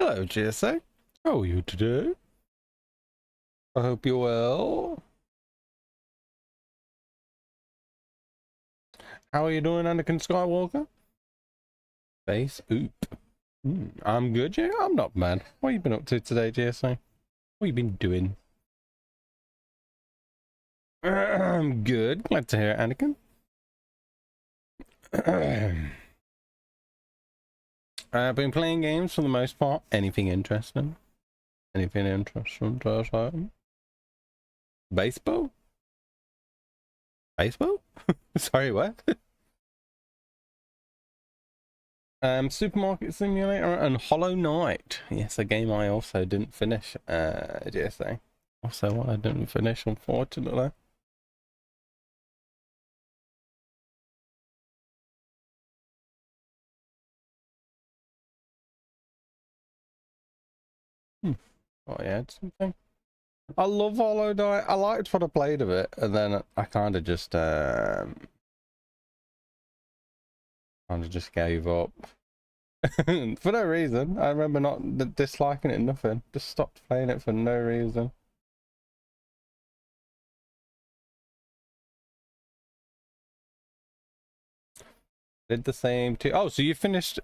Hello, GSA. How are you today? I hope you're well. How are you doing, Anakin Skywalker? Face oop. I'm good, yeah. I'm not bad. What have you been up to today, GSA? What have you been doing? I'm good. Glad to hear it, Anakin. I've been playing games for the most part. Anything interesting? Anything interesting to say? Baseball? Baseball? Sorry, what? Supermarket Simulator and Hollow Knight. Yes, a game I also didn't finish, GSA. Also one I didn't finish, unfortunately. Oh yeah, it's something. I love Hollow Knight. I liked what I played of it, and then I kind of just gave up for no reason. I remember not disliking it, nothing. Just stopped playing it for no reason. Did the same too. Oh, so you finished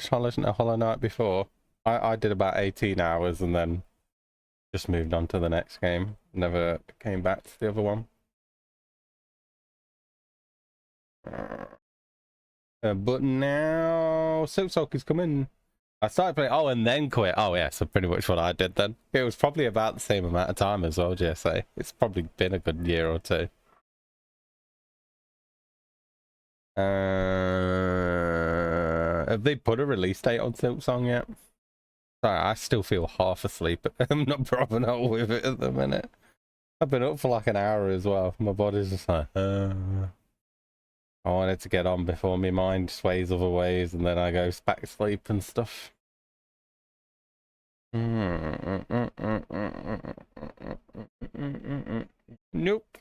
Hollow Knight before? I did about 18 hours and then just moved on to the next game. Never came back to the other one. But now Silksong is coming. I started playing, and then quit. Oh yeah, so pretty much what I did then. It was probably about the same amount of time as well, GSA. It's probably been a good year or two. Have they put a release date on Silksong yet? Sorry, I still feel half asleep. I'm not proper not with it at the minute. I've been up for like an hour as well. My body's just like, I wanted to get on before my mind sways other ways and then I go back to sleep and stuff. Nope.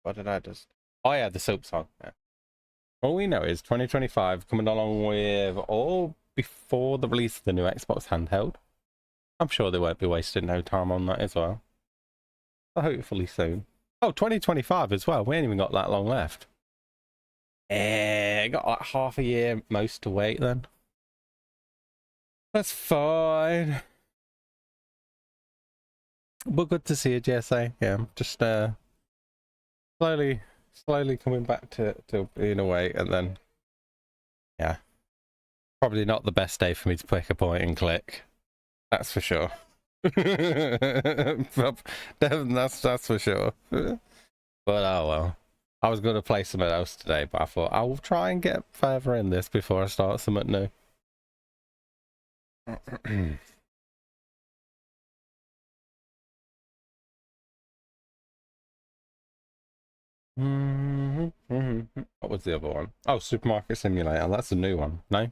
What did I just... Oh yeah, the Silksong. Yeah. All we know is 2025 coming along with all before the release of the new Xbox handheld. I'm sure they won't be wasting no time on that as well. So hopefully soon. Oh, 2025 as well. We ain't even got that long left. Got like half a year most to wait then. That's fine. But good to see you, GSA. Yeah, just slowly coming back to being away, and then yeah, probably not the best day for me to pick a point and click. That's for sure. that's for sure. But oh well. I was going to play something else today, but I thought I will try and get further in this before I start something new. What was the other one? Oh, Supermarket Simulator. That's a new one. No?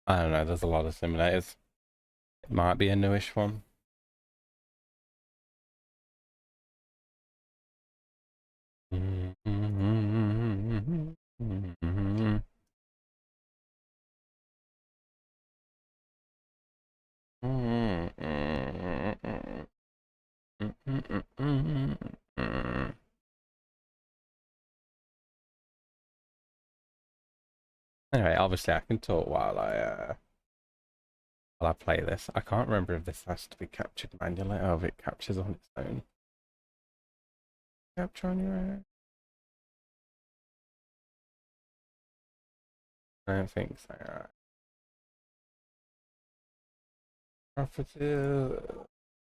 I don't know. There's a lot of simulators. It might be a newish one. Anyway, obviously I can talk while I play this. I can't remember if this has to be captured manually or if it captures on its own. Capture on your own? I don't think so.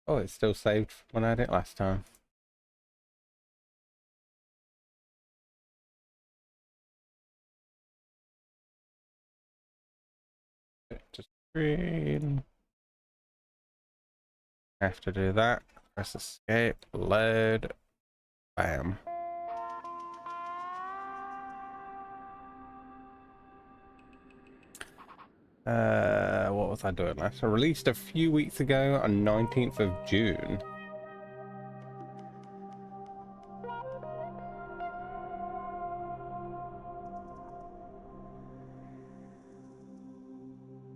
Oh, it's still saved when I did it last time. Just screen. Have to do that. Press escape, load, bam. What was I doing last? I released a few weeks ago on 19th of June.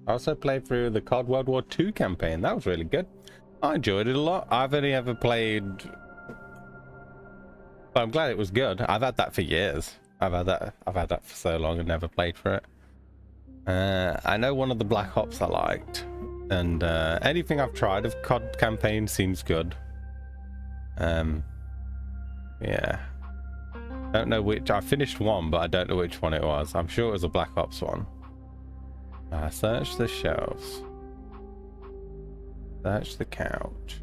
I also played through the COD World War II campaign. That was really good. I enjoyed it a lot. I've only ever played... But I'm glad it was good. I've had that for years. I've had that for so long and never played for it. I know one of the Black Ops I liked. And anything I've tried of COD campaign seems good. Yeah. Don't know which. I finished one, but I don't know which one it was. I'm sure it was a Black Ops one. Search the shelves. Search the couch.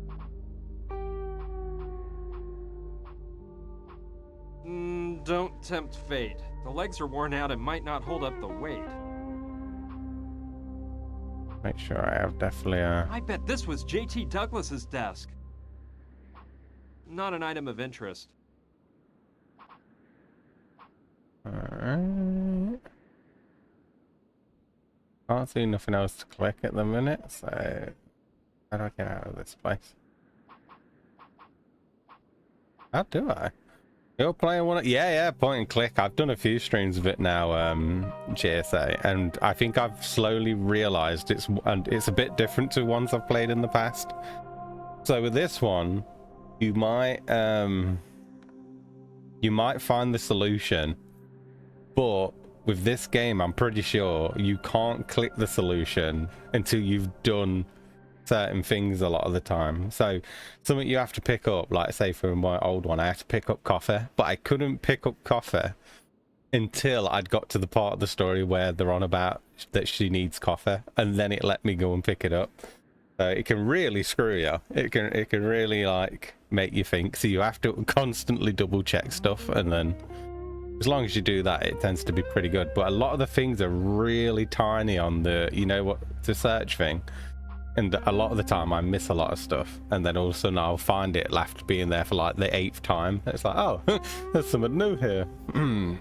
Don't tempt fate. The legs are worn out and might not hold up the weight. Make sure I have definitely a... I bet this was J.T. Douglas's desk. Not an item of interest. Alright. Can't see nothing else to click at the minute, so how do I get out of this place? How do I? You're playing one? Yeah, point and click. I've done a few streams of it now, GSA, and I think I've slowly realized it's a bit different to ones I've played in the past. So with this one, you might find the solution, but with this game, I'm pretty sure you can't click the solution until you've done certain things a lot of the time. So something you have to pick up, like say for my old one, I had to pick up coffee, but I couldn't pick up coffee until I'd got to the part of the story where they're on about that she needs coffee, and then it let me go and pick it up. So it can really screw you. It can really like make you think. So you have to constantly double check stuff, and then as long as you do that, it tends to be pretty good. But a lot of the things are really tiny on the, you know what, the search thing. And a lot of the time I miss a lot of stuff, and then all of a sudden I'll find it after being there for like the 8th time. It's like, oh, there's something new here. I'm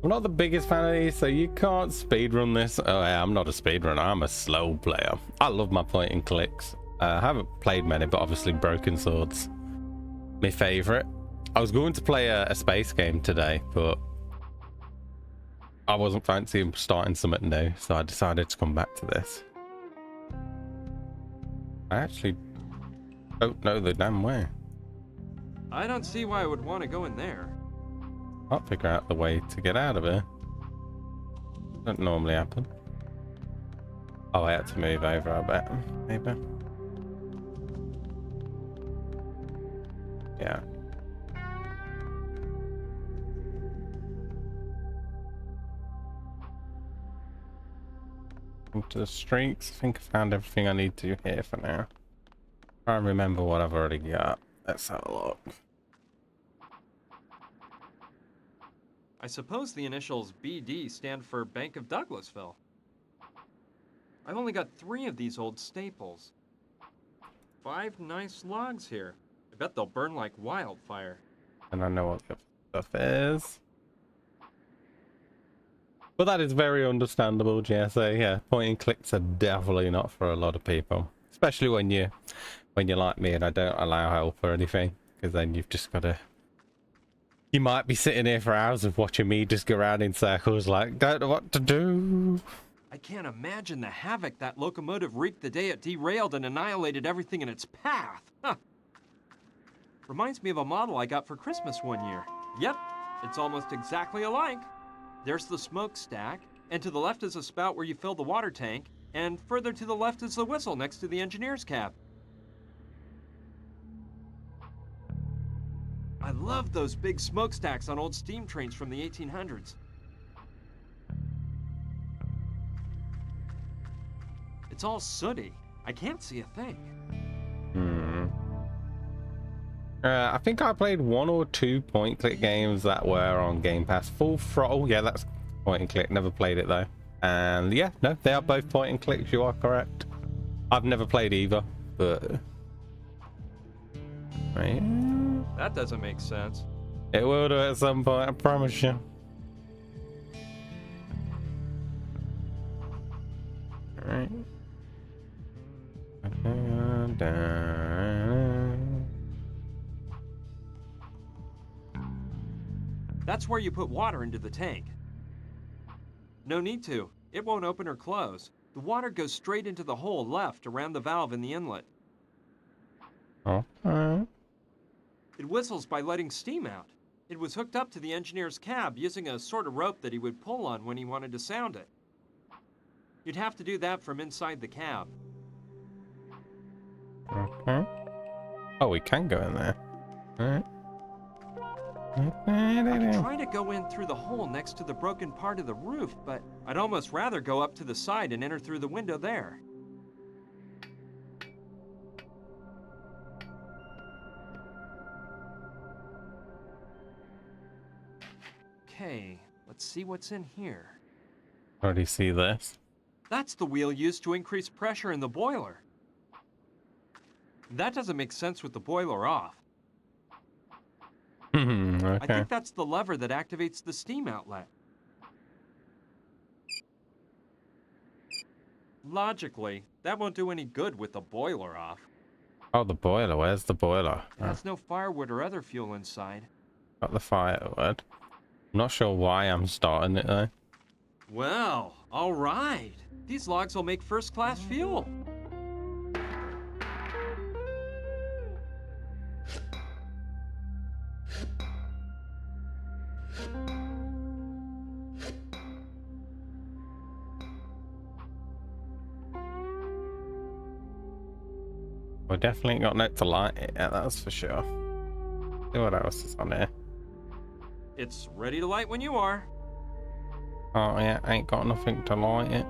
not the biggest fan of these, so you can't speedrun this. Oh yeah, I'm not a speedrunner, I'm a slow player. I love my point and clicks. I haven't played many, but obviously Broken Swords, my favorite. I was going to play a space game today, but I wasn't fancying starting something new, so I decided to come back to this. I actually don't know the damn way. I don't see why I would want to go in there. I'll figure out the way to get out of here. Doesn't normally happen. Oh, I had to move over, I bet. Maybe. Yeah. Into the streaks. I think I found everything I need to here for now. I don't remember what I've already got. Let's have a look. I suppose the initials BD stand for Bank of Douglasville. I've only got 3 of these old staples. 5 nice logs here. I bet they'll burn like wildfire. And I know what the stuff is. But that is very understandable, GSA. Yeah, point and clicks are definitely not for a lot of people. Especially when you're like me and I don't allow help or anything. Because then you've just got to... You might be sitting here for hours of watching me just go around in circles like, don't know what to do. I can't imagine the havoc that locomotive wreaked the day it derailed and annihilated everything in its path. Huh. Reminds me of a model I got for Christmas one year. Yep, it's almost exactly alike. There's the smokestack, and to the left is a spout where you fill the water tank, and further to the left is the whistle next to the engineer's cab. I love those big smokestacks on old steam trains from the 1800s. It's all sooty. I can't see a thing. I think I played 1 or 2 point click games that were on Game Pass. Full Throttle, yeah, that's point and click. Never played it though. And yeah, no, they are both point and clicks. You are correct. I've never played either, but right. That doesn't make sense. It will do at some point, I promise you. Alright. That's where you put water into the tank. No need to. It won't open or close. The water goes straight into the hole left around the valve in the inlet. Okay. It whistles by letting steam out. It was hooked up to the engineer's cab using a sort of rope that he would pull on when he wanted to sound it. You'd have to do that from inside the cab. Okay. Oh, we can go in there. Alright. I could try to go in through the hole next to the broken part of the roof, but I'd almost rather go up to the side and enter through the window there. Okay, let's see what's in here. Already see this. That's the wheel used to increase pressure in the boiler. That doesn't make sense with the boiler off. I Okay. think that's the lever that activates the steam outlet. Logically, that won't do any good with the boiler off. Oh, the boiler. Where's the boiler? It has no firewood or other fuel inside. Got the firewood. I'm not sure why I'm starting it though. Well, all right. These logs will make first-class fuel. We definitely got no to light it, yeah, that's for sure. See what else is on here. It's ready to light when you are. Oh yeah, ain't got nothing to light it.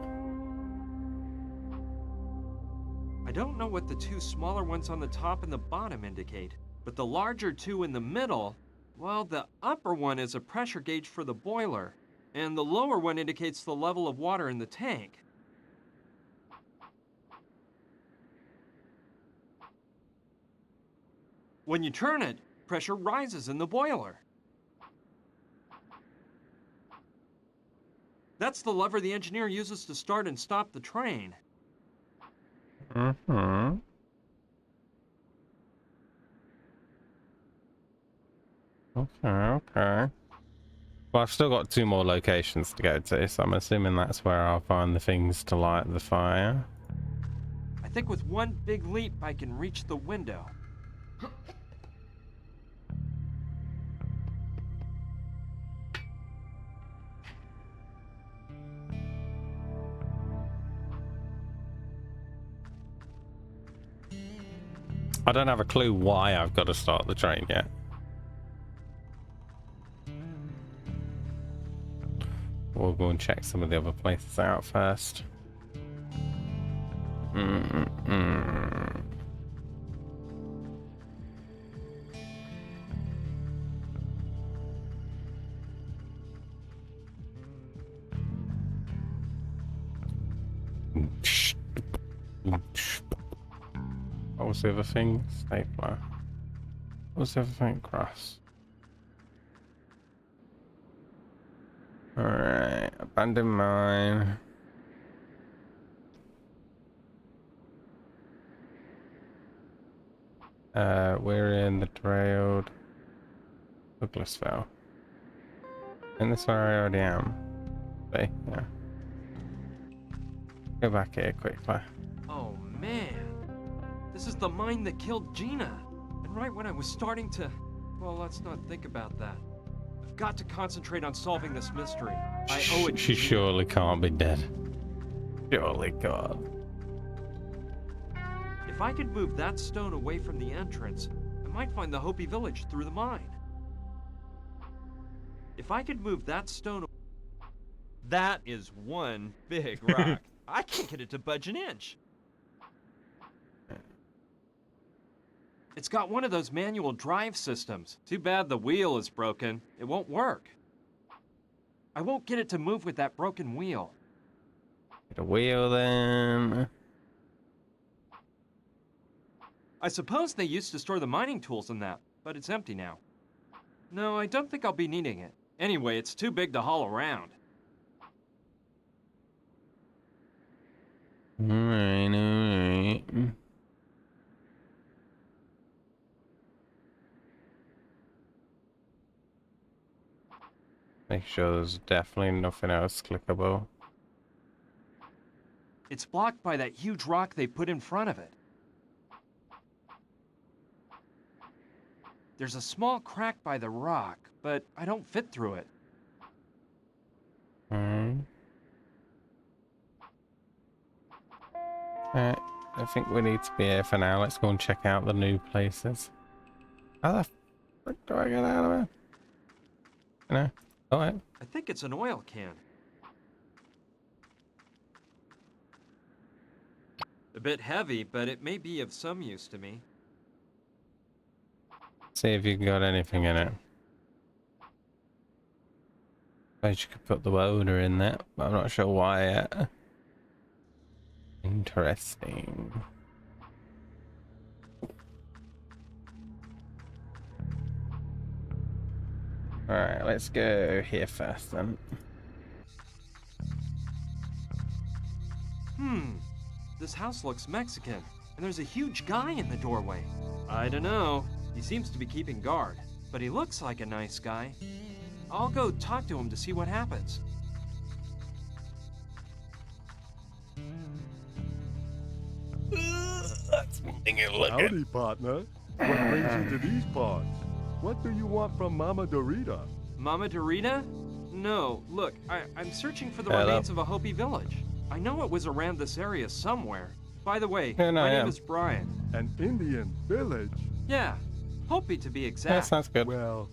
I don't know what the two smaller ones on the top and the bottom indicate, but the larger two in the middle, well, the upper one is a pressure gauge for the boiler, and the lower one indicates the level of water in the tank. When you turn it, pressure rises in the boiler. That's the lever the engineer uses to start and stop the train. Mm-hmm. Okay, okay. Well, I've still got 2 more locations to go to, so I'm assuming that's where I'll find the things to light the fire. I think with one big leap, I can reach the window. I don't have a clue why I've got to start the train yet. We'll go and check some of the other places out first. What was the other thing? Stapler. What was the other thing? Grass. Alright, abandoned mine. We're in the derailed Douglasville. And this where I already am. See? Yeah. Go back here quickly. Oh man, this is the mine that killed Gina. And right when I was starting to, well, let's not think about that. I've got to concentrate on solving this mystery. I owe it to She Gina. surely can't be dead. Surely can't. If I could move that stone away from the entrance, I might find the Hopi village through the mine. If I could move that stone... That is one big rock. I can't get it to budge an inch. It's got one of those manual drive systems. Too bad the wheel is broken. It won't work. I won't get it to move with that broken wheel. Get a wheel then. I suppose they used to store the mining tools in that, but it's empty now. No, I don't think I'll be needing it. Anyway, it's too big to haul around. Alright, alright. Make sure there's definitely nothing else clickable. It's blocked by that huge rock they put in front of it. There's a small crack by the rock, but I don't fit through it. Alright, I think we need to be here for now. Let's go and check out the new places. How the frick do I get out of it? No. Alright. I think it's an oil can. A bit heavy, but it may be of some use to me. See if you got anything in it. Suppose you could put the welder in there, but I'm not sure why yet. Interesting. Alright, let's go here first then. This house looks Mexican, and there's a huge guy in the doorway. I don't know. He seems to be keeping guard, but he looks like a nice guy. I'll go talk to him to see what happens. That's one thing you look at. Howdy, partner. What brings you to these parts? What do you want from Mama Dorita? Mama Dorita? No, look, I'm searching for the Hello. remains of a Hopi village. I know it was around this area somewhere. By the way, Yeah, no, my I name am. is Brian. An Indian village? Yeah, Hopi to be That exact. sounds good. Well,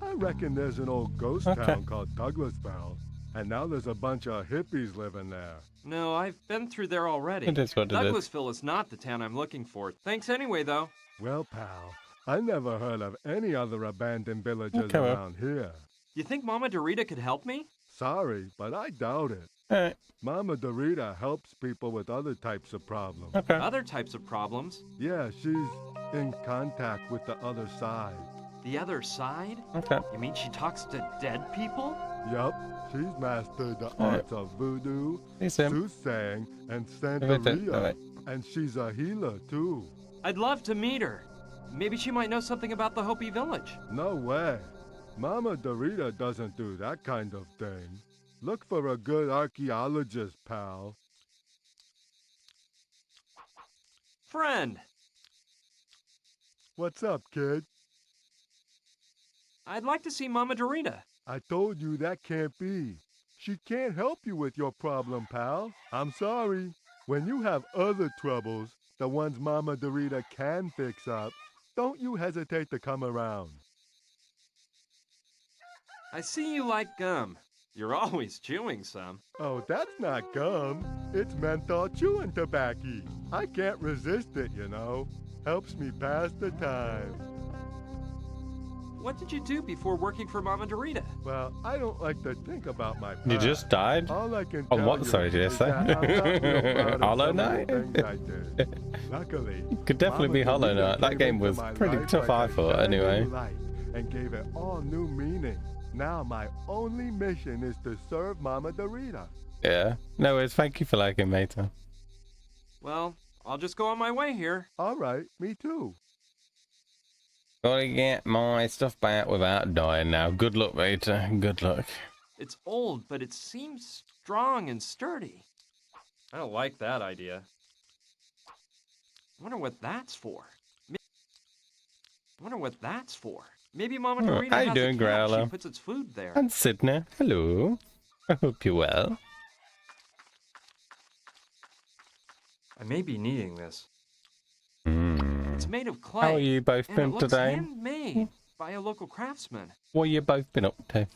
I reckon there's an old ghost Okay. town called Douglasville, and now there's a bunch of hippies living there. No, I've been through there already. It is what it is. Douglasville is not the town I'm looking for. Thanks anyway, though. Well, pal, I never heard of any other abandoned villages Okay, well. around here. You think Mama Dorita could help me? Sorry, but I doubt it. Alright, Mama Dorita helps people with other types of problems. okay. Other types of problems? Yeah, she's in contact with the other side. The other side? Okay. You mean she talks to dead people? Yup, she's mastered the Alright. arts of voodoo, See soon. soothsaying, and Everything. Santeria. Alright. And she's a healer, too. I'd love to meet her. Maybe she might know something about the Hopi village. No way. Mama Dorita doesn't do that kind of thing. Look for a good archaeologist, pal. Friend, What's up, kid? I'd like to see Mama Dorita. I told you that can't be. She can't help you with your problem, pal. I'm sorry. When you have other troubles, the ones Mama Dorita can fix up, don't you hesitate to come around. I see you like gum. You're always chewing some. Oh, that's not gum. It's menthol chewing tobacco. I can't resist it, you know. Helps me pass the time. What did you do before working for Mama Dorita? Well, I don't like to think about my past. You just died? All I can On tell what you side did you is say? that I'm not real proud of Hollow some of the Knight? things I did. Luckily, Could definitely be Mama Hollow Dorita Knight. That came game into was my pretty life tough, like I a thought, shining anyway. light and gave it all new meaning. Now my only mission is to serve Mama Dorita. Yeah. No worries. Thank you for liking, mate. Well, I'll just go on my way here. All right, me too. Gotta get my stuff back without dying now. Good luck, mate. Good luck. It's old, but it seems strong and sturdy. I don't like that idea. I wonder what that's for. Maybe Mama Oh, Dorita how you has doing, a cat. Growler? She puts its food there. And Sydney. Hello. I hope you're well. I may be needing this. It's made of clay. How are you both and it been looks today? handmade by a local craftsman. What you both been up to?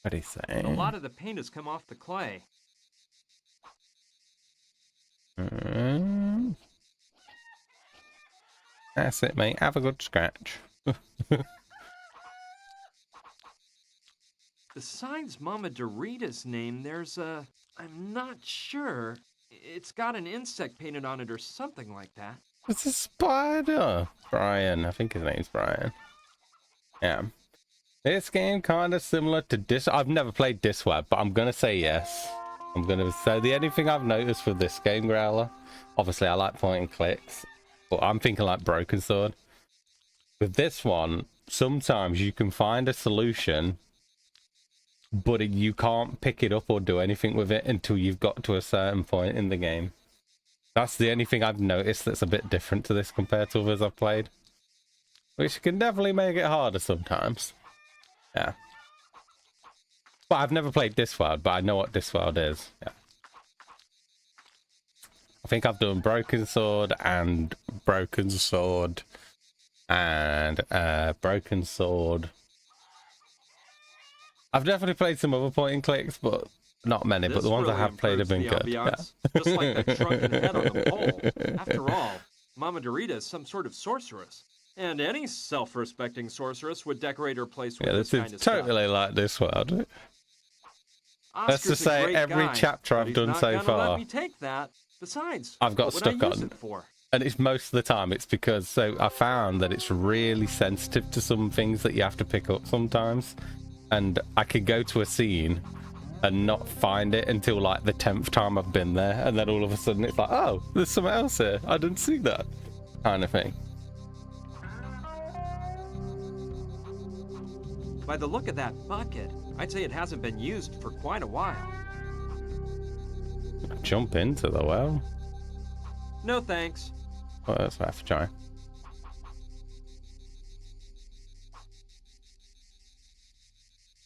What do you A say? lot of the paint has come off the clay. That's it, mate. Have a good scratch. Besides Mama Dorita's name, there's a... I'm not sure. It's got an insect painted on it or something like that. It's a spider. Brian. I think his name's Brian. Yeah. This game kind of similar to Dis. I've never played Disweb, but I'm going to say yes. I'm going to say the only thing I've noticed with this game, Growler, obviously I like point and clicks, but I'm thinking like Broken Sword. With this one, sometimes you can find a solution but you can't pick it up or do anything with it until you've got to a certain point in the game. That's the only thing I've noticed that's a bit different to this compared to others I've played. Which can definitely make it harder sometimes. Yeah. But I've never played Discworld, but I know what Discworld is. Yeah. I think I've done Broken Sword and Broken Sword and Broken Sword. I've definitely played some other point and clicks, but not many. But the ones I have played have been good. Yeah. Just like the shrunken head on the pole. After all, Mama Dorita is some sort of sorceress. And any self-respecting sorceress would decorate her place with this kind of stuff. Totally like Discworld. Let's just say every chapter I've done so far, let me take that. Besides, I've got stuck on. And it's most of the time it's because, so I found that it's really sensitive to some things that you have to pick up sometimes. And I could go to a scene and not find it until like the 10th time I've been there. And then all of a sudden it's like, oh, there's something else here. I didn't see that kind of thing. By the look of that bucket, I'd say it hasn't been used for quite a while. Jump into the well? No thanks. Well, that's worth a try.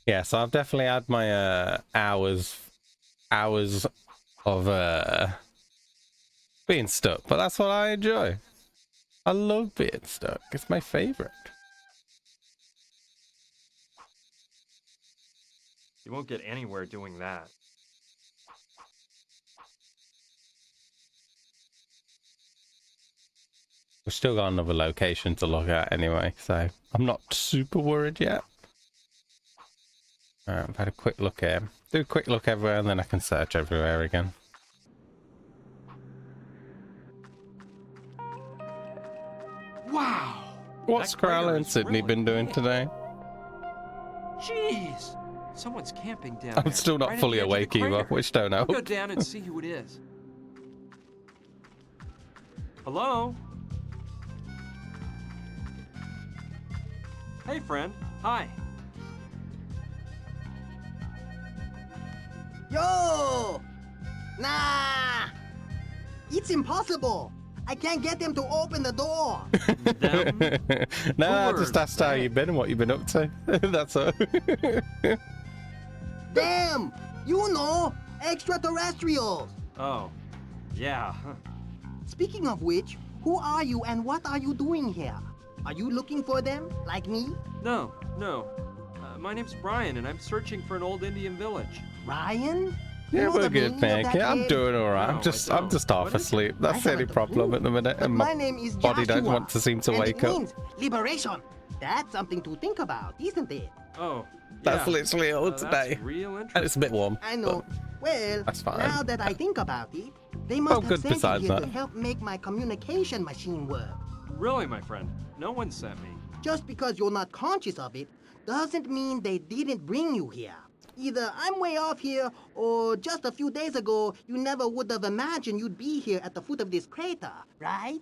Yeah, so I've definitely had my hours of being stuck, but that's what I enjoy. I love being stuck. It's my favorite. You won't get anywhere doing that. We've still got another location to look at anyway, so I'm not super worried yet. I've had a quick look here. Do a quick look everywhere and then I can search everywhere again. Wow! What's Corella and Sydney been doing today? Jeez! Someone's camping down I'm there, still not right fully awake either, which don't help. I'll go down and see who it is. Hello? Hey, friend. Hi. Yo! Nah! It's impossible! I can't get them to open the door! Nah, I just asked how you've been and what you've been up to. That's all. Damn! You know! Extraterrestrials! Oh. Yeah. Speaking of which, who are you and what are you doing here? Are you looking for them, like me? No. My name's Brian, and I'm searching for an old Indian village. Ryan? Yeah, we're good, thank you. I'm doing alright. No, I'm just half asleep. That's the only problem at the minute, and my name is body don't Joshua, want to seem to and wake it up. means liberation. That's something to think about, isn't it? Oh, That's yeah. literally all That's today. real interesting. And it's a bit warm. I know. Well, that's fine. now that I think about it, they must have good sent besides you here that. to help make my communication machine work. Really, my friend? No one sent me. Just because you're not conscious of it doesn't mean they didn't bring you here. Either I'm way off here, or just a few days ago, you never would have imagined you'd be here at the foot of this crater, right?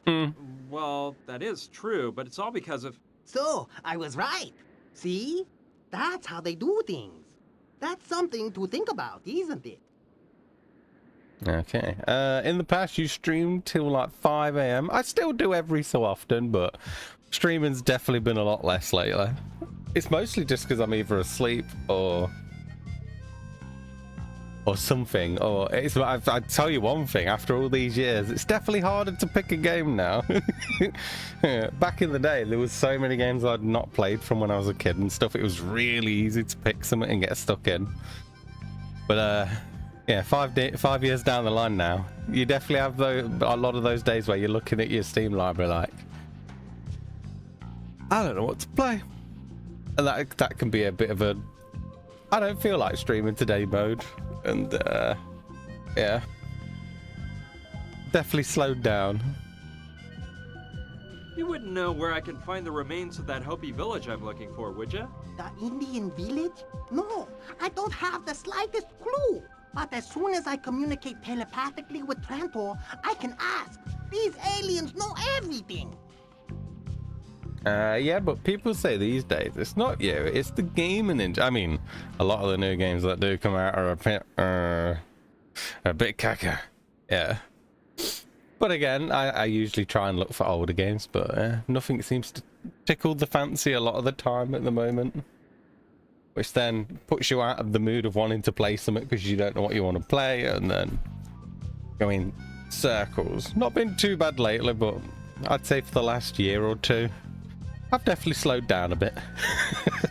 Well, that is true, but it's all because of... So, I was right. See? That's how they do things. That's something to think about, isn't it? Okay. In the past, you streamed till like 5 a.m. I still do every so often, but streaming's definitely been a lot less lately. It's mostly just because I'm either asleep or something. Or it's. I tell you one thing. After all these years, it's definitely harder to pick a game now. Back in the day, there was so many games I'd not played from when I was a kid and stuff. It was really easy to pick something and get stuck in. But yeah, 5 years down the line now, you definitely have a lot of those days where you're looking at your Steam library like, I don't know what to play. And that can be a bit of a, I don't feel like streaming today mode. And yeah, definitely slowed down. You wouldn't know where I can find the remains of that Hopi village I'm looking for, would you? The Indian village? No, I don't have the slightest clue. But as soon as I communicate telepathically with Trantor, I can ask. These aliens know everything. Yeah, but people say these days it's not you, it's the gaming industry. I mean, a lot of the new games that do come out are a bit caca. Yeah. But again, I usually try and look for older games, but nothing seems to tickle the fancy a lot of the time at the moment. Which then puts you out of the mood of wanting to play something because you don't know what you want to play, and then go in circles. Not been too bad lately, but I'd say for the last year or two, I've definitely slowed down a bit.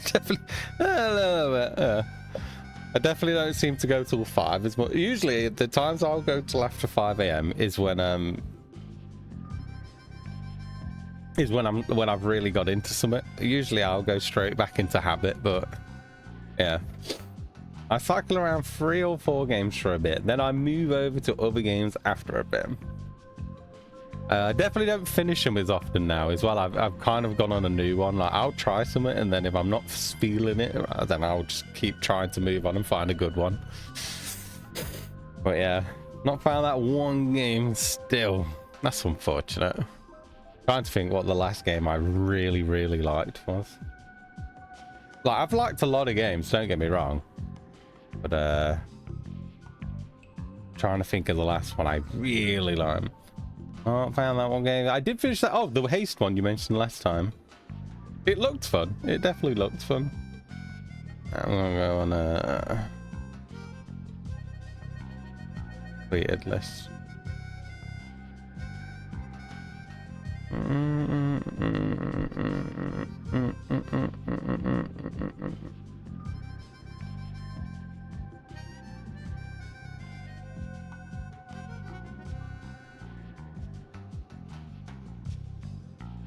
Definitely a little bit. I definitely don't seem to go till 5 as much. Usually the times I'll go till after 5 a.m. is when I've really got into something. Usually I'll go straight back into habit, but yeah. I cycle around 3 or 4 games for a bit, then I move over to other games after a bit. I definitely don't finish them as often now as well. I've kind of gone on a new one. Like, I'll try something, and then if I'm not feeling it, then I'll just keep trying to move on and find a good one. But yeah, not found that one game still. That's unfortunate. Trying to think what the last game I really, really liked was. Like, I've liked a lot of games, don't get me wrong. But trying to think of the last one I really liked. Oh, I found that one game. I did finish that. Oh, the haste one you mentioned last time. It looked fun. It definitely looked fun. I'm gonna go on a weird list.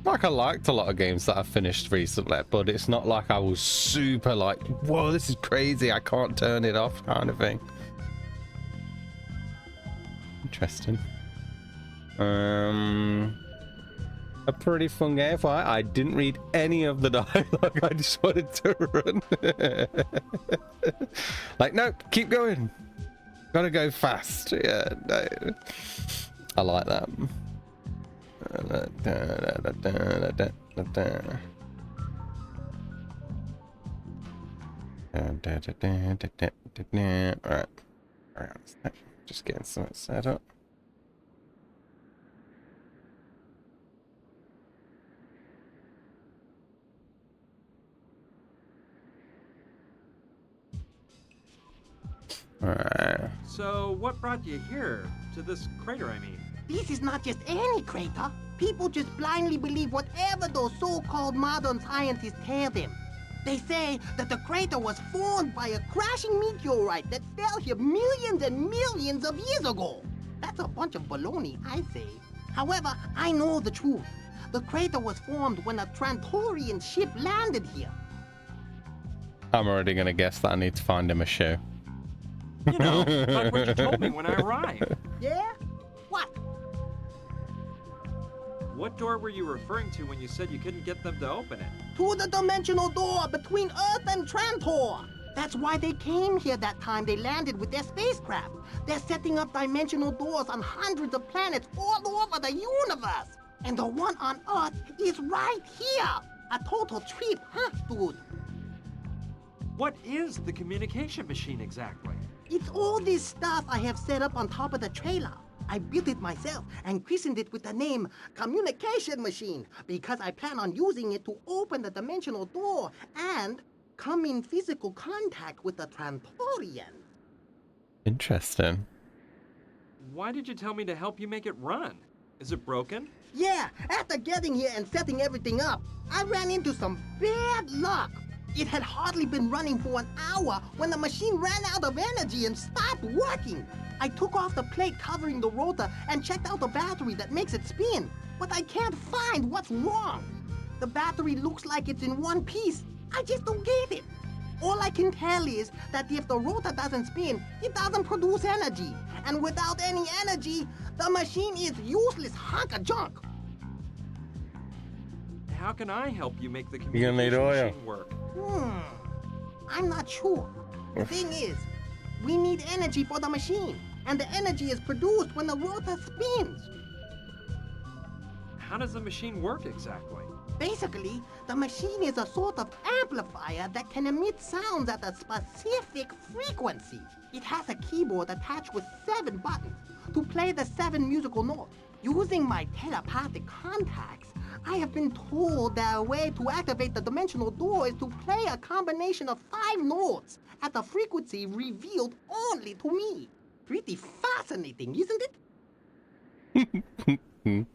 Like, I liked a lot of games that I've finished recently, but it's not like I was super like, whoa, this is crazy, I can't turn it off kind of thing. Interesting. A pretty fun game. I didn't read any of the dialogue. I just wanted to run. Like, nope, keep going. Gotta go fast. Yeah, no. I like that. Alright, just getting something set up. Alright. So, what brought you here? To this crater, I mean. This is not just any crater. People just blindly believe whatever those so-called modern scientists tell them. They say that the crater was formed by a crashing meteorite that fell here millions and millions of years ago. That's a bunch of baloney, I say. However, I know the truth. The crater was formed when a Trantorian ship landed here. I'm already gonna guess that I need to find him a shoe. You know, like what you told me when I arrived. Yeah? What? What door were you referring to when you said you couldn't get them to open it? To the dimensional door between Earth and Trantor. That's why they came here that time they landed with their spacecraft. They're setting up dimensional doors on hundreds of planets all over the universe. And the one on Earth is right here. A total trip, huh, dude? What is the communication machine exactly? It's all this stuff I have set up on top of the trailer. I built it myself and christened it with the name Communication Machine because I plan on using it to open the dimensional door and come in physical contact with the Trantorian. Interesting. Why did you tell me to help you make it run? Is it broken? Yeah, after getting here and setting everything up, I ran into some bad luck. It had hardly been running for an hour when the machine ran out of energy and stopped working. I took off the plate covering the rotor and checked out the battery that makes it spin, but I can't find what's wrong. The battery looks like it's in one piece. I just don't get it. All I can tell is that if the rotor doesn't spin, it doesn't produce energy. And without any energy, the machine is useless hunk of junk. How can I help you make the You're gonna need communication oil. machine work? I'm not sure. The thing is, we need energy for the machine, and the energy is produced when the rotor spins. How does the machine work exactly? Basically, the machine is a sort of amplifier that can emit sounds at a specific frequency. It has a keyboard attached with 7 buttons to play the 7 musical notes. Using my telepathic contacts, I have been told that a way to activate the dimensional door is to play a combination of 5 notes at a frequency revealed only to me. Pretty fascinating, isn't it?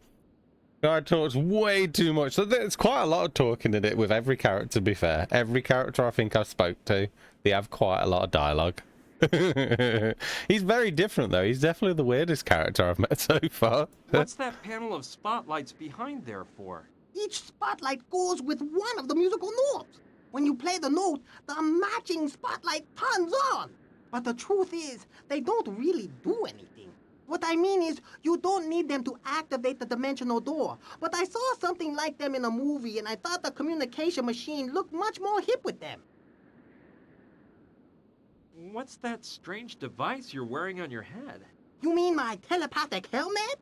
I talked way too much. So there's quite a lot of talking in it with every character, to be fair. Every character I think I spoke to, they have quite a lot of dialogue. He's very different, though. He's definitely the weirdest character I've met so far. What's that panel of spotlights behind there for? Each spotlight goes with one of the musical notes. When you play the note, the matching spotlight turns on. But the truth is, they don't really do anything. What I mean is, you don't need them to activate the dimensional door. But I saw something like them in a movie, and I thought the communication machine looked much more hip with them. What's that strange device you're wearing on your head? You mean my telepathic helmet?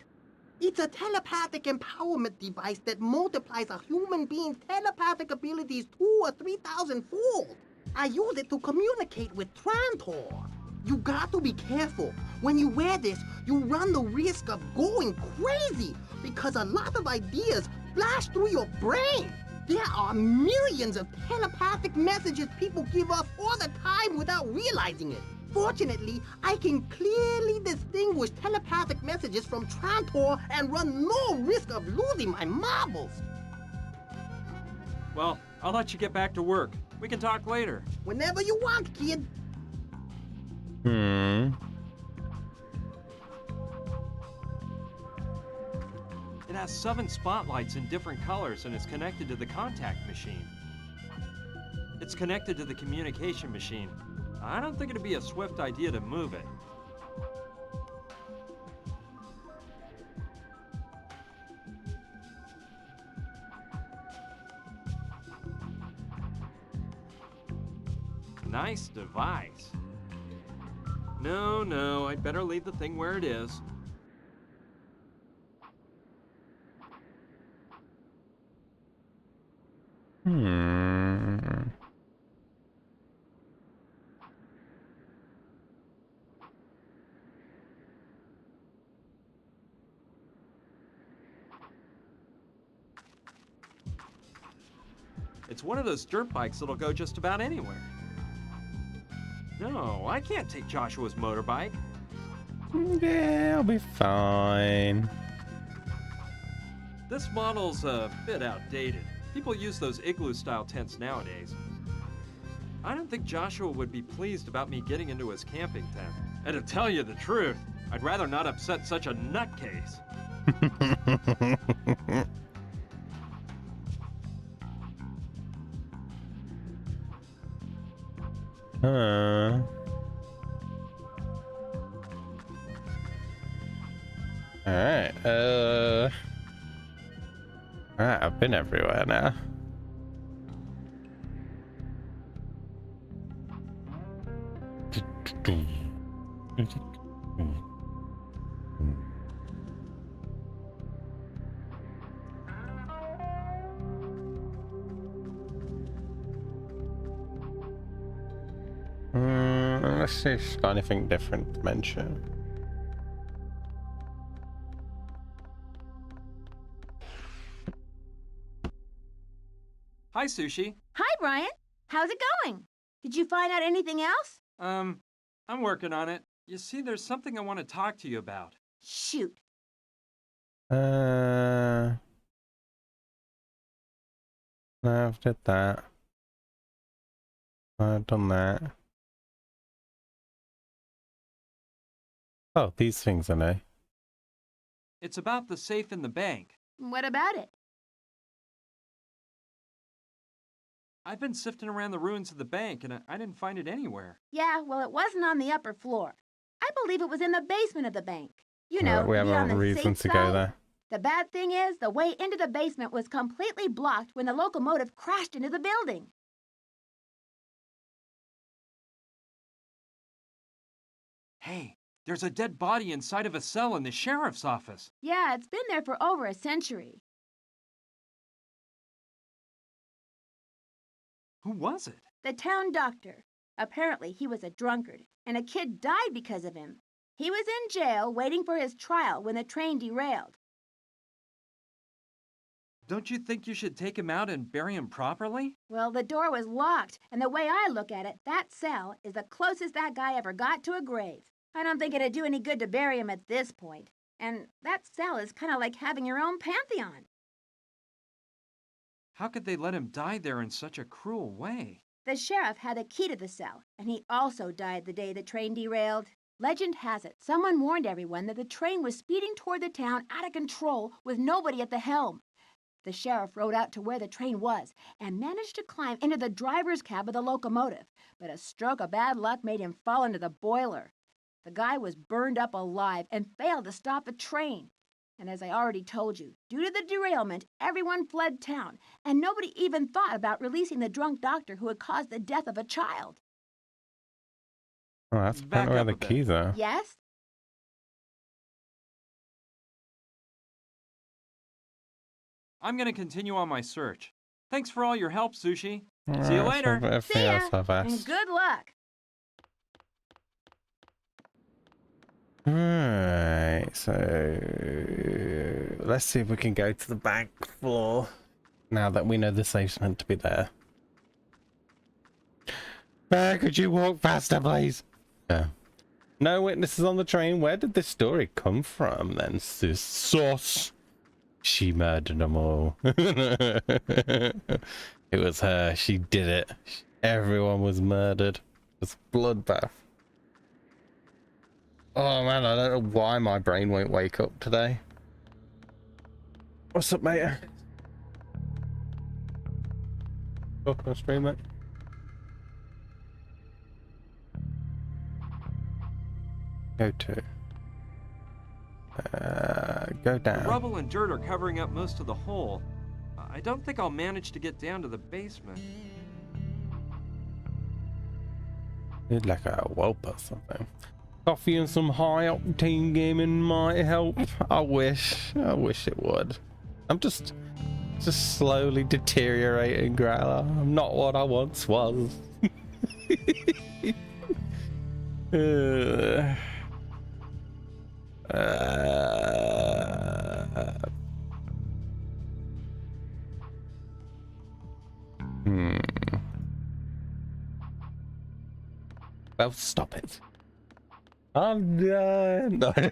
It's a telepathic empowerment device that multiplies a human being's telepathic abilities 2,000 or 3,000-fold. I use it to communicate with Trantor. You got to be careful. When you wear this, you run the risk of going crazy because a lot of ideas flash through your brain. There are millions of telepathic messages people give off all the time without realizing it. Fortunately, I can clearly distinguish telepathic messages from Trantor and run no risk of losing my marbles. Well, I'll let you get back to work. We can talk later. Whenever you want, kid. It has 7 spotlights in different colors and is connected to the contact machine. It's connected to the communication machine. I don't think it'd be a swift idea to move it. Nice device. No, I'd better leave the thing where it is. It's one of those dirt bikes that'll go just about anywhere. No, I can't take Joshua's motorbike. Yeah, I'll be fine. This model's a bit outdated. People use those igloo-style tents nowadays. I don't think Joshua would be pleased about me getting into his camping tent. And to tell you the truth, I'd rather not upset such a nutcase. Alright, Alright, I've been everywhere now. Let's see if she's got anything different to mention. Hi, Sushi. Hi, Brian. How's it going? Did you find out anything else? I'm working on it. You see, there's something I want to talk to you about. Shoot. No, I've did that. I've done that. Oh, these things I know. It's about the safe in the bank. What about it? I've been sifting around the ruins of the bank, and I didn't find it anywhere. Yeah, well, it wasn't on the upper floor. I believe it was in the basement of the bank. You know, We have to be on a the reason safe to go side. there. The bad thing is, the way into the basement was completely blocked when the locomotive crashed into the building. Hey, there's a dead body inside of a cell in the sheriff's office. Yeah, it's been there for over a century. Who was it? The town doctor. Apparently, he was a drunkard, and a kid died because of him. He was in jail waiting for his trial when the train derailed. Don't you think you should take him out and bury him properly? Well, the door was locked, and the way I look at it, that cell is the closest that guy ever got to a grave. I don't think it'd do any good to bury him at this point. And that cell is kind of like having your own pantheon. How could they let him die there in such a cruel way? The sheriff had a key to the cell, and he also died the day the train derailed. Legend has it, someone warned everyone that the train was speeding toward the town out of control with nobody at the helm. The sheriff rode out to where the train was and managed to climb into the driver's cab of the locomotive, but a stroke of bad luck made him fall into the boiler. The guy was burned up alive and failed to stop the train. And as I already told you, due to the derailment, everyone fled town, and nobody even thought about releasing the drunk doctor who had caused the death of a child. Oh, that's Back apparently where up the a bit. keys are. Yes? I'm gonna continue on my search. Thanks for all your help, Sushi. Alright, See you so later. everything See ya, else I've and asked. good luck. Right, so let's see if we can go to the bank floor now that we know the safe's meant to be there. Could you walk faster, please? Yeah. No witnesses on the train. Where did this story come from then, sis? Sauce. She murdered them all. It was her. She did it. Everyone was murdered. It was a bloodbath. Oh man, I don't know why my brain won't wake up today. What's up, mate? Oh, can I stream it? Go to. Go The down. rubble and dirt are covering up most of the hole. I don't think I'll manage to get down to the basement. Need like a whelp or something. Coffee and some high octane gaming might help. I wish it would. I'm just slowly deteriorating, Growler. I'm not what I once was. Well, stop it. I'm done. Alright,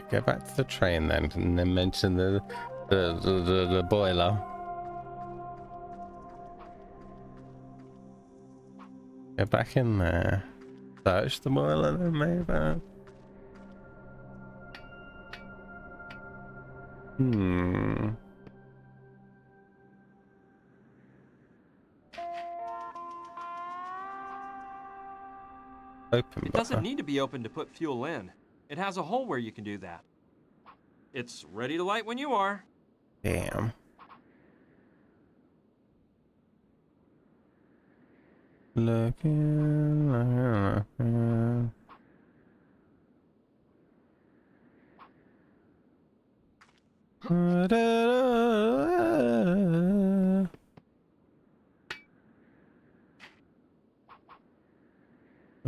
go back to the train then, and then mention the boiler. Go back in there. Search the boiler then, maybe. Open It doesn't need to be open to put fuel in. It has a hole where you can do that. It's ready to light when you are. Damn. Looking.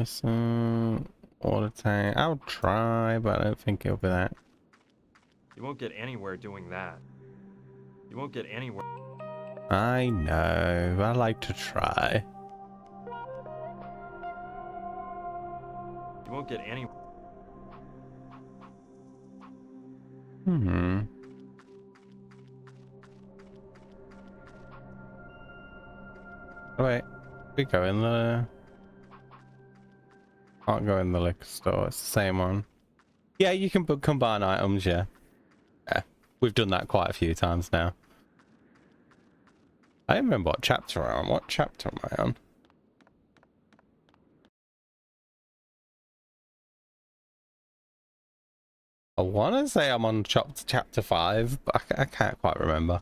Some water tank. I'll try, but I don't think it'll be that. You won't get anywhere doing that. You won't get anywhere. I know. I like to try. You won't get anywhere. Oh, wait. We go in the... Can't go in the liquor store. It's the same one. Yeah, you can combine items, yeah. Yeah. We've done that quite a few times now. I don't remember what chapter I'm on. What chapter am I on? I want to say I'm on chapter 5, but I can't quite remember.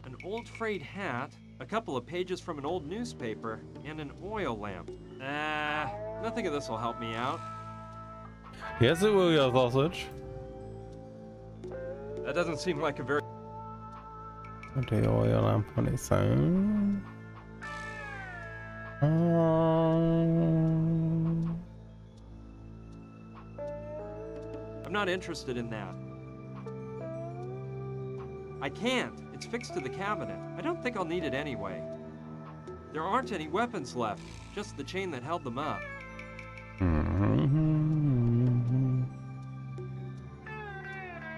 An old frayed hat, a couple of pages from an old newspaper, and an oil lamp. Nothing of this will help me out. Yes, it will, your sausage. That doesn't seem like a very... The oil lamp on its own. I'm not interested in that. I can't. It's fixed to the cabinet. I don't think I'll need it anyway. There aren't any weapons left, just the chain that held them up.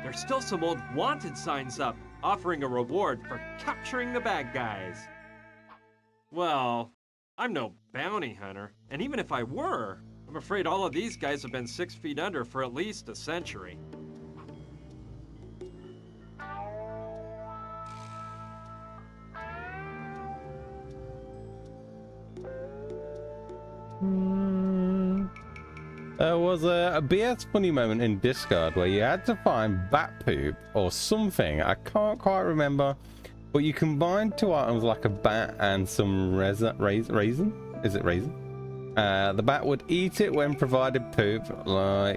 There's still some old wanted signs up, offering a reward for capturing the bad guys. Well, I'm no bounty hunter, and even if I were, I'm afraid all of these guys have been 6 feet under for at least a century. There was a BS funny moment in Discard where you had to find bat poop or something. I can't quite remember, but you combined two items like a bat and some raisin. Is it raisin? The bat would eat it when provided poop.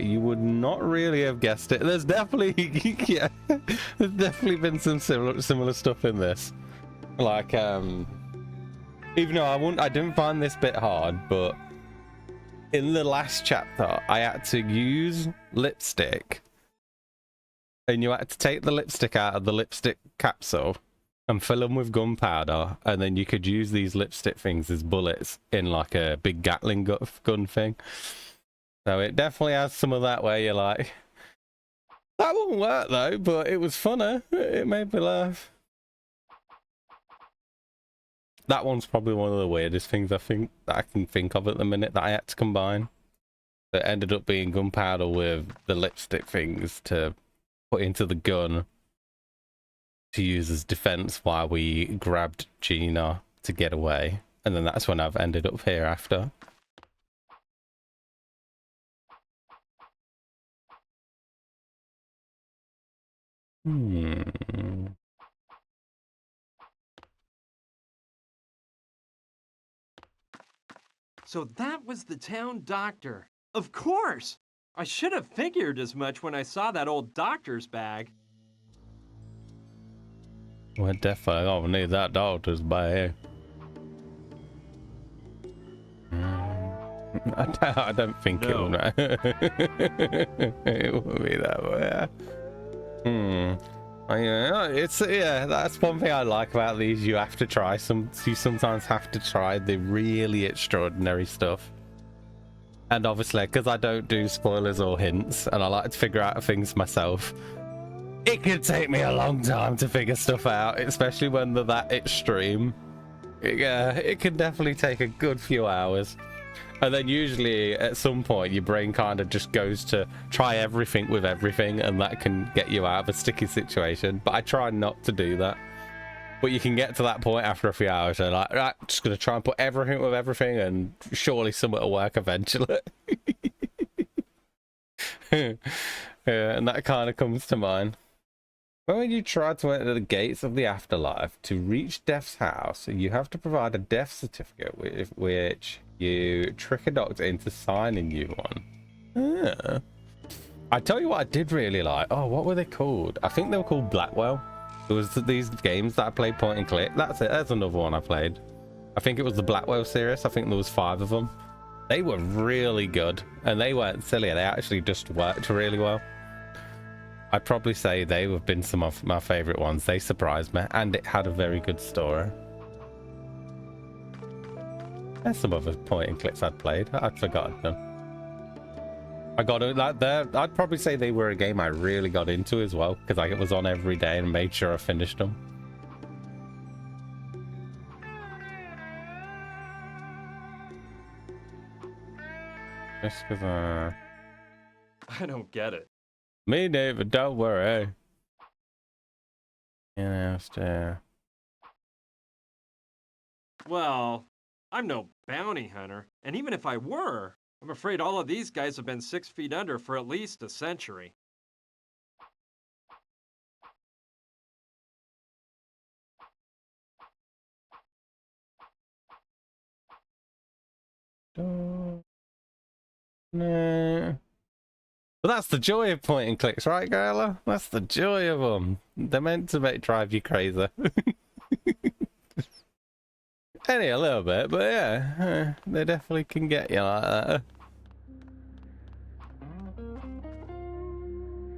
You would not really have guessed it. There's definitely, yeah, there's definitely been some similar stuff in this. Like, even though I didn't find this bit hard, but in the last chapter, I had to use lipstick, and you had to take the lipstick out of the lipstick capsule and fill them with gunpowder, and then you could use these lipstick things as bullets in like a big Gatling gun thing. So it definitely has some of that where you're like, that wouldn't work though, but it was funner. It made me laugh. That one's probably one of the weirdest things I think that I can think of at the minute that I had to combine. That ended up being gunpowder with the lipstick things to put into the gun to use as defense while we grabbed Gina to get away. And then that's when I've ended up here after. So that was the town doctor. Of course! I should have figured as much when I saw that old doctor's bag. We're definitely gonna need that doctor's bag. I don't think it will. It will be that way. Yeah, that's one thing I like about these. You have to try you sometimes have to try the really extraordinary stuff. And obviously, because I don't do spoilers or hints, and I like to figure out things myself, it could take me a long time to figure stuff out, especially when they're that extreme. Yeah, it can definitely take a good few hours. And then usually at some point your brain kind of just goes to try everything with everything, and that can get you out of a sticky situation. But I try not to do that. But you can get to that point after a few hours and like, right, just gonna try and put everything with everything, and surely something will work eventually. Yeah, and that kind of comes to mind. When you try to enter the gates of the afterlife, to reach Death's house, you have to provide a death certificate with which you trick a doctor into signing you one. Yeah. I tell you what I did really like. Oh, what were they called? I think they were called Blackwell. It was these games that I played point and click. That's it. That's another one I played. I think it was the Blackwell series. I think there was 5 of them. They were really good, and they weren't silly. They actually just worked really well. I'd probably say they have been some of my favorite ones. They surprised me, and it had a very good story. There's some other point and clicks I'd played. I'd forgotten them. I got it like there. I'd probably say they were a game I really got into as well, because it was on every day and made sure I finished them. Just because I don't get it. me neither, don't worry. Well, I'm no bounty hunter, and even if I were, I'm afraid all of these guys have been 6 feet under for at least a century. Nah. But that's the joy of point and clicks, right, Gala? That's the joy of them. They're meant to drive you crazy. Only a little bit, but yeah, they definitely can get you like that.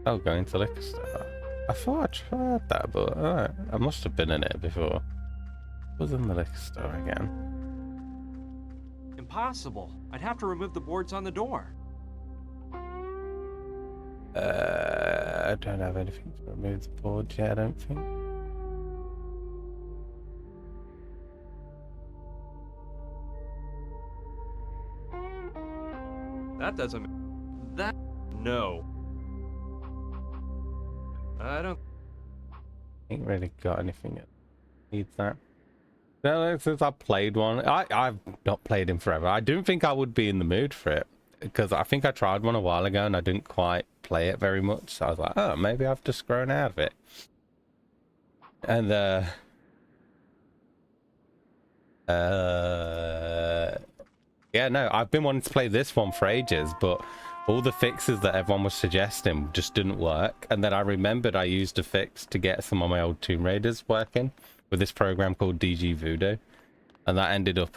Oh, going to liquor store. I thought I tried that, but I must have been in it before. Was in the liquor store again. Impossible. I'd have to remove the boards on the door. I don't have anything to remove the board yet, I don't think. That doesn't... That... No. I don't... Ain't really got anything that needs that. No, since I played one, I've not played him forever. I don't think I would be in the mood for it, because I think I tried one a while ago and I didn't quite play it very much. So I was like, oh, maybe I've just grown out of it. And yeah, no, I've been wanting to play this one for ages, but all the fixes that everyone was suggesting just didn't work. And then I remembered I used a fix to get some of my old Tomb Raiders working with this program called DG Voodoo. And that ended up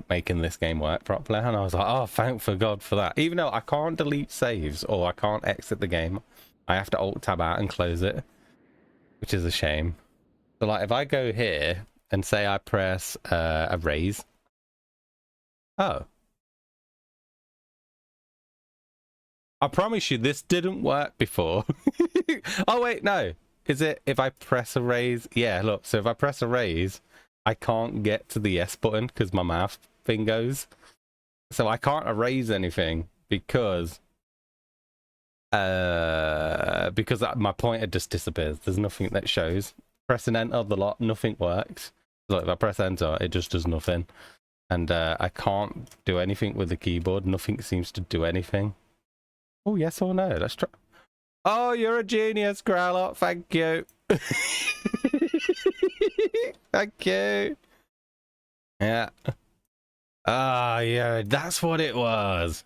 making this game work properly. And I was like, oh, thank for God for that. Even though I can't delete saves or I can't exit the game, I have to Alt-Tab out and close it, which is a shame. So, like, if I go here and say I press erase. Oh. I promise you, this didn't work before. Oh, wait, no. Is it if I press erase? Yeah, look. So if I press erase, I can't get to the yes button because my mouse thing goes. So I can't erase anything because my pointer just disappears. There's nothing that shows. Pressing enter the lot, nothing works. So if I press enter, it just does nothing. And I can't do anything with the keyboard. Nothing seems to do anything. Oh, yes or no? Let's try. Oh, you're a genius, Growlot. Thank you. Thank you. Yeah. Ah, yeah, that's what it was.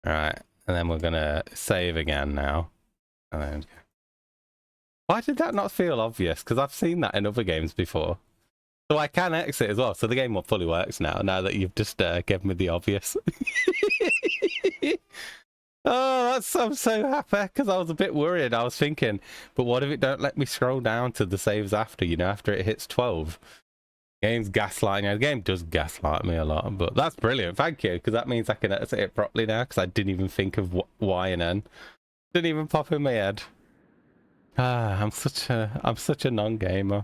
All right, and then we're gonna save again now. And then... Why did that not feel obvious? Because I've seen that in other games before. So I can exit as well. So the game fully works now that you've just given me the obvious. Oh, I'm so happy because I was a bit worried. I was thinking, but what if it don't let me scroll down to the saves after, after it hits 12? Game's gaslighting. The game does gaslight me a lot, but that's brilliant. Thank you, because that means I can exit it properly now because I didn't even think of Y and N. Didn't even pop in my head. Ah, I'm such a non-gamer.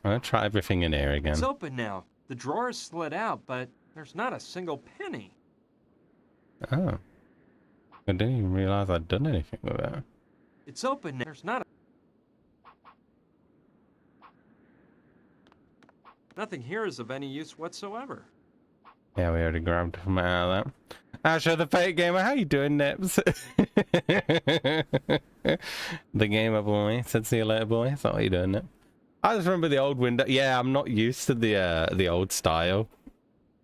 I'm gonna try everything in here again. It's open now. The drawer is slid out, but there's not a single penny. Oh. I didn't even realize I'd done anything with it. It's open now. There's not a... Nothing here is of any use whatsoever. Yeah, we already grabbed from out of that. Asher the Fake Gamer, how you doing, Nips? The Gamer Boy said, see you later, boy. That's not what you doing, Nip. I just remember the old window. Yeah, I'm not used to the old style.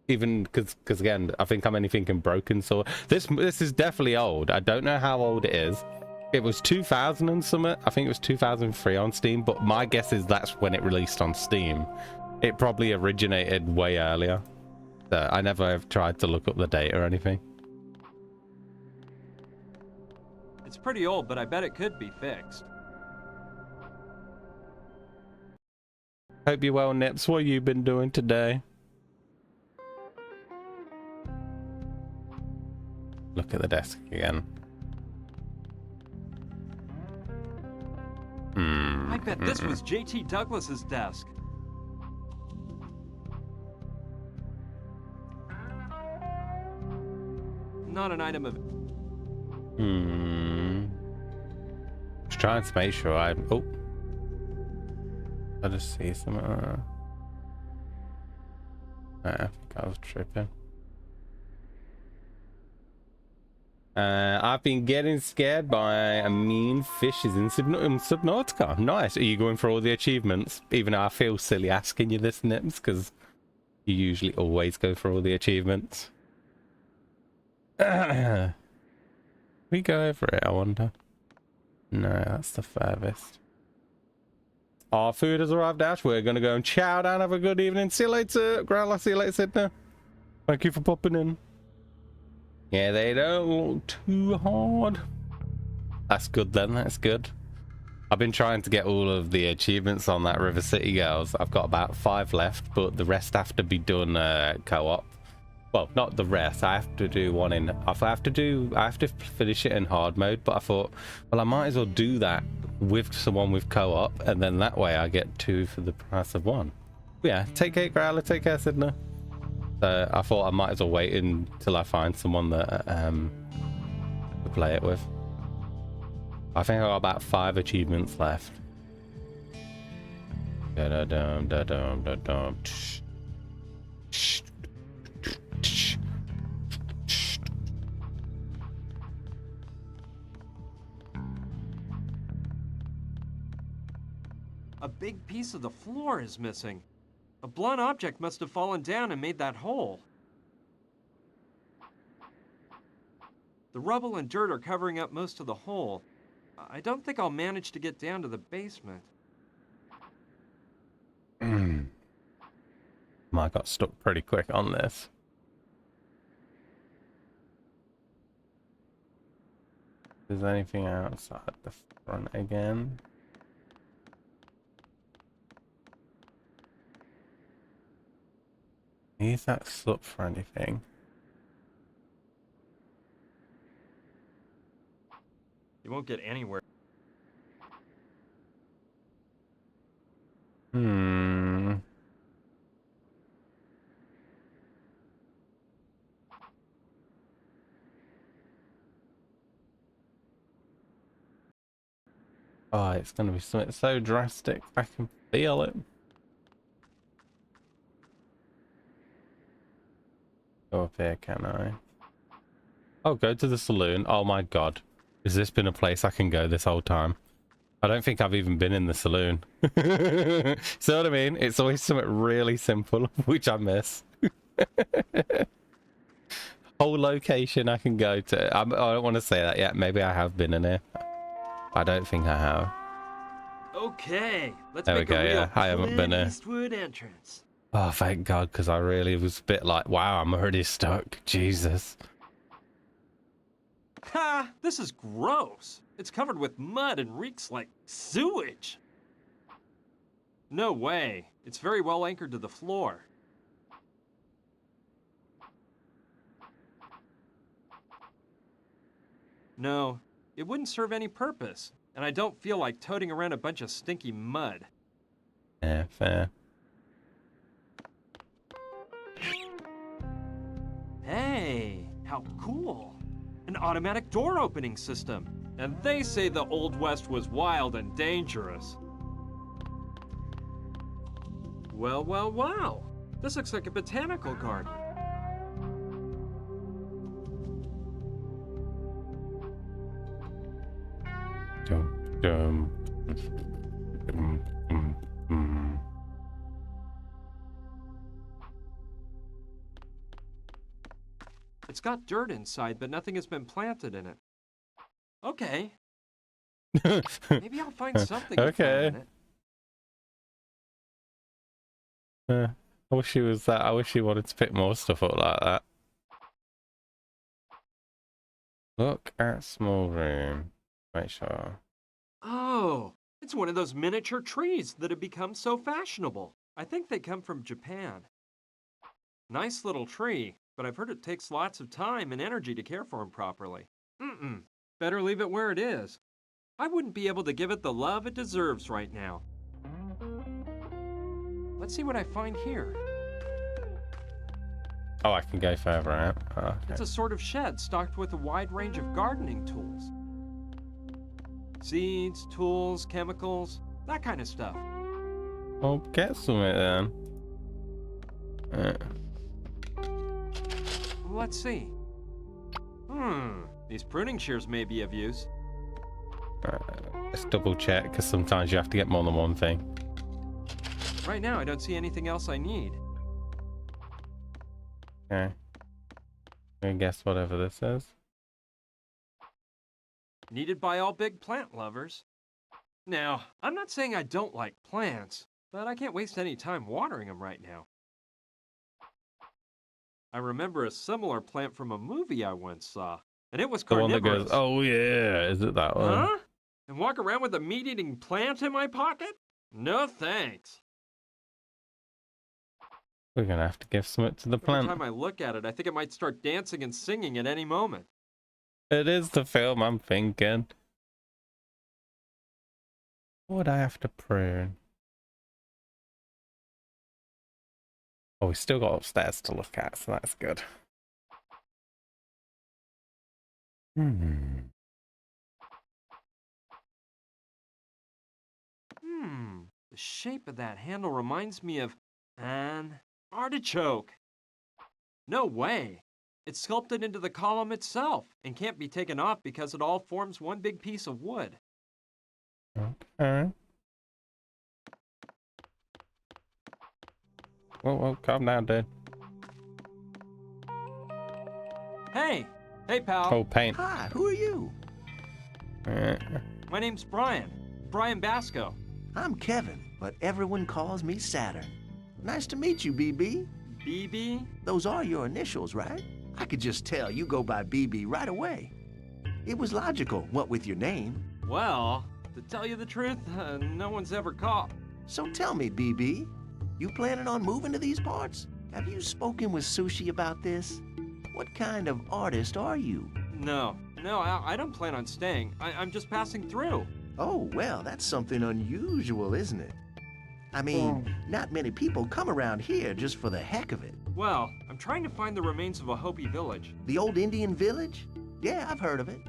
Even because again, I think I'm only thinking broken sword. This is definitely old. I don't know how old it is. It was 2000 and something. I think it was 2003 on Steam, but my guess is that's when it released on Steam. It probably originated way earlier. So I never have tried to look up the date or anything. It's pretty old, but I bet it could be fixed. Hope you're well, Nips. What have you been doing today? Look at the desk again. I bet this was JT Douglas's desk. Not an item of... Just trying to make sure I... Oh. I just see something. I think I was tripping. I've been getting scared by mean fishes in Subnautica. Nice. Are you going for all the achievements? Even though I feel silly asking you this, Nips, because you usually always go for all the achievements. We go over it, I wonder. No, that's the furthest. Our food has arrived, Ash. We're gonna go and chow down. Have a good evening. See you later, Growler. See you later, Sydney. Thank you for popping in. Yeah, they don't look too hard. That's good then. That's good. I've been trying to get all of the achievements on that River City Girls. I've got about 5 left, but the rest have to be done co-op. Well, not the rest. I have to do one in. I have to finish it in hard mode. But I thought, well, I might as well do that with someone with co-op, and then that way I get 2 for the price of 1. Yeah, take care, Growler. Take care, Sydney. So I thought I might as well wait until I find someone that to play it with. I think I got about 5 achievements left. Da da dum da dum da dum. A big piece of the floor is missing. A blunt object must have fallen down and made that hole. The rubble and dirt are covering up most of the hole. I don't think I'll manage to get down to the basement. I got stuck pretty quick on this. Is there anything outside the front again? Use that slip for anything. You won't get anywhere. Oh, it's gonna be something so drastic. I can feel it. Go up here, can I? Oh, go to the saloon. Oh my god. Has this been a place I can go this whole time? I don't think I've even been in the saloon. See what I mean? It's always something really simple, which I miss. Whole location I can go to. I don't want to say that yet. Maybe I have been in here. I don't think I have. Okay, let's There we make go, a real yeah. I haven't been here. Eastwood entrance. Oh, thank God, because I really was a bit like, wow, I'm already stuck. Jesus. Ha! This is gross. It's covered with mud and reeks like sewage. No way. It's very well anchored to the floor. No, it wouldn't serve any purpose, and I don't feel like toting around a bunch of stinky mud. Yeah, fair. Hey, how cool. An automatic door opening system. And they say the Old West was wild and dangerous. Well, well, wow. This looks like a botanical garden. Dum, dum. It's got dirt inside, but nothing has been planted in it. Okay, maybe I'll find something to Okay. plant in it. I wish he was that. I wish he wanted to pick more stuff up like that. Look at small room. Make sure. Oh, it's one of those miniature trees that have become so fashionable. I think they come from Japan. Nice little tree, but I've heard it takes lots of time and energy to care for him properly. Better leave it where it is. I wouldn't be able to give it the love it deserves right now. Let's see what I find here. Oh, I can go further out. Oh, okay. It's a sort of shed stocked with a wide range of gardening tools. Seeds, tools, chemicals, that kind of stuff. Well, get some of it then. Let's see. These pruning shears may be of use. Let's double check, because sometimes you have to get more than one thing. Right now, I don't see anything else I need. Okay. I guess whatever this is. Needed by all big plant lovers. Now, I'm not saying I don't like plants, but I can't waste any time watering them right now. I remember a similar plant from a movie I once saw, and it was The one carnivorous. that goes, oh yeah, is it that one? Huh? And walk around with a meat-eating plant in my pocket? No thanks. We're gonna have to give something to the Every plant. time I look at it, I think it might start dancing and singing at any moment. It is the film I'm thinking. What would I have to prune? Oh, we still got upstairs to look at, so that's good. The shape of that handle reminds me of an artichoke. No way. It's sculpted into the column itself and can't be taken off because it all forms one big piece of wood. Okay. Whoa, calm down, dude. Hey, pal. Oh, paint. Hi, who are you? My name's Brian. Brian Basco. I'm Kevin, but everyone calls me Saturn. Nice to meet you, BB. BB? Those are your initials, right? I could just tell you go by BB right away. It was logical, what with your name. Well, to tell you the truth, no one's ever caught. So tell me, BB, you planning on moving to these parts? Have you spoken with Sushi about this? What kind of artist are you? No, I don't plan on staying. I'm just passing through. Oh, well, that's something unusual, isn't it? I mean, not many people come around here just for the heck of it. Well, I'm trying to find the remains of a Hopi village. The old Indian village? Yeah, I've heard of it.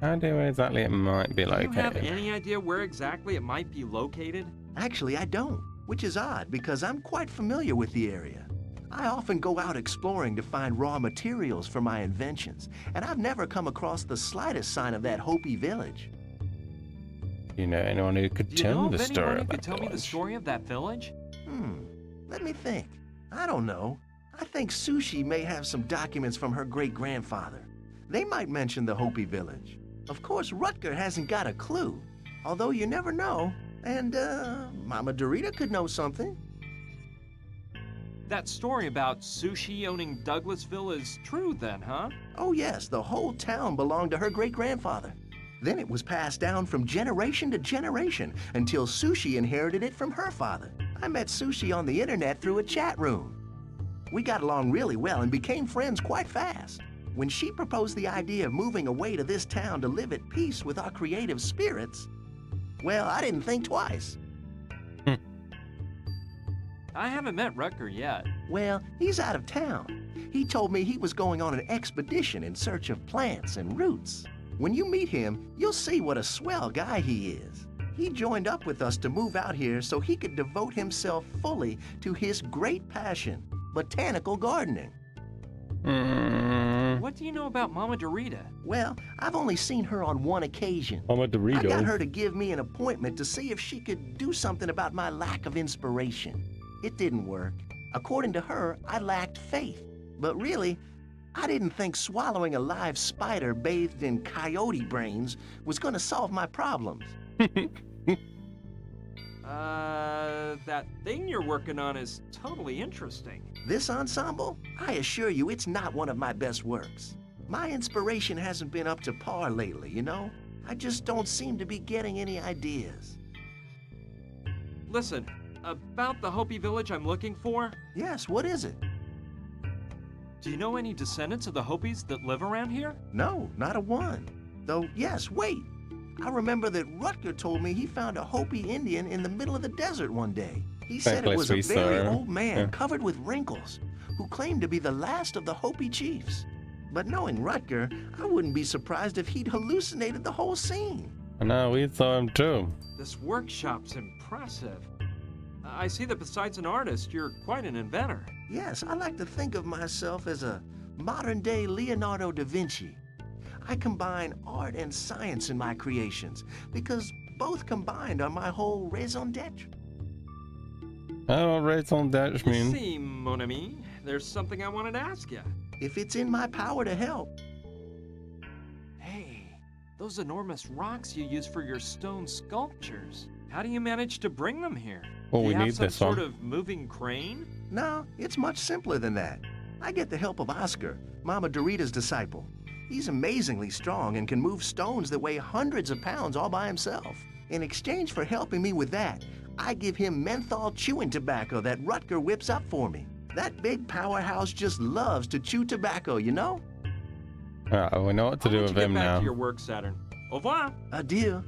How do exactly it might be Do you have located? any idea where exactly it might be located? Actually, I don't, which is odd because I'm quite familiar with the area. I often go out exploring to find raw materials for my inventions, and I've never come across the slightest sign of that Hopi village. Do you know anyone who could Do you tell know me of the story anyone who of could that tell me the village? story of that village? Let me think. I don't know. I think Sushi may have some documents from her great-grandfather. They might mention the Hopi village. Of course, Rutger hasn't got a clue, although you never know. And, Mama Dorita could know something. That story about Sushi owning Douglasville is true then, huh? Oh yes, the whole town belonged to her great-grandfather. Then it was passed down from generation to generation until Sushi inherited it from her father. I met Sushi on the internet through a chat room. We got along really well and became friends quite fast. When she proposed the idea of moving away to this town to live at peace with our creative spirits, well, I didn't think twice. I haven't met Rutger yet. Well, he's out of town. He told me he was going on an expedition in search of plants and roots. When you meet him, you'll see what a swell guy he is. He joined up with us to move out here so he could devote himself fully to his great passion, botanical gardening. What do you know about Mama Dorita? Well, I've only seen her on one occasion. Mama I got Dorito. her to give me an appointment to see if she could do something about my lack of inspiration. It didn't work. According to her, I lacked faith. But really, I didn't think swallowing a live spider bathed in coyote brains was going to solve my problems. That thing you're working on is totally interesting. This ensemble, I assure you, it's not one of my best works. My inspiration hasn't been up to par lately, you know? I just don't seem to be getting any ideas. Listen, about the Hopi village I'm looking for, Yes, what is it? do you know any descendants of the Hopis that live around here? No, not a one. Though, yes, wait. I remember that Rutger told me he found a Hopi Indian in the middle of the desert one day. He said it was a Thankless very research. old man Yeah. covered with wrinkles who claimed to be the last of the Hopi chiefs. But knowing Rutger, I wouldn't be surprised if he'd hallucinated the whole scene. I know, we saw him too. This workshop's impressive. I see that besides an artist, you're quite an inventor. Yes, I like to think of myself as a modern-day Leonardo da Vinci. I combine art and science in my creations because both combined are my whole raison d'etre. I don't know what raison d'etre means. See, mon ami, there's something I wanted to ask you. if it's in my power to help. Hey, those enormous rocks you use for your stone sculptures. How do you manage to bring them here? Well, do we you have need some this sort one. of moving crane? No, it's much simpler than that. I get the help of Oscar, Mama Dorita's disciple. He's amazingly strong and can move stones that weigh hundreds of pounds all by himself. In exchange for helping me with that, I give him menthol chewing tobacco that Rutger whips up for me. That big powerhouse just loves to chew tobacco, you know? Alright, we know what to I'll do let with you him get back now. to your work, Saturn. Au revoir. Adieu.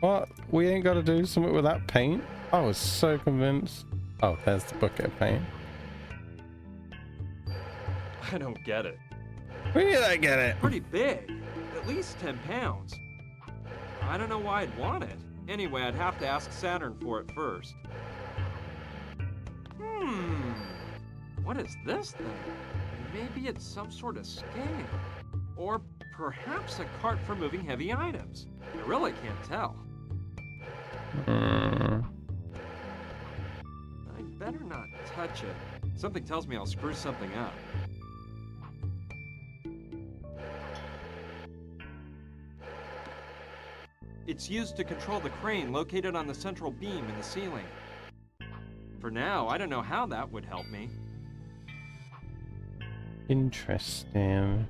What? We ain't got to do something with that paint? I was so convinced. Oh, there's the bucket of paint. I don't get it. Where did I get it? Pretty big. At least 10 pounds. I don't know why I'd want it. Anyway, I'd have to ask Saturn for it first. What is this thing? Maybe it's some sort of scale. Or perhaps a cart for moving heavy items. I really can't tell. I better not touch it. Something tells me I'll screw something up. It's used to control the crane located on the central beam in the ceiling. For now, I don't know how that would help me. Interesting.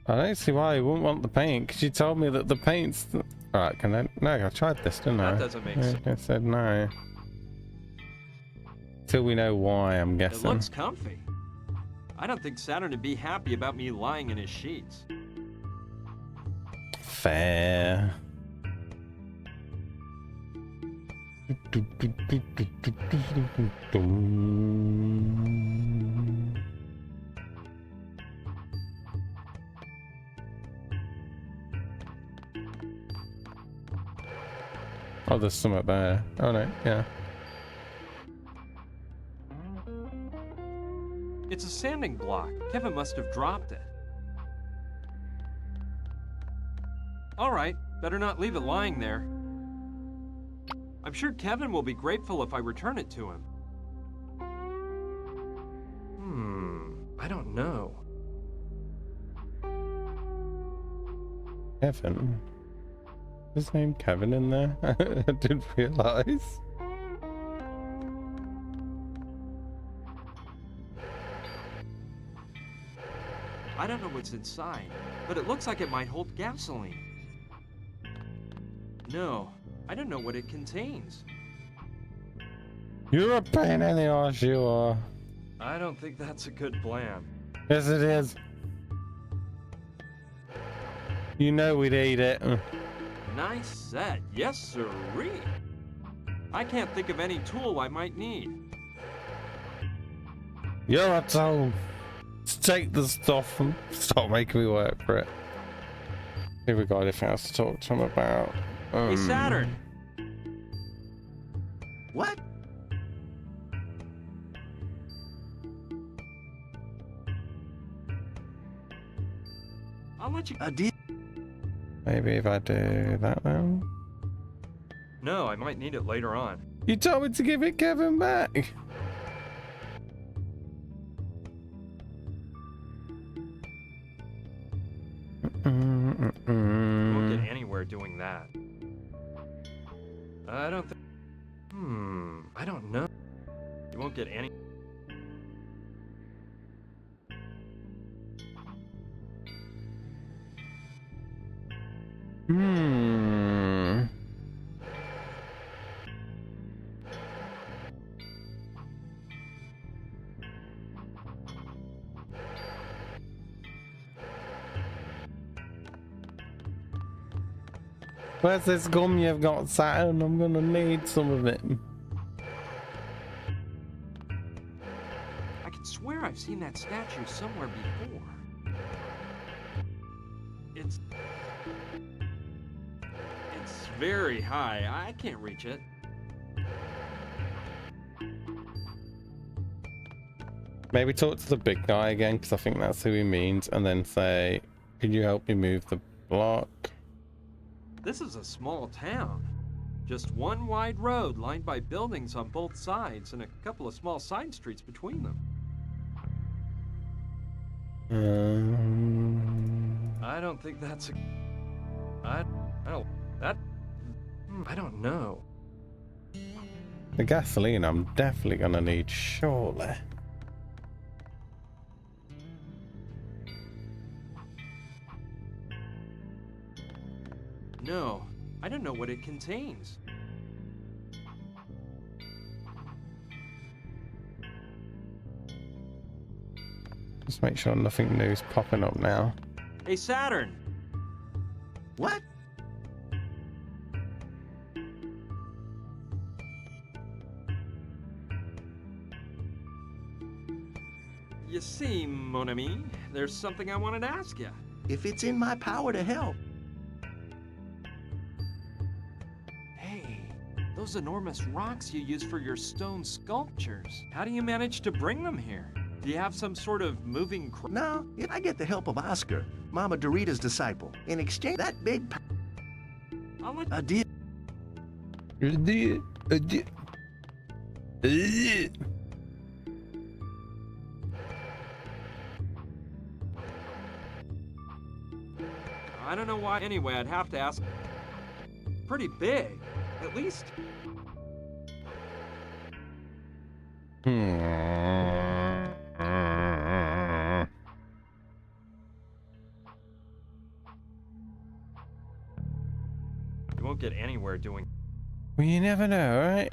I don't see why you wouldn't want the paint, because you told me that the paint's... Alright, can I... No, I tried this, didn't I? That doesn't make sense. I said no. Till we know why, I'm It guessing. looks comfy. I don't think Saturn would be happy about me lying in his sheets. Fair. Oh, there's something there. Oh no, yeah. It's a sanding block. Kevin must have dropped it. All right, better not leave it lying there. I'm sure Kevin will be grateful if I return it to him. I don't know. Kevin. Is his name Kevin in there? I didn't realize. I don't know what's inside, but it looks like it might hold gasoline. No, I don't know what it contains. You're a pain in the arse, you are. I don't think that's a good plan. Yes, it is. You know we'd eat it. Nice set, yes sirree. I can't think of any tool I might need. You're a tool. Take the stuff and stop making me work for it. Here we got anything else to talk to him about. Hey, Saturn! What? I'll let you... Adieu. Maybe if I do that then. No, I might need it later on. You told me to give it Kevin back. You won't get anywhere doing that. I don't think... I don't know. You won't get any... Where's this gum you've got, Saturn? I'm gonna need some of it. I could swear I've seen that statue somewhere before. It's very high. I can't reach it. Maybe talk to the big guy again, because I think that's who he means, and then say, can you help me move the block? This is a small town. Just one wide road lined by buildings on both sides and a couple of small side streets between them. I don't think that's a... I don't know. The gasoline I'm definitely gonna need shortly. No, I don't know what it contains. Just make sure nothing new's popping up now. Hey, Saturn! What? You see, mon ami, there's something I wanted to ask you. If it's in my power to help. Hey, those enormous rocks you use for your stone sculptures, how do you manage to bring them here? Do you have some sort of moving No, I get the help of Oscar, Mama Dorita's disciple. In exchange, that big I'll let a deal. I don't know why. Anyway, I'd have to ask. Pretty big, at least. You won't get anywhere doing. Well, you never know, right?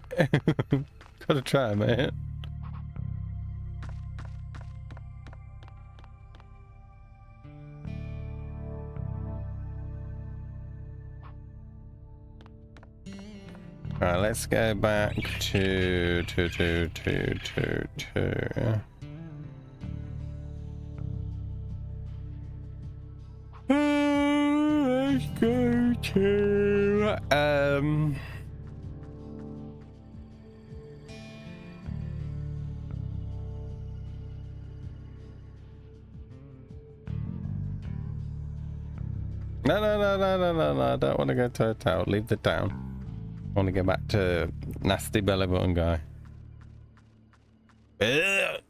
Gotta try, man. Alright, let's go back to let's go to no, I don't want to go to a hotel. Leave the town. I want to go back to nasty belly button guy. Ugh.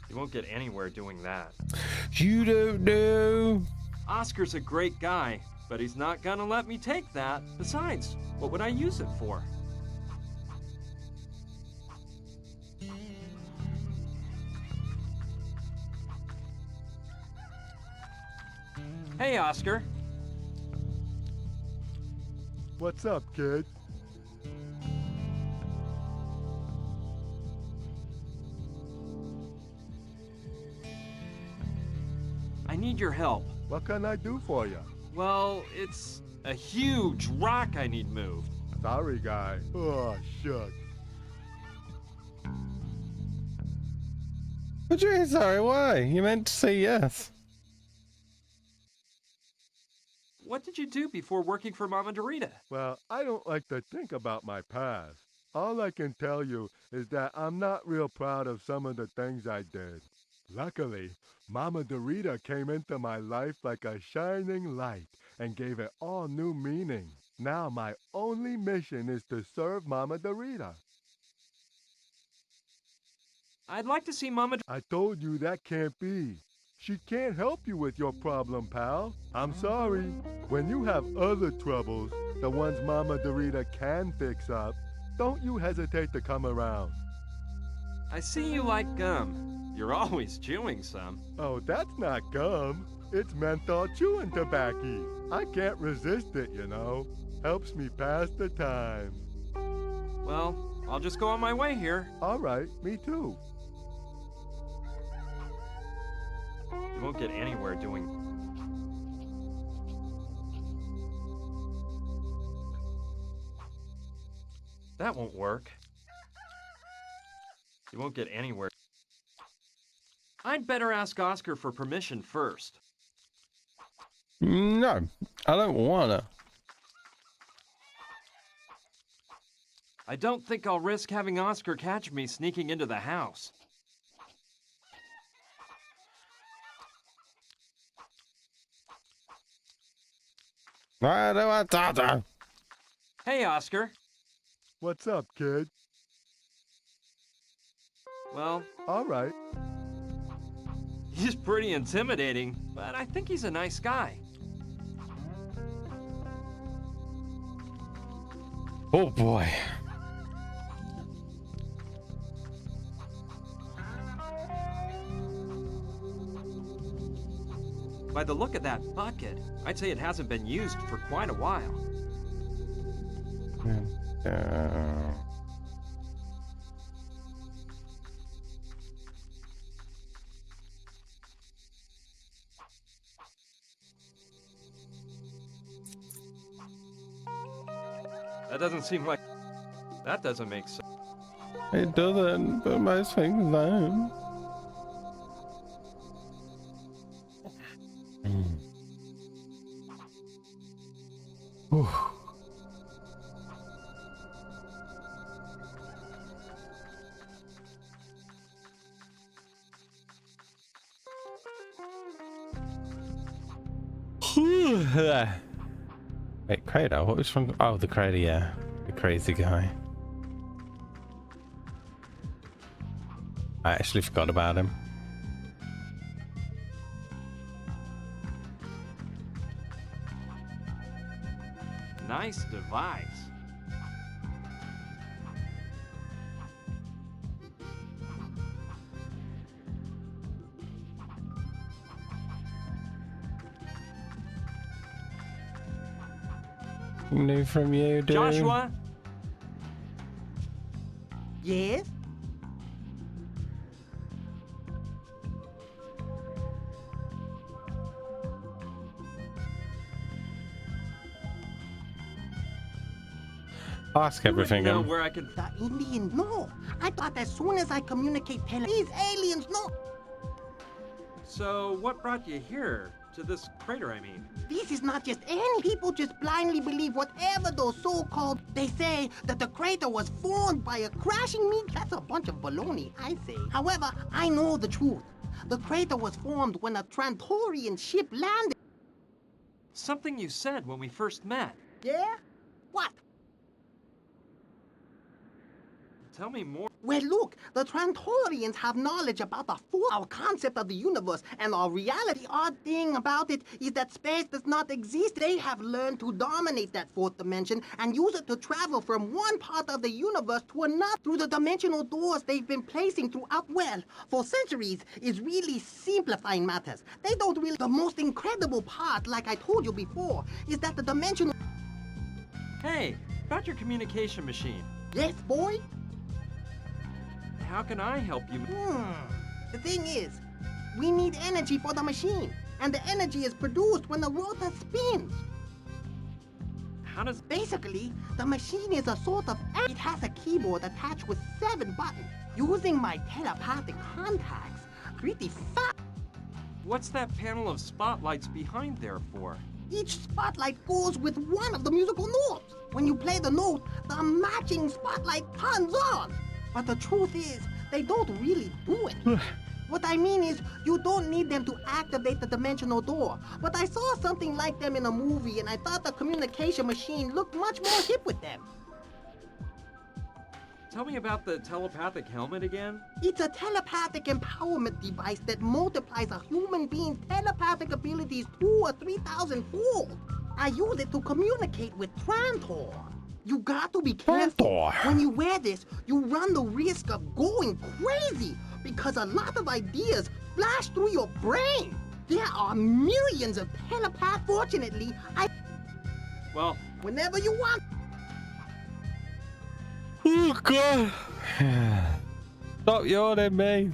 You won't get anywhere doing that. You don't know. Oscar's a great guy, but he's not gonna let me take that. Besides, what would I use it for? Hey, Oscar. What's up, kid? I need your help. What can I do for you? Well, it's a huge rock I need moved. Sorry, guy. Oh, shucks. What do you mean, sorry? Why? You meant to say yes. What did you do before working for Mama Dorita? Well, I don't like to think about my past. All I can tell you is that I'm not real proud of some of the things I did. Luckily, Mama Dorita came into my life like a shining light and gave it all new meaning. Now my only mission is to serve Mama Dorita. I'd like to see Mama. I told you that can't be. She can't help you with your problem, pal. I'm sorry. When you have other troubles, the ones Mama Dorita can fix up, don't you hesitate to come around. I see you like gum. You're always chewing some. Oh, that's not gum. It's menthol chewing tobacco. I can't resist it, you know. Helps me pass the time. Well, I'll just go on my way here. All right, me too. You won't get anywhere doing. That won't work. You won't get anywhere. I'd better ask Oscar for permission first. No, I don't wanna. I don't think I'll risk having Oscar catch me sneaking into the house. Hey, Oscar. What's up, kid? Well, All right. he's pretty intimidating, but I think he's a nice guy. Oh boy. By the look of that bucket, I'd say it hasn't been used for quite a while. That doesn't seem like... That doesn't make sense. It doesn't, but most things don't. Whew. Wait, Kratos? What was from? Oh, the Kratos, yeah. The crazy guy. I actually forgot about him. Nice device. New from you, dude. Joshua? Yes? Ask everything. You know where I can... The Indians, no. I thought as soon as I communicate these aliens, no. So, what brought you here? To this crater, I mean. This is not just any people just blindly believe whatever those so-called, they say that the crater was formed by a crashing meteor. That's a bunch of baloney, I say. However, I know the truth. The crater was formed when a Trantorian ship landed. Something you said when we first met. Yeah? What? Tell me more. Well, look, the Trantorians have knowledge about our concept of the universe, and our reality. The odd thing about it is that space does not exist. They have learned to dominate that fourth dimension and use it to travel from one part of the universe to another through the dimensional doors they've been placing throughout, well, for centuries, is really simplifying matters. They don't really... The most incredible part, like I told you before, is that the dimensional... Hey, about your communication machine. Yes, boy? How can I help you? The thing is, we need energy for the machine, and the energy is produced when the rotor spins. How does... Basically, the machine is a sort of... It has a keyboard attached with 7 buttons. Using my telepathic contacts, pretty fast. What's that panel of spotlights behind there for? Each spotlight goes with one of the musical notes. When you play the note, the matching spotlight turns on. But the truth is, they don't really do it. What I mean is, you don't need them to activate the dimensional door. But I saw something like them in a movie, and I thought the communication machine looked much more hip with them. Tell me about the telepathic helmet again. It's a telepathic empowerment device that multiplies a human being's telepathic abilities 2,000 or 3,000-fold. I use it to communicate with Trantor. You got to be careful. When you wear this, you run the risk of going crazy because a lot of ideas flash through your brain. There are millions of telepaths. Fortunately, Well, whenever you want. Oh God! Stop yawning at me.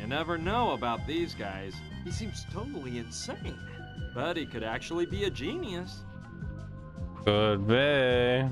you never know about these guys. He seems totally insane. But he could actually be a genius. Could be.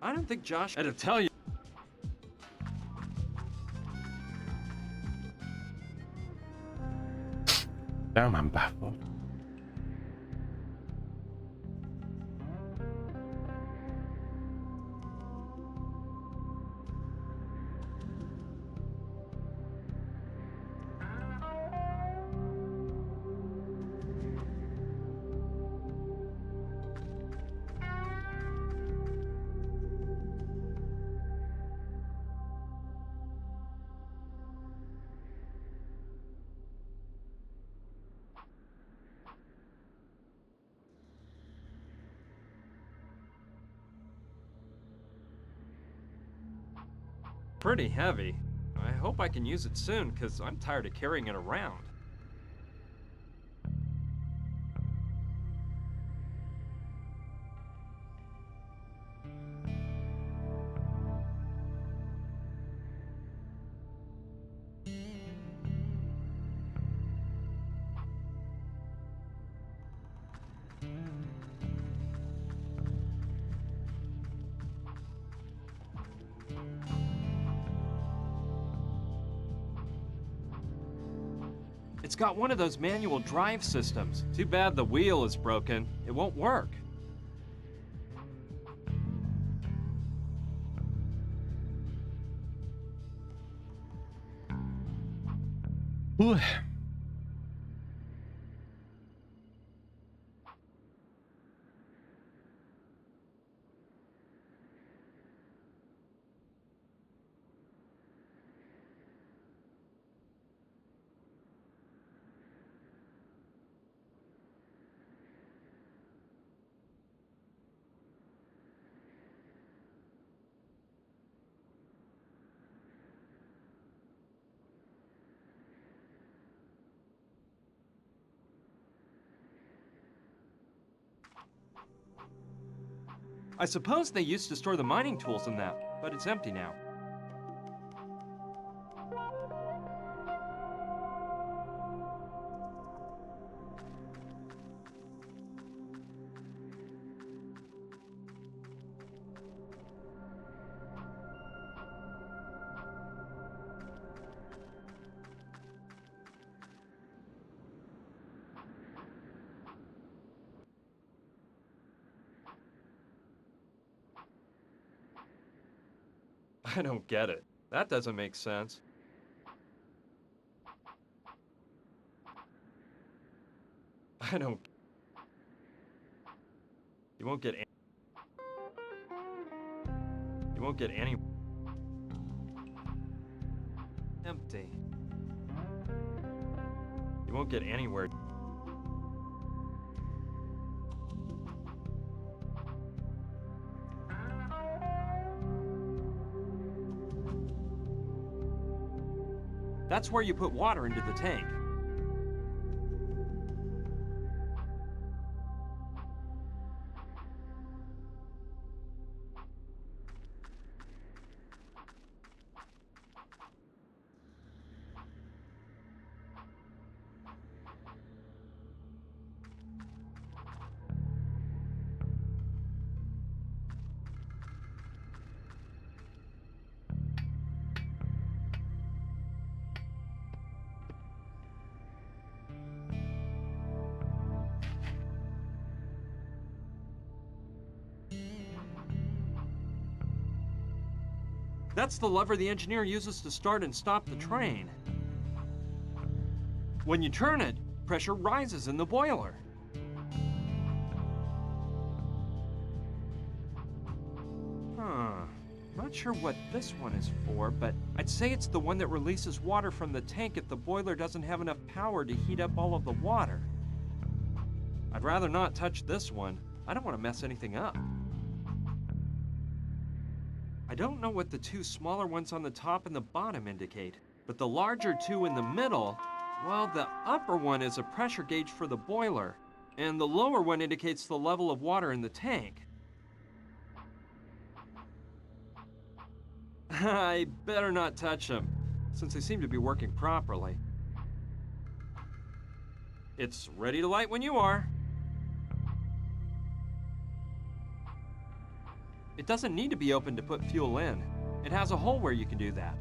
I don't think Josh had to tell you. Damn, I'm baffled. Pretty heavy. I hope I can use it soon, because I'm tired of carrying it around. It's got one of those manual drive systems. Too bad the wheel is broken. It won't work. Ooh. I suppose they used to store the mining tools in that, but it's empty now. I don't get it. That doesn't make sense. I don't... You won't get any... You won't get any... Empty. You won't get anywhere. That's where you put water into the tank. That's the lever the engineer uses to start and stop the train. When you turn it, pressure rises in the boiler. Not sure what this one is for, but I'd say it's the one that releases water from the tank if the boiler doesn't have enough power to heat up all of the water. I'd rather not touch this one. I don't want to mess anything up. I don't know what the two smaller ones on the top and the bottom indicate, but the larger two in the middle, well, the upper one is a pressure gauge for the boiler, and the lower one indicates the level of water in the tank. I better not touch them, since they seem to be working properly. It's ready to light when you are. It doesn't need to be open to put fuel in. It has a hole where you can do that.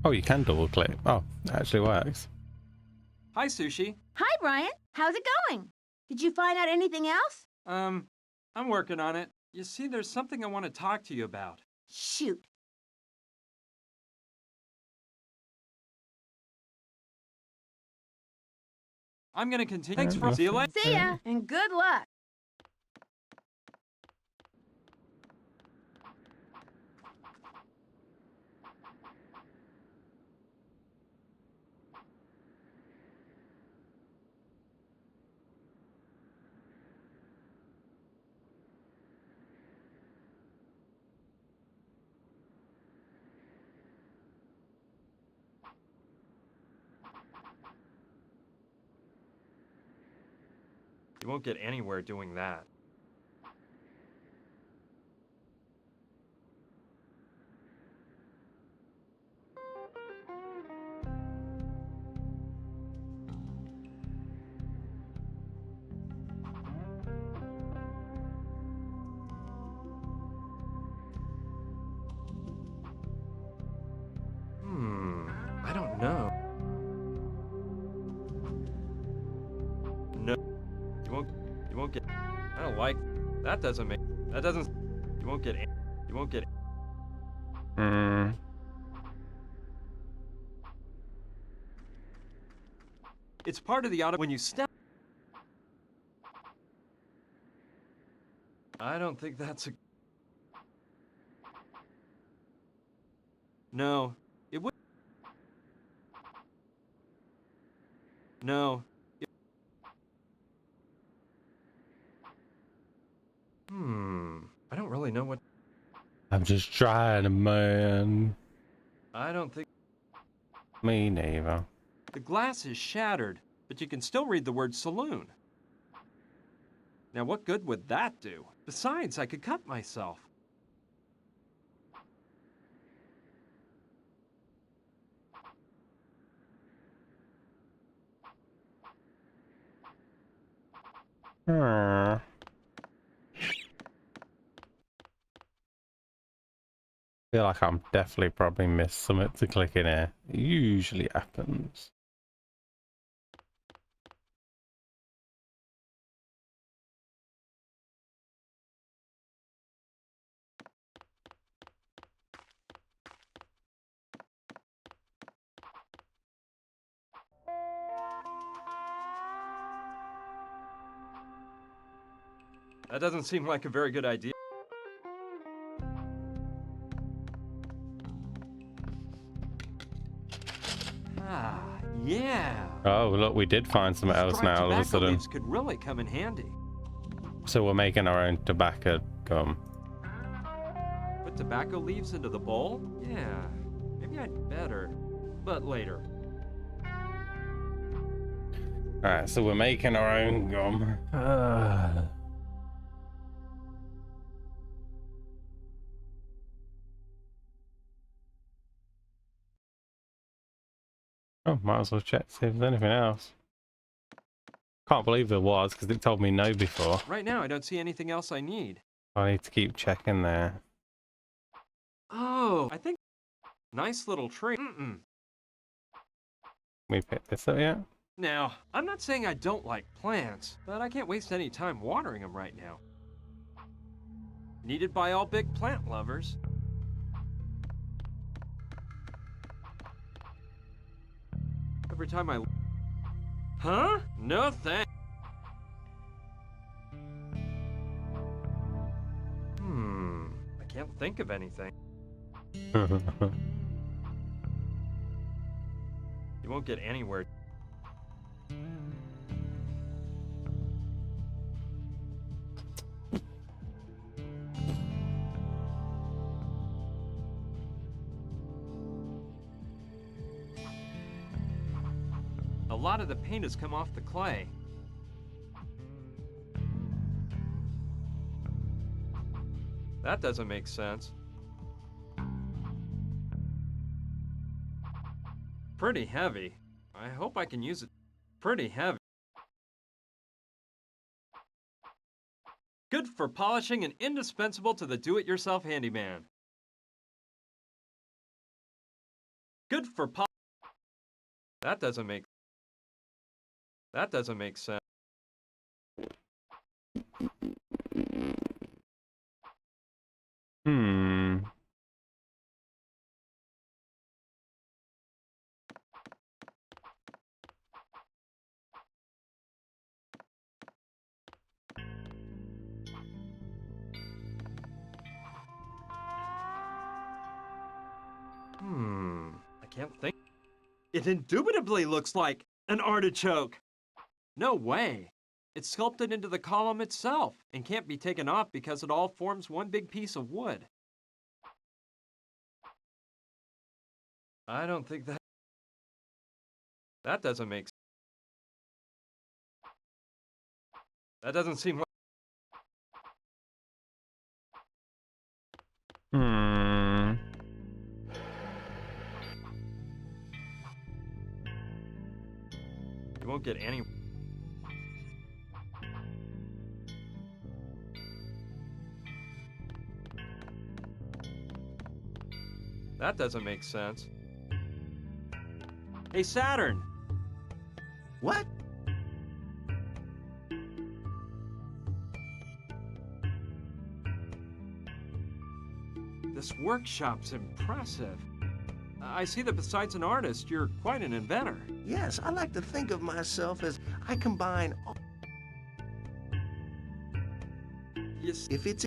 Oh, you can double click. Oh, it actually works. Hi, Sushi. Hi, Brian. How's it going? Did you find out anything else? I'm working on it. You see, there's something I want to talk to you about. Shoot. I'm gonna continue. Thanks for. See you later. See ya, and good luck. You won't get anywhere doing that. I don't know. No, you won't get, I don't like, that doesn't make, that doesn't, you won't get. It's part of the auto when you step. I don't think that's a. No, it would. No. I don't really know what. I'm just trying, man. I don't think. Me neither. The glass is shattered, but you can still read the word saloon. Now, what good would that do? Besides, I could cut myself. Feel like I'm definitely probably missed something to click in here. It usually happens. That doesn't seem like a very good idea. Ah, yeah. Oh, look, we did find something else Dried now all of a tobacco sudden. leaves could really come in handy. So we're making our own tobacco gum. Put tobacco leaves into the bowl? Yeah, maybe I'd better, but later. Alright, so we're making our own gum. Oh, might as well check see if there's anything else. Can't believe there was, because it told me no before. Right now, I don't see anything else I need. I need to keep checking there. Oh, I think... Nice little tree. We picked this up yet? Now, I'm not saying I don't like plants, but I can't waste any time watering them right now. Needed by all big plant lovers. Every time I... Huh? No thanks. I can't think of anything. You won't get anywhere. A lot of the paint has come off the clay. That doesn't make sense. Pretty heavy. I hope I can use it. Pretty heavy. Good for polishing and indispensable to the do-it-yourself handyman. Good for That doesn't make sense. I can't think. It indubitably looks like an artichoke. No way. It's sculpted into the column itself and can't be taken off because it all forms one big piece of wood. I don't think that... That doesn't make sense. That doesn't seem like... You won't get any... That doesn't make sense. Hey, Saturn! What? This workshop's impressive. I see that besides an artist, you're quite an inventor. Yes, I like to think of myself as I combine all... Yes. If it's...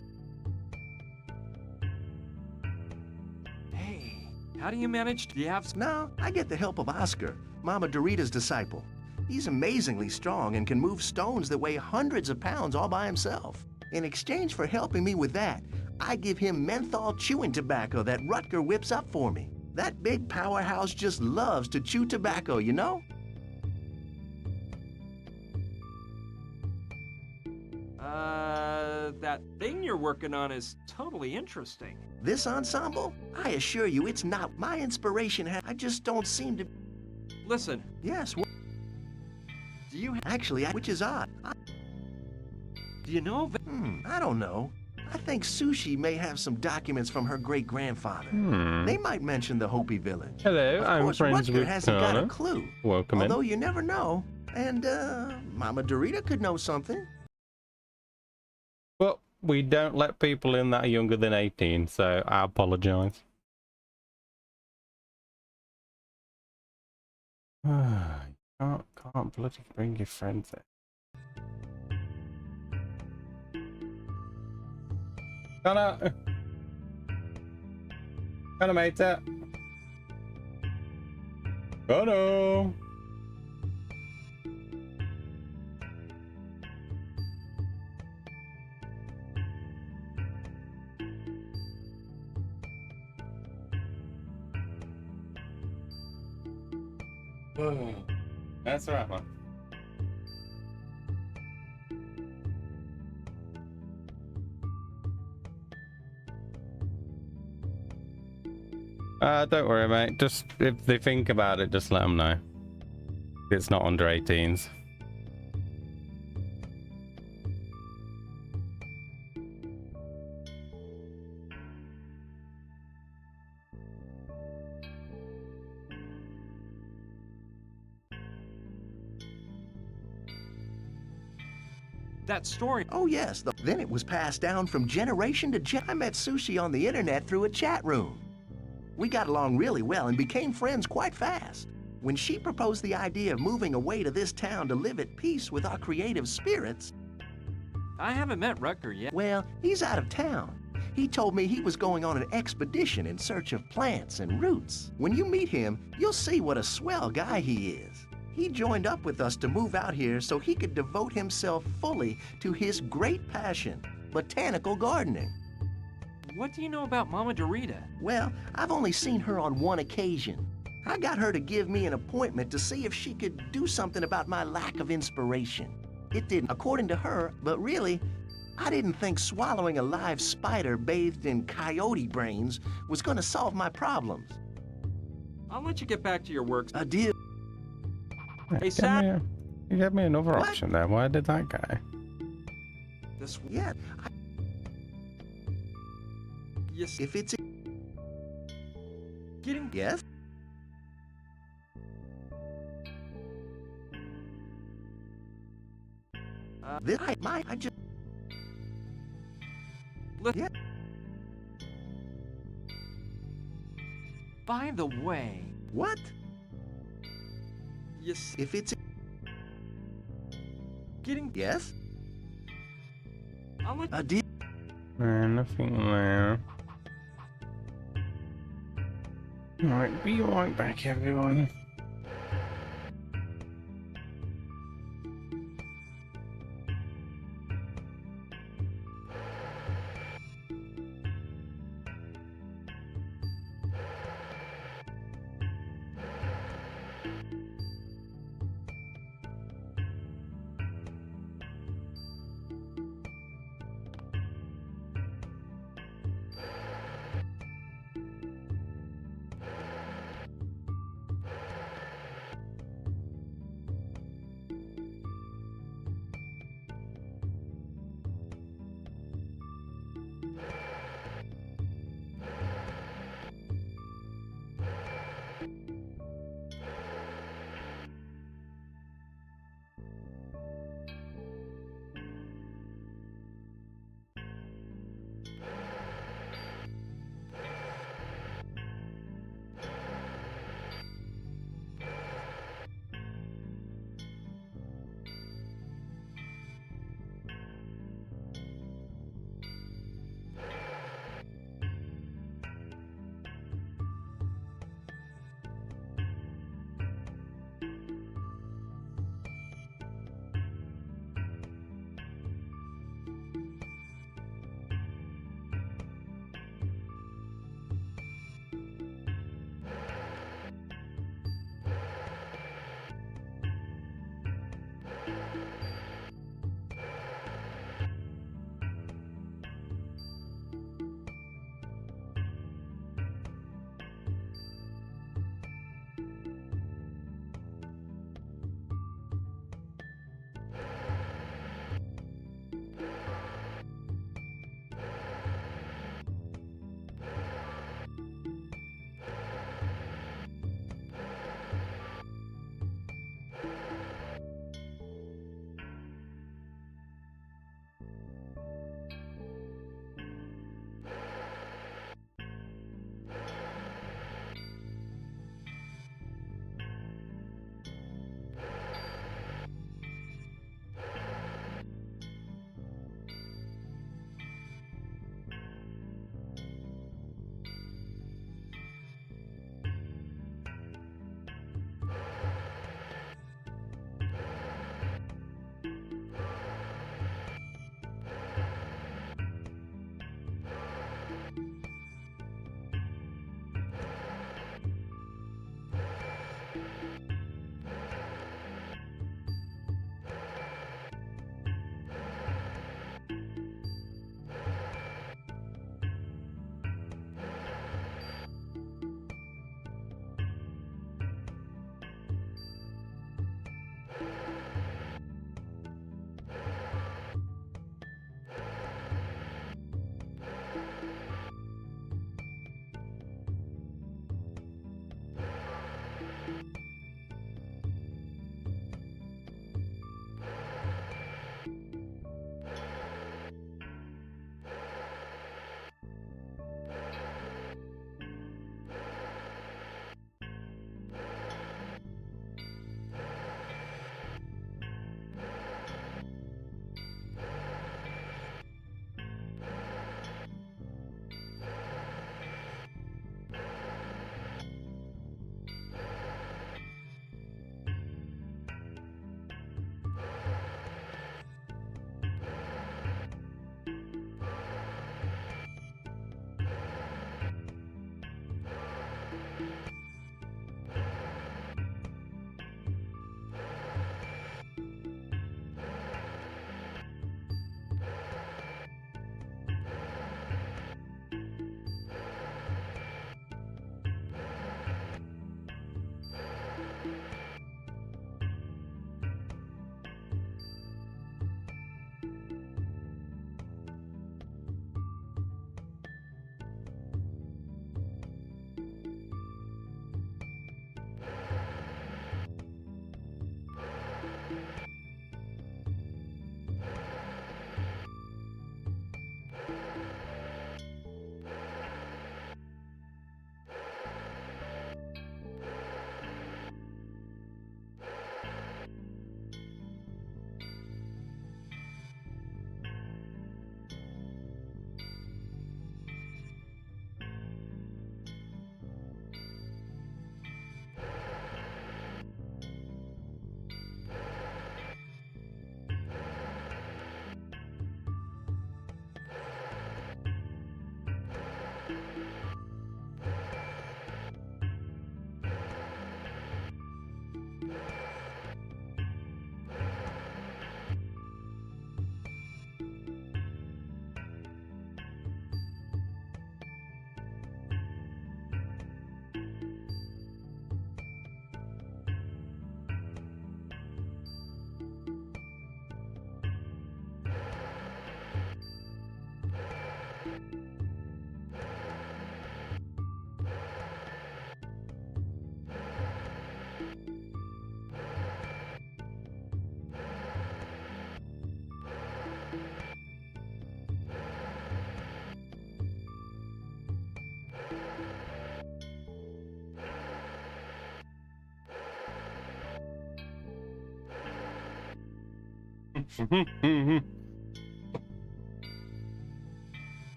Hey, how do you manage to... Do you have... No, I get the help of Oscar, Mama Dorita's disciple. He's amazingly strong and can move stones that weigh hundreds of pounds all by himself. In exchange for helping me with that, I give him menthol chewing tobacco that Rutger whips up for me. That big powerhouse just loves to chew tobacco, you know? That thing you're working on is totally interesting. This ensemble? I assure you, it's not my inspiration. I just don't seem to... Listen, Yes, do you... actually, which is odd. Do you know... I don't know. I think Sushi may have some documents from her great-grandfather. They might mention the Hopi village. Hello, Of I'm course, friends Rutger with hasn't got a Connor. clue. Welcome Although in. you never know. And, Mama Dorita could know something. Well, we don't let people in that are younger than 18, so I apologize. Can't bloody bring your friends in. Connor! Connor, mate. Connor! That's right, man. Don't worry, mate. Just if they think about it, just let them know. It's not under 18s. That story. Oh, yes. Then it was passed down from generation to I met Sushi on the internet through a chat room. We got along really well and became friends quite fast. When she proposed the idea of moving away to this town to live at peace with our creative spirits, I haven't met Rutger yet. well, he's out of town. He told me he was going on an expedition in search of plants and roots. When you meet him, you'll see what a swell guy he is. He joined up with us to move out here so he could devote himself fully to his great passion, botanical gardening. What do you know about Mama Dorita? Well, I've only seen her on one occasion. I got her to give me an appointment to see if she could do something about my lack of inspiration. It didn't, according to her, but really, I didn't think swallowing a live spider bathed in coyote brains was going to solve my problems. I'll let you get back to your work. A deal. Hey, Sam. You gave me another What? option there. Why did that guy? This Yeah, yes, if it's... getting Yes? This, I just... Look. Yeah. By the way, What? yes, If it's... getting. Yes? I'll let A deal. Nothing there. Right, be right back, everyone.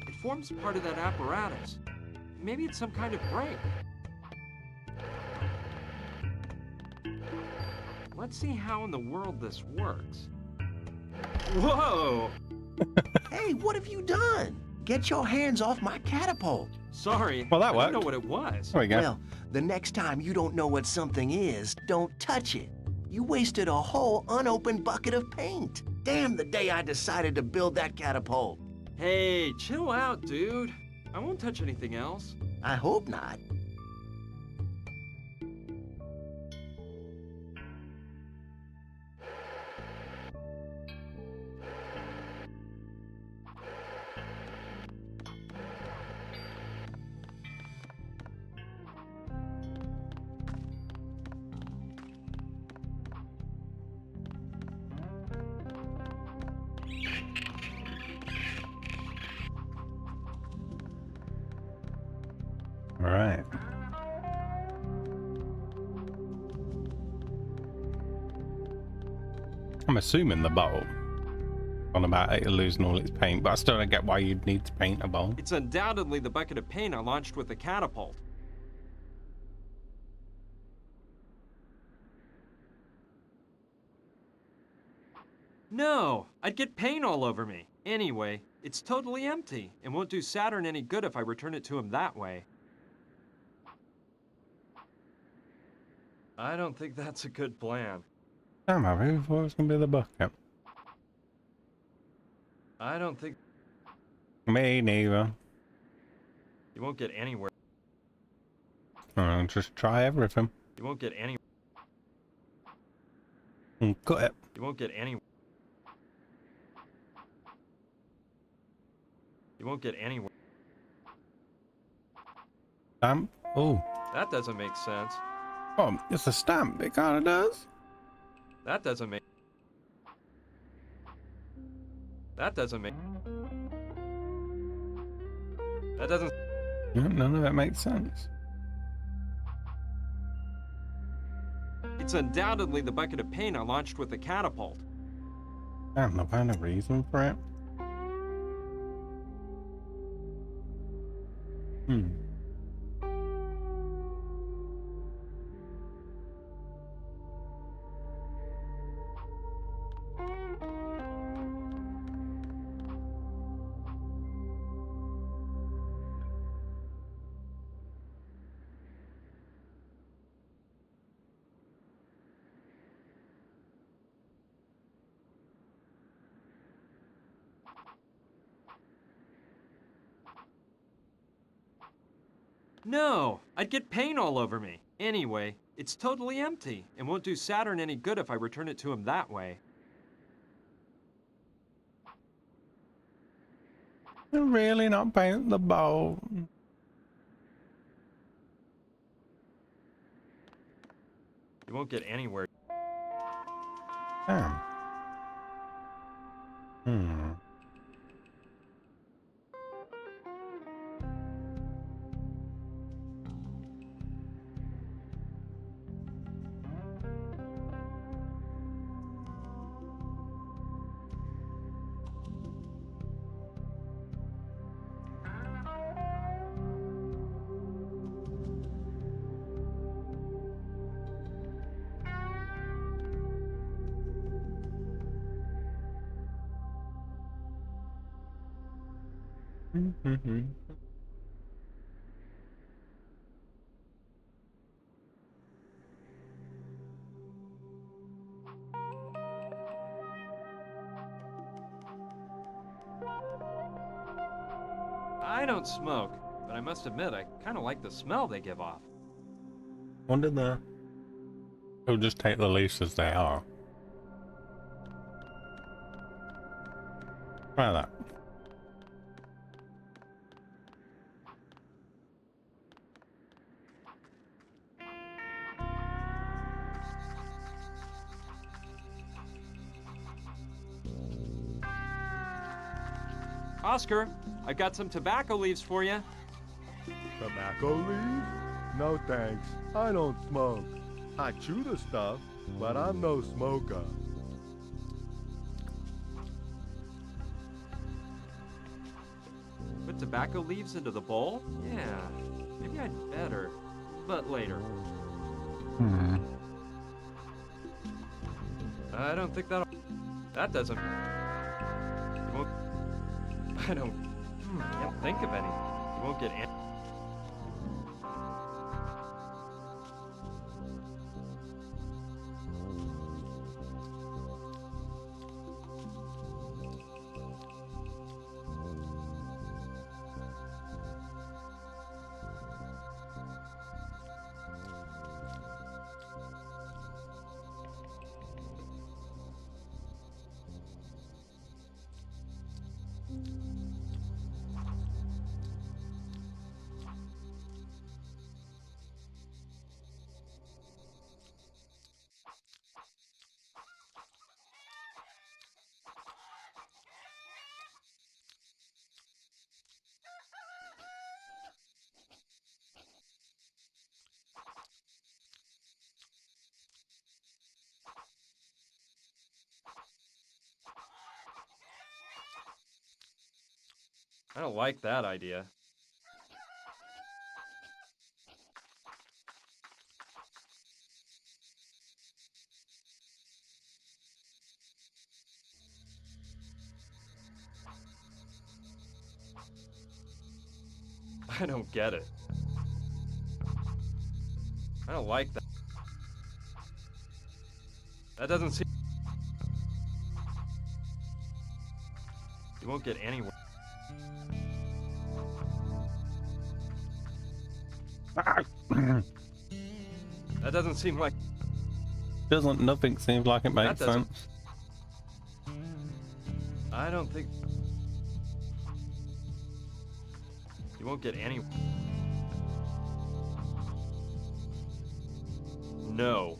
It forms part of that apparatus. Maybe it's some kind of brake. Let's see how in the world this works. Whoa! Hey, what have you done? Get your hands off my catapult. Sorry, Well, that I didn't know worked. what it was. There we go. Well, the next time you don't know what something is, don't touch it. You wasted a whole unopened bucket of paint. Damn the day I decided to build that catapult. Hey, chill out, dude. I won't touch anything else. I hope not. All right. I'm assuming the bowl on about it losing all its paint, but I still don't get why you'd need to paint a bowl. It's undoubtedly the bucket of paint I launched with the catapult. No, I'd get paint all over me. Anyway, it's totally empty and won't do Saturn any good if I return it to him that way. I don't think that's a good plan. Damn, I really thought it was going to be the bucket. I don't think Me neither. you won't get anywhere. I'll just try everything. You won't get any. And cut it. You won't get any. You won't get anywhere. Stamp. Oh. That doesn't make sense. Oh, it's a stamp. It kind of does. That doesn't make. That doesn't make. That doesn't. Yeah, none of it makes sense. It's undoubtedly the bucket of paint I launched with the catapult. Damn, no kind of reason for it. Hmm. No, I'd get paint all over me. Anyway, it's totally empty and won't do Saturn any good if I return it to him that way. You're really not paint the bowl. You won't get anywhere. Damn. Hmm. I don't smoke, but I must admit I kind of like the smell they give off. Wonder the. They'll just take the leash as they are. Try that. Oscar, I've got some tobacco leaves for you. Tobacco leaves? No thanks. I don't smoke. I chew the stuff, but I'm no smoker. Put tobacco leaves into the bowl? Yeah, maybe I'd better, but later. I don't think that doesn't. Won't, I don't. Can't think of any. You won't get any. I don't like that idea. I don't get it. I don't like that. That doesn't seem. You won't get anywhere. That doesn't seem like. Nothing seems like it makes sense. I don't think. You won't get any. No.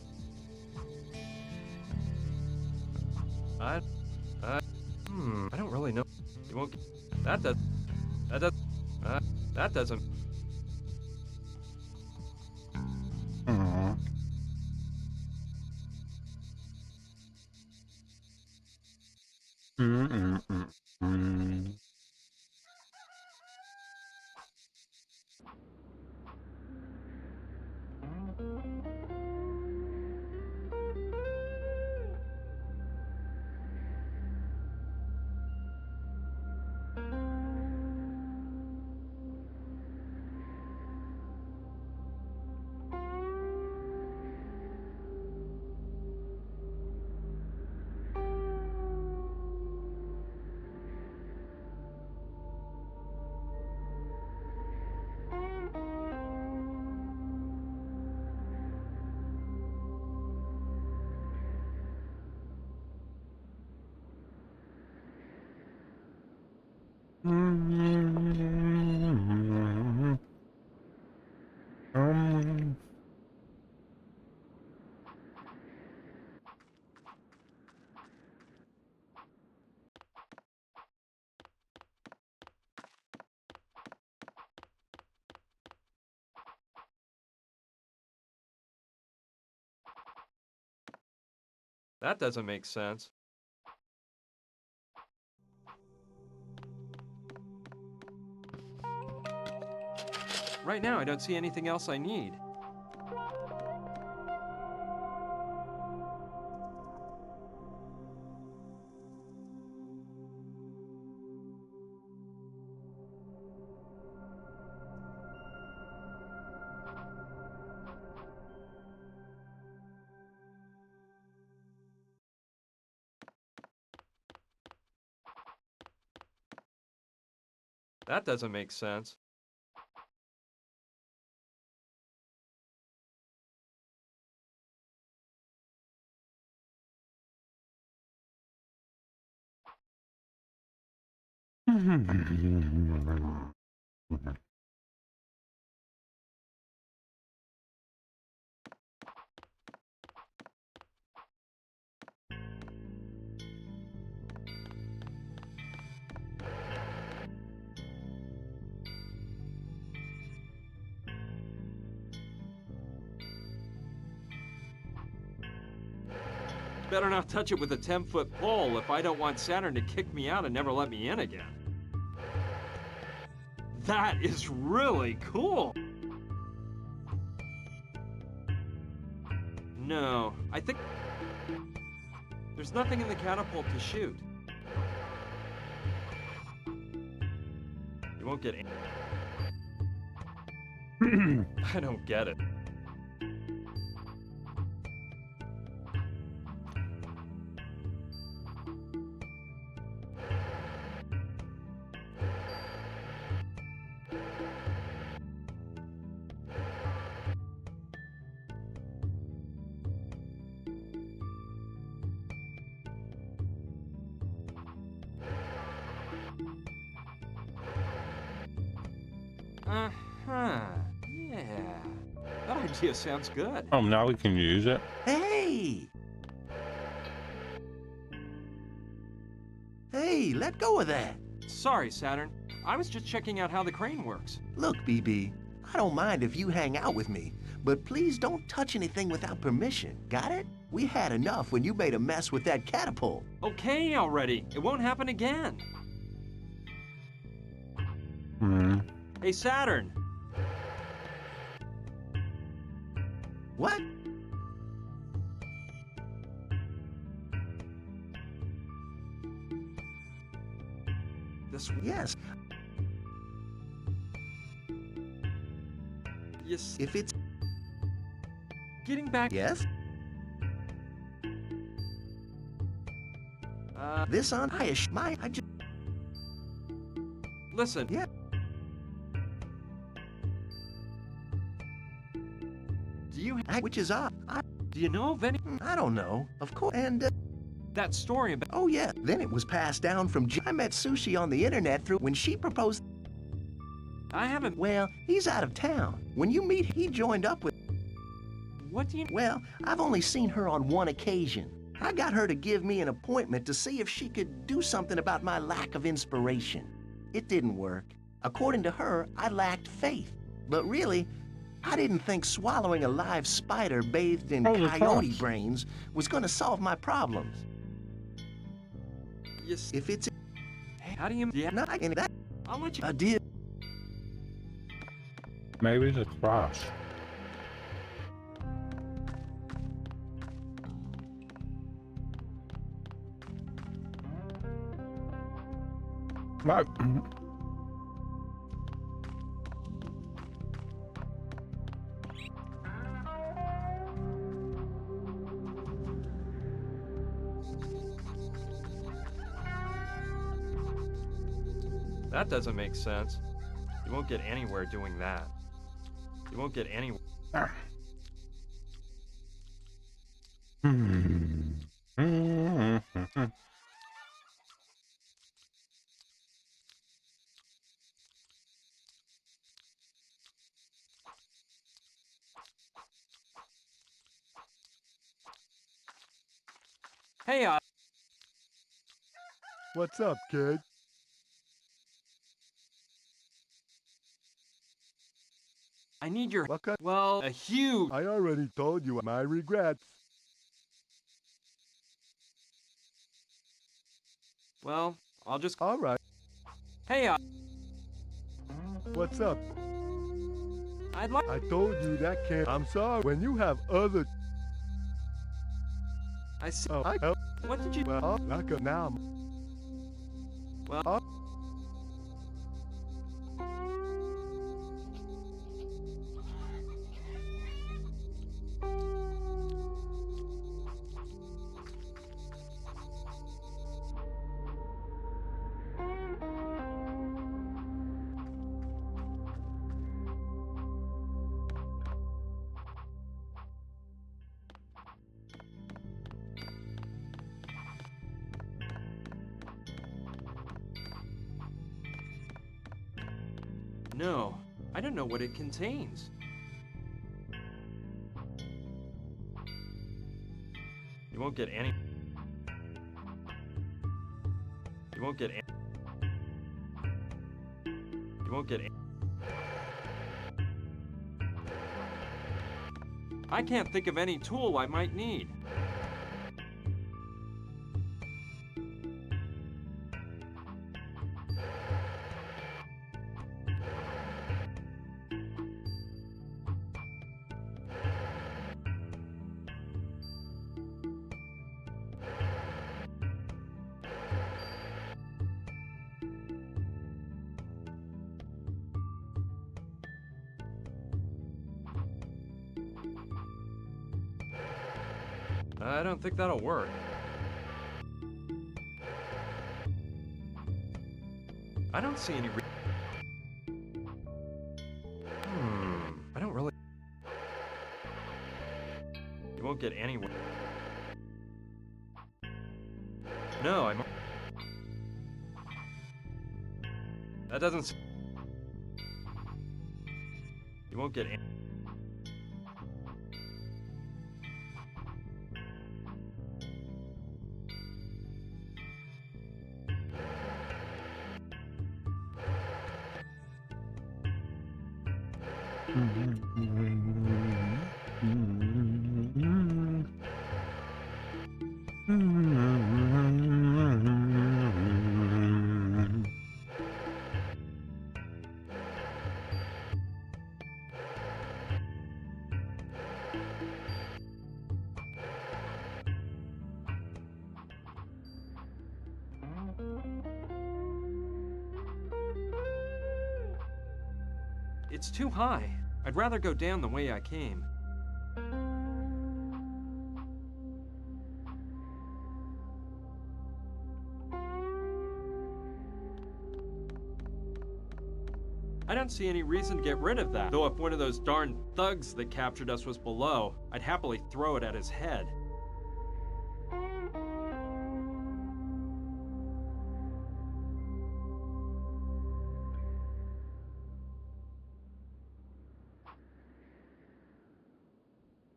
I don't really know. You won't get. That doesn't. That doesn't make sense. Right now, I don't see anything else I need. That doesn't make sense. Better not touch it with a 10-foot pole if I don't want Saturn to kick me out and never let me in again. That is really cool! No, I think there's nothing in the catapult to shoot. You won't get any. I don't get it. Uh-huh. Yeah. That idea sounds good. Oh, now we can use it. Hey! Hey, let go of that. Sorry, Saturn. I was just checking out how the crane works. Look, BB, I don't mind if you hang out with me, but please don't touch anything without permission. Got it? We had enough when you made a mess with that catapult. Okay already. It won't happen again. Hey, Saturn. What? This. Yes. Yes. If it's... Getting back. Yes? This on I just... Listen. Yeah. Do you Which is odd. do you know of any I don't know. Of course. And, that story about? oh yeah. Then it was passed down from... I met Sushi on the internet through... When she proposed... I haven't. Well, he's out of town. When you meet, he joined up with... What do you? Well, I've only seen her on one occasion. I got her to give me an appointment to see if she could do something about my lack of inspiration. It didn't work. According to her, I lacked faith. But really, I didn't think swallowing a live spider bathed in coyote brains was going to solve my problems. Yes. If it's... Hey, how do you? Yeah. Not in that... I'll let you. I did... Maybe it's a crash. Right. That doesn't make sense. You won't get anywhere doing that. You won't get anywhere. Hey, What's up, kid? I need your. What kind? Well, a huge. I already told you my regrets. Well, I'll just. All right. Hey, What's up? I'd like. I told you that can't... I'm sorry. When you have other... I see. Oh, What did you? well, like a now. Well. No, I don't know what it contains. You won't get any. You won't get any. You won't get any. I can't think of any tool I might need. I don't think that'll work. I don't see any I don't really. You won't get anywhere. No, I'm. That doesn't. You won't get any. It's too high. I'd rather go down the way I came. I don't see any reason to get rid of that. Though if one of those darn thugs that captured us was below, I'd happily throw it at his head.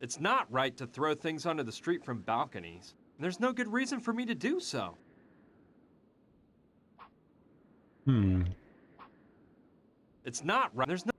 It's not right to throw things onto the street from balconies. There's no good reason for me to do so. It's not right. There's no.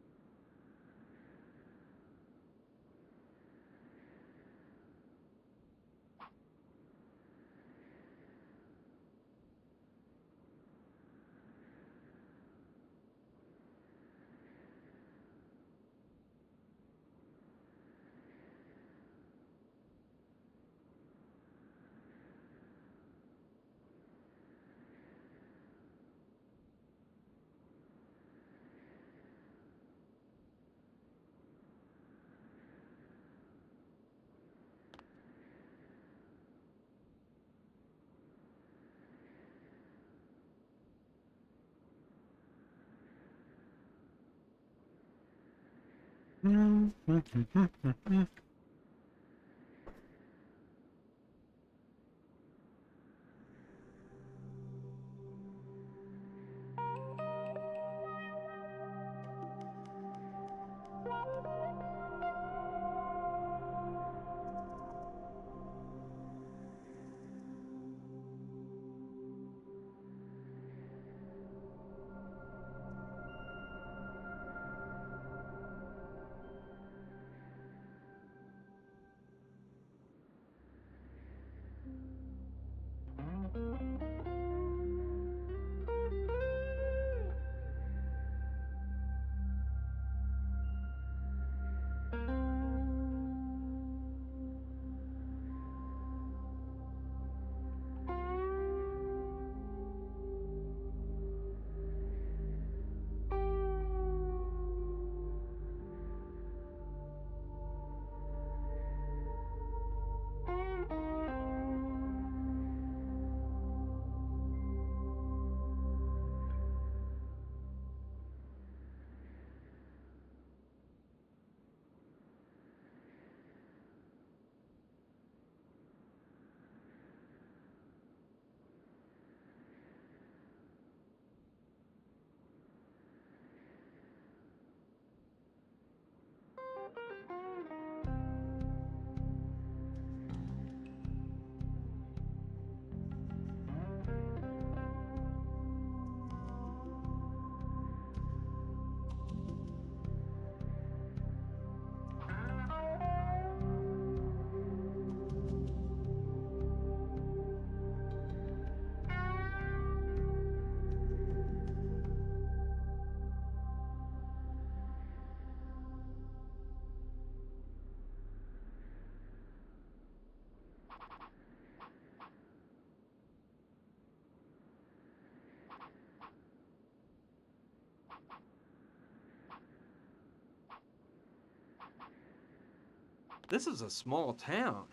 This is a small town.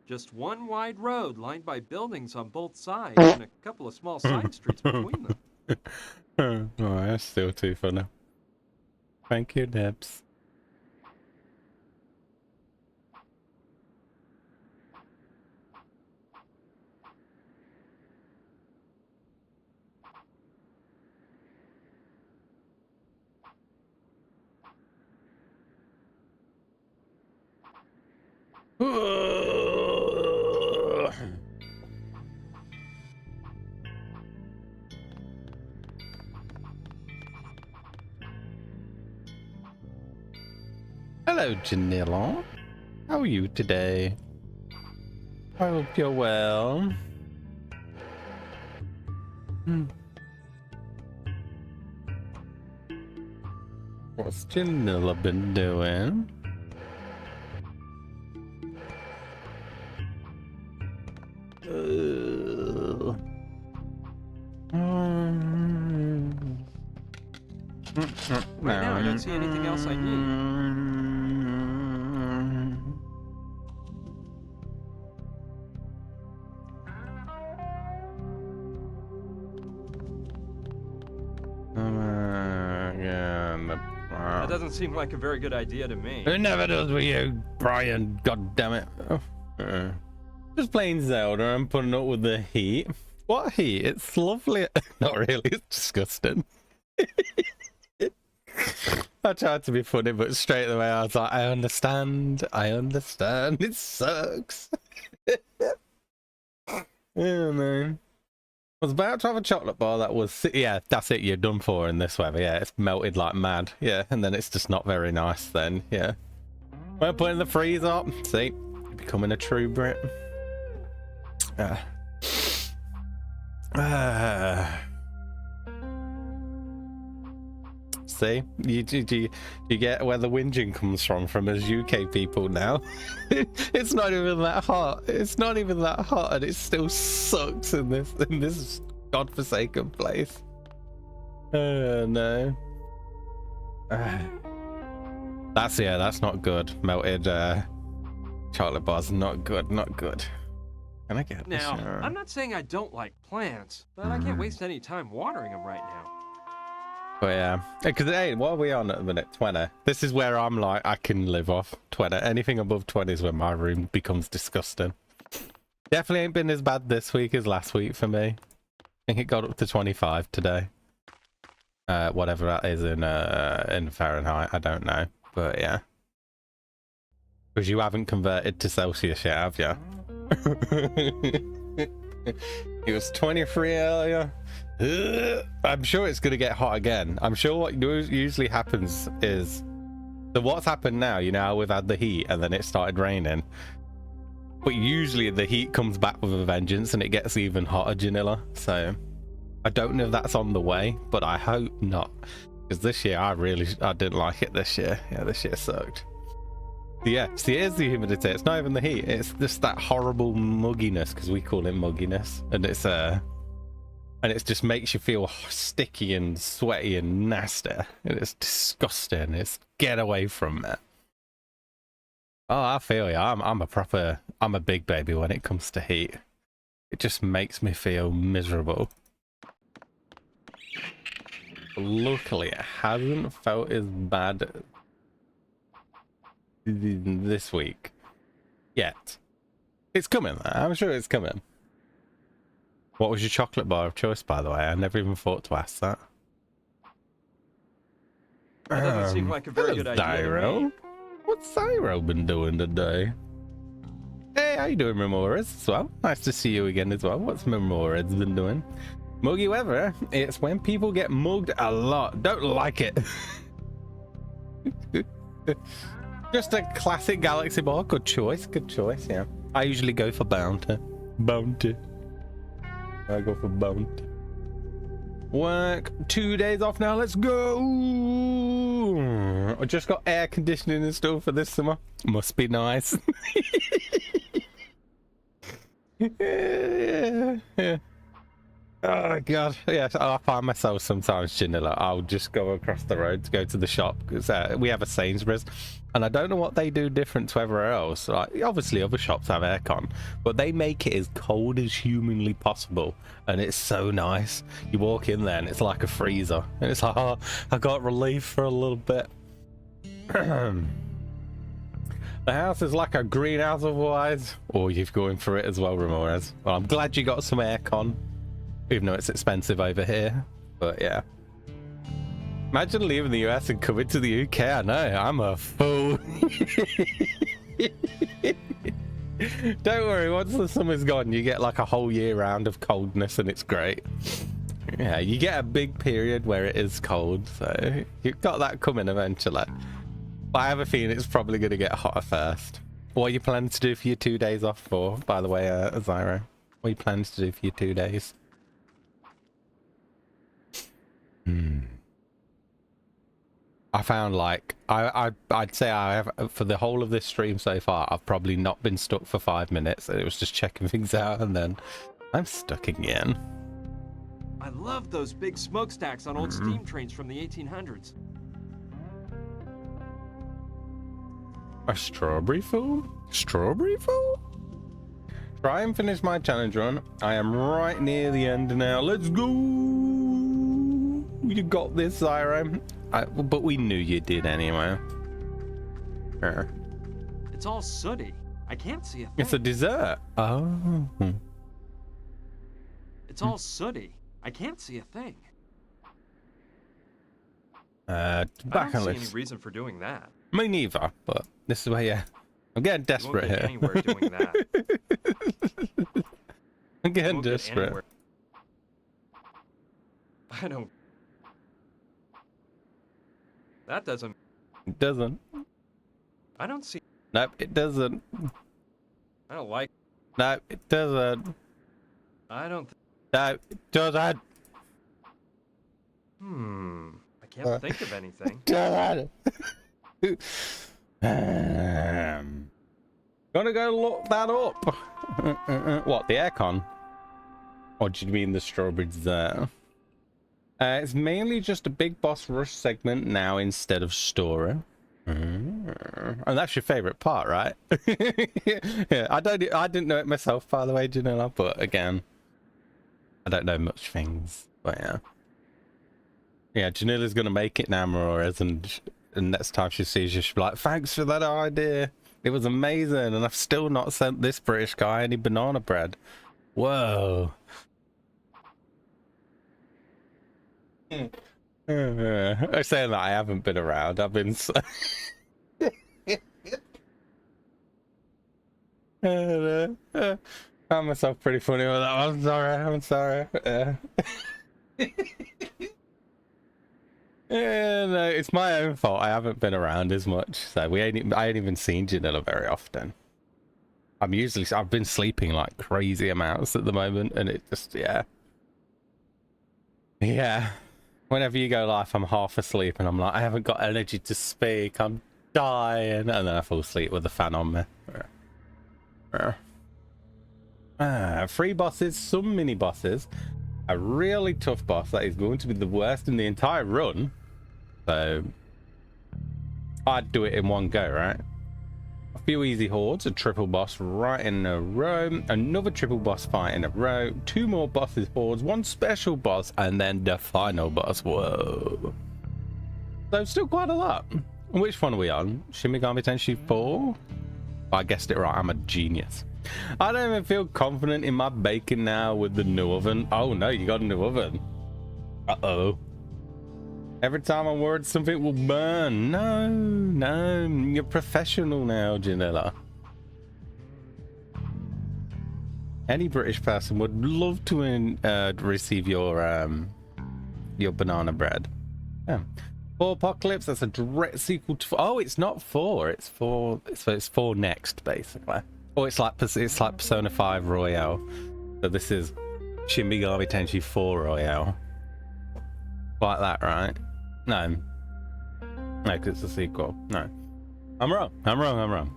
Just one wide road lined by buildings on both sides and a couple of small side streets between them. Oh, that's still too funny. Thank you, Debs. Hello, Janilla. How are you today? I hope you're well. What's Janilla been doing? Right now, I don't see anything else I need. That doesn't seem like a very good idea to me. It never does with you, Brian. God damn it. Just playing Zelda and putting up with the heat. What heat? It's lovely. Not really. It's disgusting. I tried to be funny, but straight away I was like, I understand. It sucks. Yeah, man. I was about to have a chocolate bar that was, yeah, that's it, you're done for in this weather. Yeah, it's melted like mad. Yeah, and then it's just not very nice then. Yeah. Well, putting the freezer. See, you're becoming a true Brit. See, you get where the whinging comes from us UK people now. It's not even that hot. It's not even that hot, and it still sucks in this godforsaken place. No. That's not good. Melted chocolate bars, not good. Not good. Can I get this? Now, I'm not saying I don't like plants, but I can't waste any time watering them right now. But yeah, because hey, what are we on at the minute? 20. This is where I'm like, I can live off 20. Anything above 20 is when my room becomes disgusting. Definitely ain't been as bad this week as last week for me. I think it got up to 25 today. Whatever that is in Fahrenheit, I don't know. But yeah. Because you haven't converted to Celsius yet, have you? It was 23 earlier. I'm sure it's going to get hot again. I'm sure what usually happens is... So what's happened now, you know how we've had the heat and then it started raining. But usually the heat comes back with a vengeance and it gets even hotter, Janilla. So I don't know if that's on the way, but I hope not. Because this year I didn't like it this year. Yeah, this year sucked. Yeah, see, it is the humidity. It's not even the heat. It's just that horrible mugginess, because we call it mugginess, and it just makes you feel sticky and sweaty and nasty, and it's disgusting. It's get away from it. Oh, I feel you. I'm a big baby when it comes to heat. It just makes me feel miserable. Luckily, it hasn't felt as bad this week yet. It's coming. I'm sure it's coming. What was your chocolate bar of choice, by the way? I never even thought to ask that. That doesn't seem like a very good idea to me. What's Zyro been doing today? Hey, how you doing, Memores, as well? Nice to see you again as well. What's Memores been doing? Muggy weather. It's when people get mugged a lot. Don't like it. Just a classic Galaxy bar. Good choice. Good choice, yeah. I usually go for Bounty. Bounty. I go for Bounty. Work. 2 days off now. Let's go. I just got air conditioning installed for this summer. Must be nice. Yeah. Oh god, yeah. I find myself sometimes, Janilla, I'll just go across the road to go to the shop because we have a Sainsbury's, and I don't know what they do different to everywhere else. Like, obviously, other shops have aircon, but they make it as cold as humanly possible, and it's so nice. You walk in there, and it's like a freezer, and it's like, oh, I got relief for a little bit. The house is like a greenhouse otherwise. Oh, you're going for it as well, Ramirez. Well, I'm glad you got some aircon, even though it's expensive over here. But yeah. Imagine leaving the US and coming to the UK. I know, I'm a fool. Don't worry, once the summer's gone, you get like a whole year round of coldness and it's great. Yeah, you get a big period where it is cold, so you've got that coming eventually. But I have a feeling it's probably going to get hotter first. What are you planning to do for your 2 days off for, by the way, Zyro? What are you planning to do for your 2 days? I found like, I'd say I have, for the whole of this stream so far, I've probably not been stuck for 5 minutes. It was just checking things out and then I'm stuck again. I love those big smokestacks on old steam trains from the 1800s. A strawberry fool? Strawberry fool? Try and finish my challenge run. I am right near the end now. Let's go! You got this, Zyro. But we knew you did anyway. It's all sooty. I can't see a thing. It's a dessert. Oh. It's all sooty. I can't see a thing. Back I don't on see any list. reason for doing that. Me neither, but this is where, yeah. I'm getting desperate You won't get here. anywhere doing that. I'm getting Won't get desperate. anywhere. I don't. That doesn't. It doesn't. I don't see. Nope, it doesn't. I don't like. Nope, it doesn't. I don't. Nope, it doesn't. I can't think of anything. Doesn't. Gonna go look that up. What, the aircon? Or do you mean the strawberry dessert? It's mainly just a Big Boss Rush segment now instead of story. And that's your favorite part, right? Yeah, I didn't know it myself, by the way, Janilla, but again, I don't know much things. But yeah. Yeah, Janilla's gonna make it now, Morores, and next time she sees you, she'll be like, thanks for that idea. It was amazing, and I've still not sent this British guy any banana bread. Whoa. I'm saying that I haven't been around. I've been I found myself pretty funny with that. I'm sorry. I'm sorry. Yeah, no, it's my own fault. I haven't been around as much, so I ain't even seen Janilla very often. I've been sleeping like crazy amounts at the moment, and it just, yeah. Whenever you go live, I'm half asleep, and I'm like, I haven't got energy to speak. I'm dying, and then I fall asleep with the fan on me. Free bosses, some mini bosses. A really tough boss that is going to be the worst in the entire run. So I'd do it in one go, right? A few easy hordes, a triple boss right in a row, another triple boss fight in a row, 2 more bosses hordes, 1 special boss, and then the final boss. Whoa. So still quite a lot. Which one are we on? Shin Megami Tensei 4? I guessed it right, I'm a genius. I don't even feel confident in my baking now with the new oven. Oh no, you got a new oven. Uh-oh. Every time I'm worried something will burn. No, you're professional now, Janilla. Any British person would love to receive your banana bread. Yeah. 4 Apocalypse, that's a direct sequel to... Oh, it's not 4, it's 4... So it's 4 next, basically. Oh, it's like Persona 5 Royale. So this is Shin Megami Tensei 4 Royale. Like that, right? No, because it's a sequel. No. I'm wrong.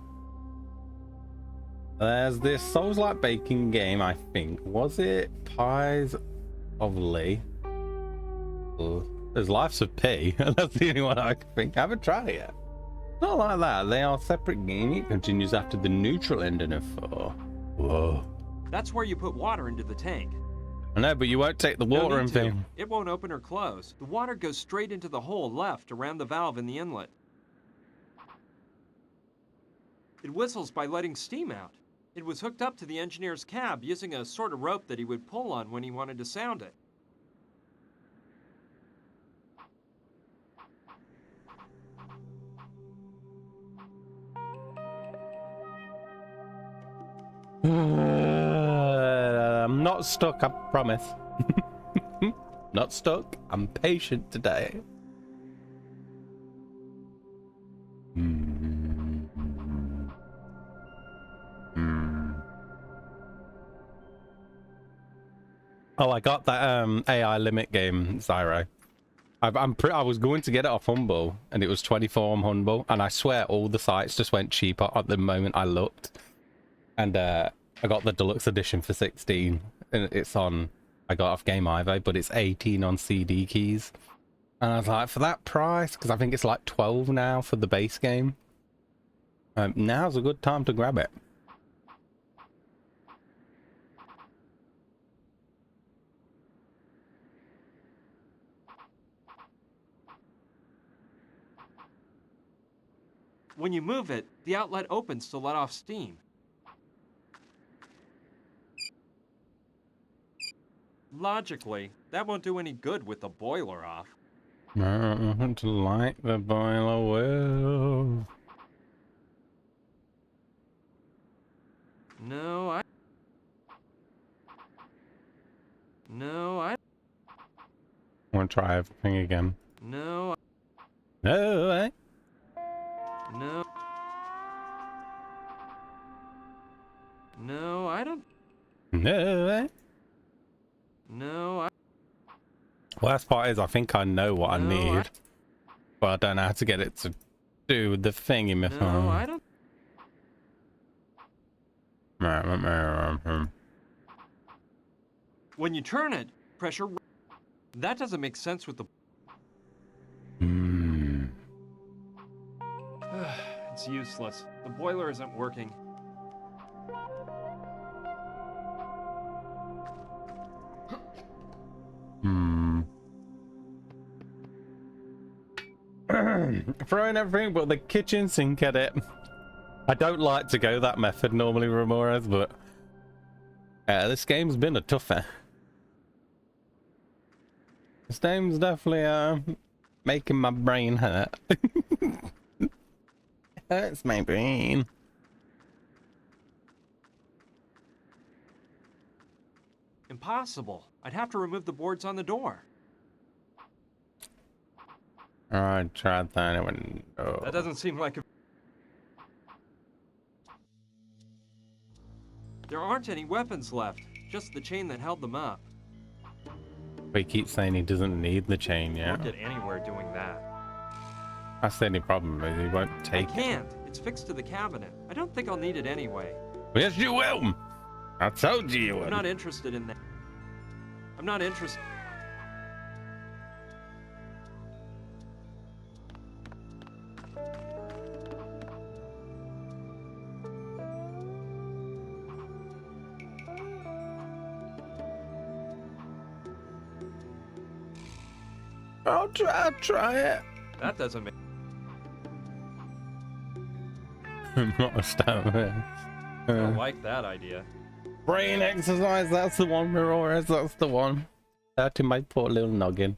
There's this Souls-like baking game, I think. Was it Pies Lovely. There's Lives of P, and that's the only one I can think. I haven't tried it yet. Not like that. They are separate game. It continues after the neutral ending of 4. Whoa. That's where you put water into the tank. I know, but you won't take the water No and need to. thing. It won't open or close. The water goes straight into the hole left around the valve in the inlet. It whistles by letting steam out. It was hooked up to the engineer's cab using a sort of rope that he would pull on when he wanted to sound it. I'm not stuck, I promise. Not stuck. I'm patient today. Oh, I got that AI limit game, Zyro. I was going to get it off Humble, and it was 24 on Humble, and I swear all the sites just went cheaper at the moment I looked. And I got the deluxe edition for 16, and it's on. I got off Game Ivo, but it's 18 on CD keys. And I was like, for that price, because I think it's like 12 now for the base game. Now's a good time to grab it. When you move it, the outlet opens to let off steam. Logically, that won't do any good with the boiler off. I want to light the boiler well. No, I Want to try everything again? No, No, eh? no. No, I don't. No, eh? No, I. Worst part is I think I know what I No, need, but I don't know how to get it to do the thing in my No, phone. I don't. When you turn it, pressure. That doesn't make sense with the. It's useless. The boiler isn't working. Throwing everything but the kitchen sink at it. I don't like to go that method normally, Ramirez, but this game's been a tougher. This game's definitely making my brain hurt. Hurts my brain. Impossible. I'd have to remove the boards on the door. I tried that one. Oh. That doesn't seem like a... There aren't any weapons left, just the chain that held them up. But he keeps saying he doesn't need the chain You yet. won't get anywhere doing that. That's the only problem, is he won't I take it. can't. It's fixed to the cabinet. I don't think I'll need it anyway. Yes, you will! I told you you I'm would. not interested in that. I'm not interested. I'll try it. That doesn't make... Not a stamp. I don't like that idea. Brain exercise, that's the one, Mirores, that's the one. Hurting my poor little noggin.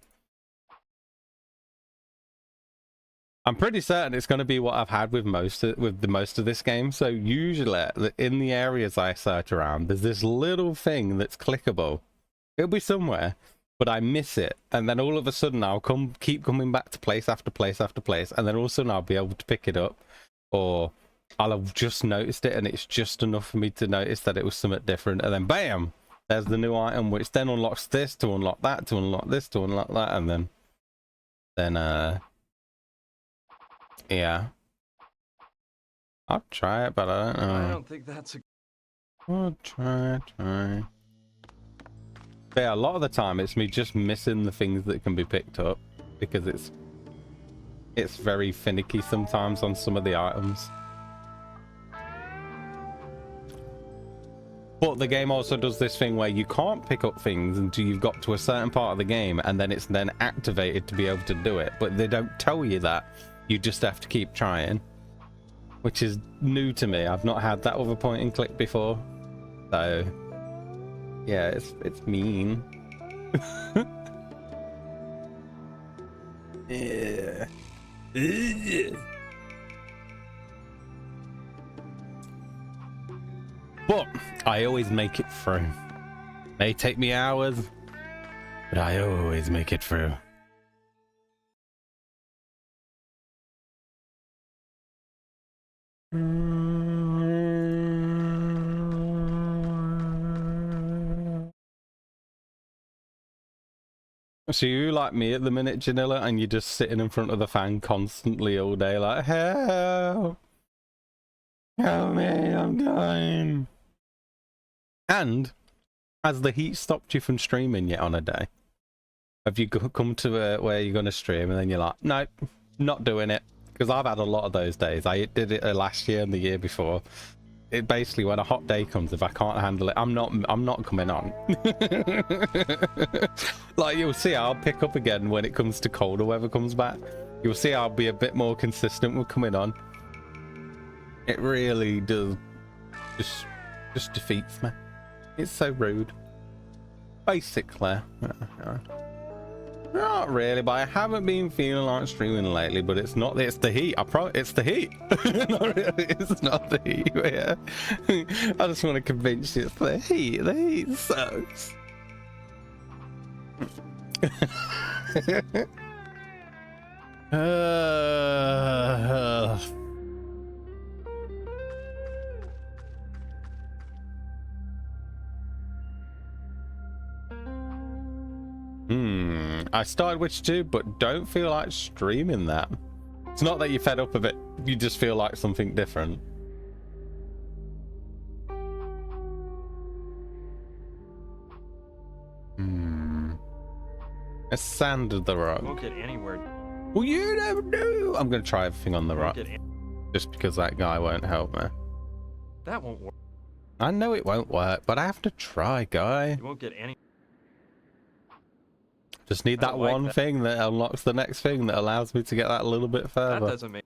I'm pretty certain it's going to be what I've had with most of this game. So usually in the areas I search around, there's this little thing that's clickable. It'll be somewhere, but I miss it, and then all of a sudden I'll keep coming back to place after place after place, and then all of a sudden I'll be able to pick it up, or I'll have just noticed it and it's just enough for me to notice that it was something different, and then bam, there's the new item, which then unlocks this to unlock that to unlock this to unlock that, and then yeah, I'll try it, but I don't know. I don't think that's a... I'll try. But yeah, a lot of the time it's me just missing the things that can be picked up because it's very finicky sometimes on some of the items. But the game also does this thing where you can't pick up things until you've got to a certain part of the game, and then it's then activated to be able to do it. But they don't tell you that. You just have to keep trying, which is new to me. I've not had that other point and click before. So yeah, it's mean. Yeah. But I always make it through. May take me hours, but I always make it through. So you like me at the minute, Janilla, and you're just sitting in front of the fan constantly all day like, help! Help me, I'm dying! And has the heat stopped you from streaming yet on a day? Have you come to where you're going to stream and then you're like, nope, not doing it? Because I've had a lot of those days. I did it last year and the year before. It basically, when a hot day comes, if I can't handle it, I'm not coming on. Like, you'll see I'll pick up again when it comes to colder weather comes back. You'll see I'll be a bit more consistent with coming on. It really does just defeats me. It's so rude. Basically. Not really, but I haven't been feeling like streaming lately, but it's not, it's the heat. It's the heat. Not really, it's not the heat. Yeah. I just want to convince you it's the heat. The heat sucks. I started Witcher 2, but don't feel like streaming that. It's not that you're fed up of it, you just feel like something different. A sand of the rock. Won't get anywhere. Well, you never do. I'm going to try everything on the rock. Just because that guy won't help me. That won't work. I know it won't work, but I have to try, guy. You won't get any. Just need that one thing that unlocks the next thing that allows me to get that a little bit further. That doesn't make.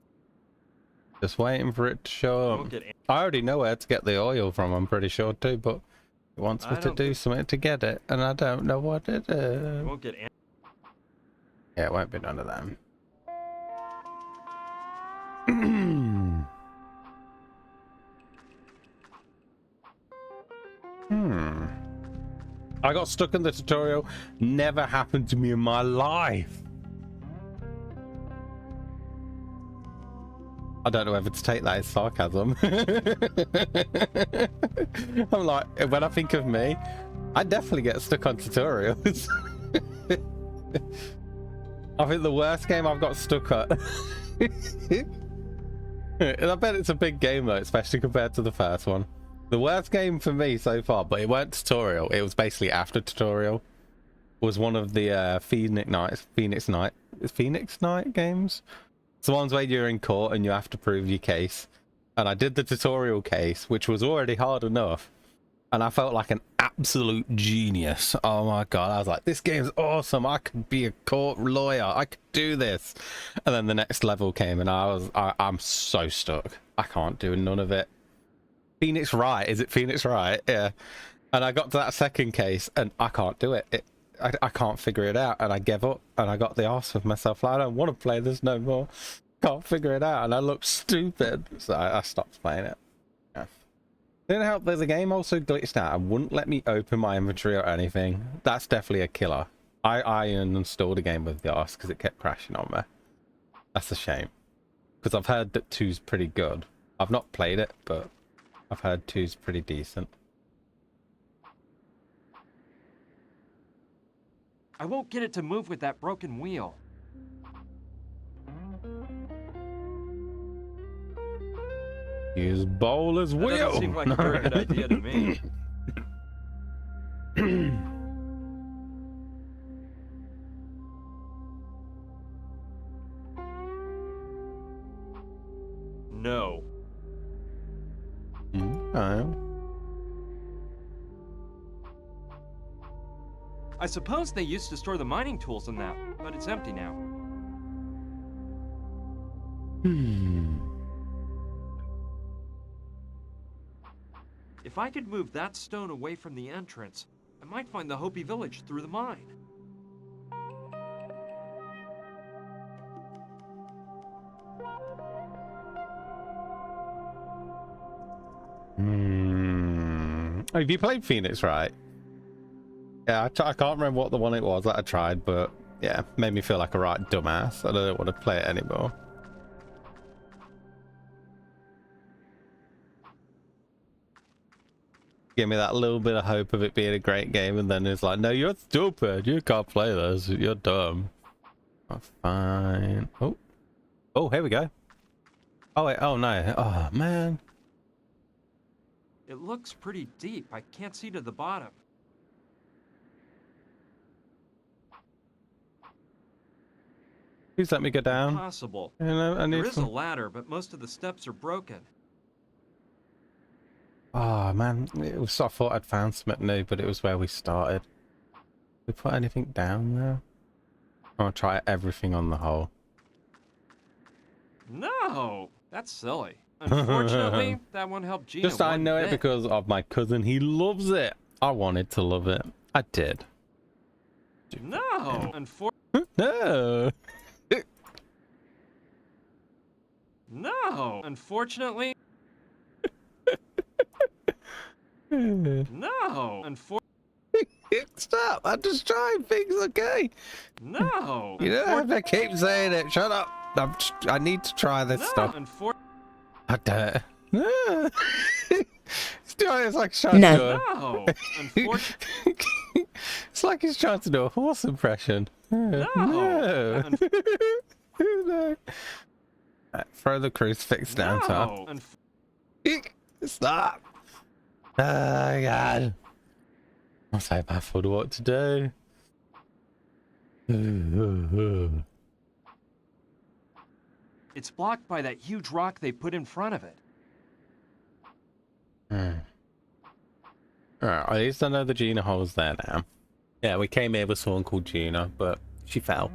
Just waiting for it to show up. I already know where to get the oil from, I'm pretty sure too, but it wants me to do something to get it, and I don't know what it is. You won't get any. Yeah, it won't be none of them. I got stuck in the tutorial. Never happened to me in my life. I don't know whether to take that as sarcasm. I'm like, when I think of me, I definitely get stuck on tutorials. I think the worst game I've got stuck at. And I bet it's a big game though, especially compared to the first one. The worst game for me so far, but it weren't tutorial, it was basically after tutorial, was one of the Phoenix Night games. It's the ones where you're in court and you have to prove your case. And I did the tutorial case, which was already hard enough. And I felt like an absolute genius. Oh my god, I was like, this game's awesome. I could be a court lawyer. I could do this. And then the next level came and I'm so stuck. I can't do none of it. Phoenix Wright, is it Phoenix Wright? Yeah. And I got to that second case and I can't do it. I can't figure it out, and I gave up and I got the arse with myself. Like, I don't want to play this no more. Can't figure it out and I look stupid. So I stopped playing it. Yeah. Didn't help that the game also glitched out and wouldn't let me open my inventory or anything. That's definitely a killer. I uninstalled the game with the arse because it kept crashing on me. That's a shame. Because I've heard that 2's pretty good. I've not played it, but I've heard 2's pretty decent. I won't get it to move with that broken wheel. Use bowl as wheel. That doesn't seem like a very good idea to me. I suppose they used to store the mining tools in that, but it's empty now. If I could move that stone away from the entrance, I might find the Hopi village through the mine. Have you played Phoenix, right? Yeah, I can't remember what the one it was that I tried, but yeah, made me feel like a right dumbass. I don't want to play it anymore. Give me that little bit of hope of it being a great game, and then it's like, no, you're stupid. You can't play this. You're dumb. Oh, fine. Oh, here we go. Oh wait, oh no. Oh man. It looks pretty deep. I can't see to the bottom. Please let me go down. Impossible. You know, I need There is some... a ladder, but most of the steps are broken. Oh man, it was, I thought I'd found something new, but it was where we started. Did we put anything down there? I'll try everything on the hole. No, that's silly. Unfortunately, that won't help Gina. Just I know it because of my cousin. He loves it. I wanted to love it. I did. No, No. No, unfortunately. No, Stop! I'm just trying things, okay? No. You don't have to keep saying it. Shut up. I need to try this stuff. I don't. No. It's like trying to do No. It's like he's trying to do a horse impression. No. No. No. Right, throw the crucifix down top. Stop. Oh god. I'm so baffled what to do. It's blocked by that huge rock they put in front of it. Alright, at least I know the Gina hole's there now. Yeah, we came here with someone called Gina, but she fell.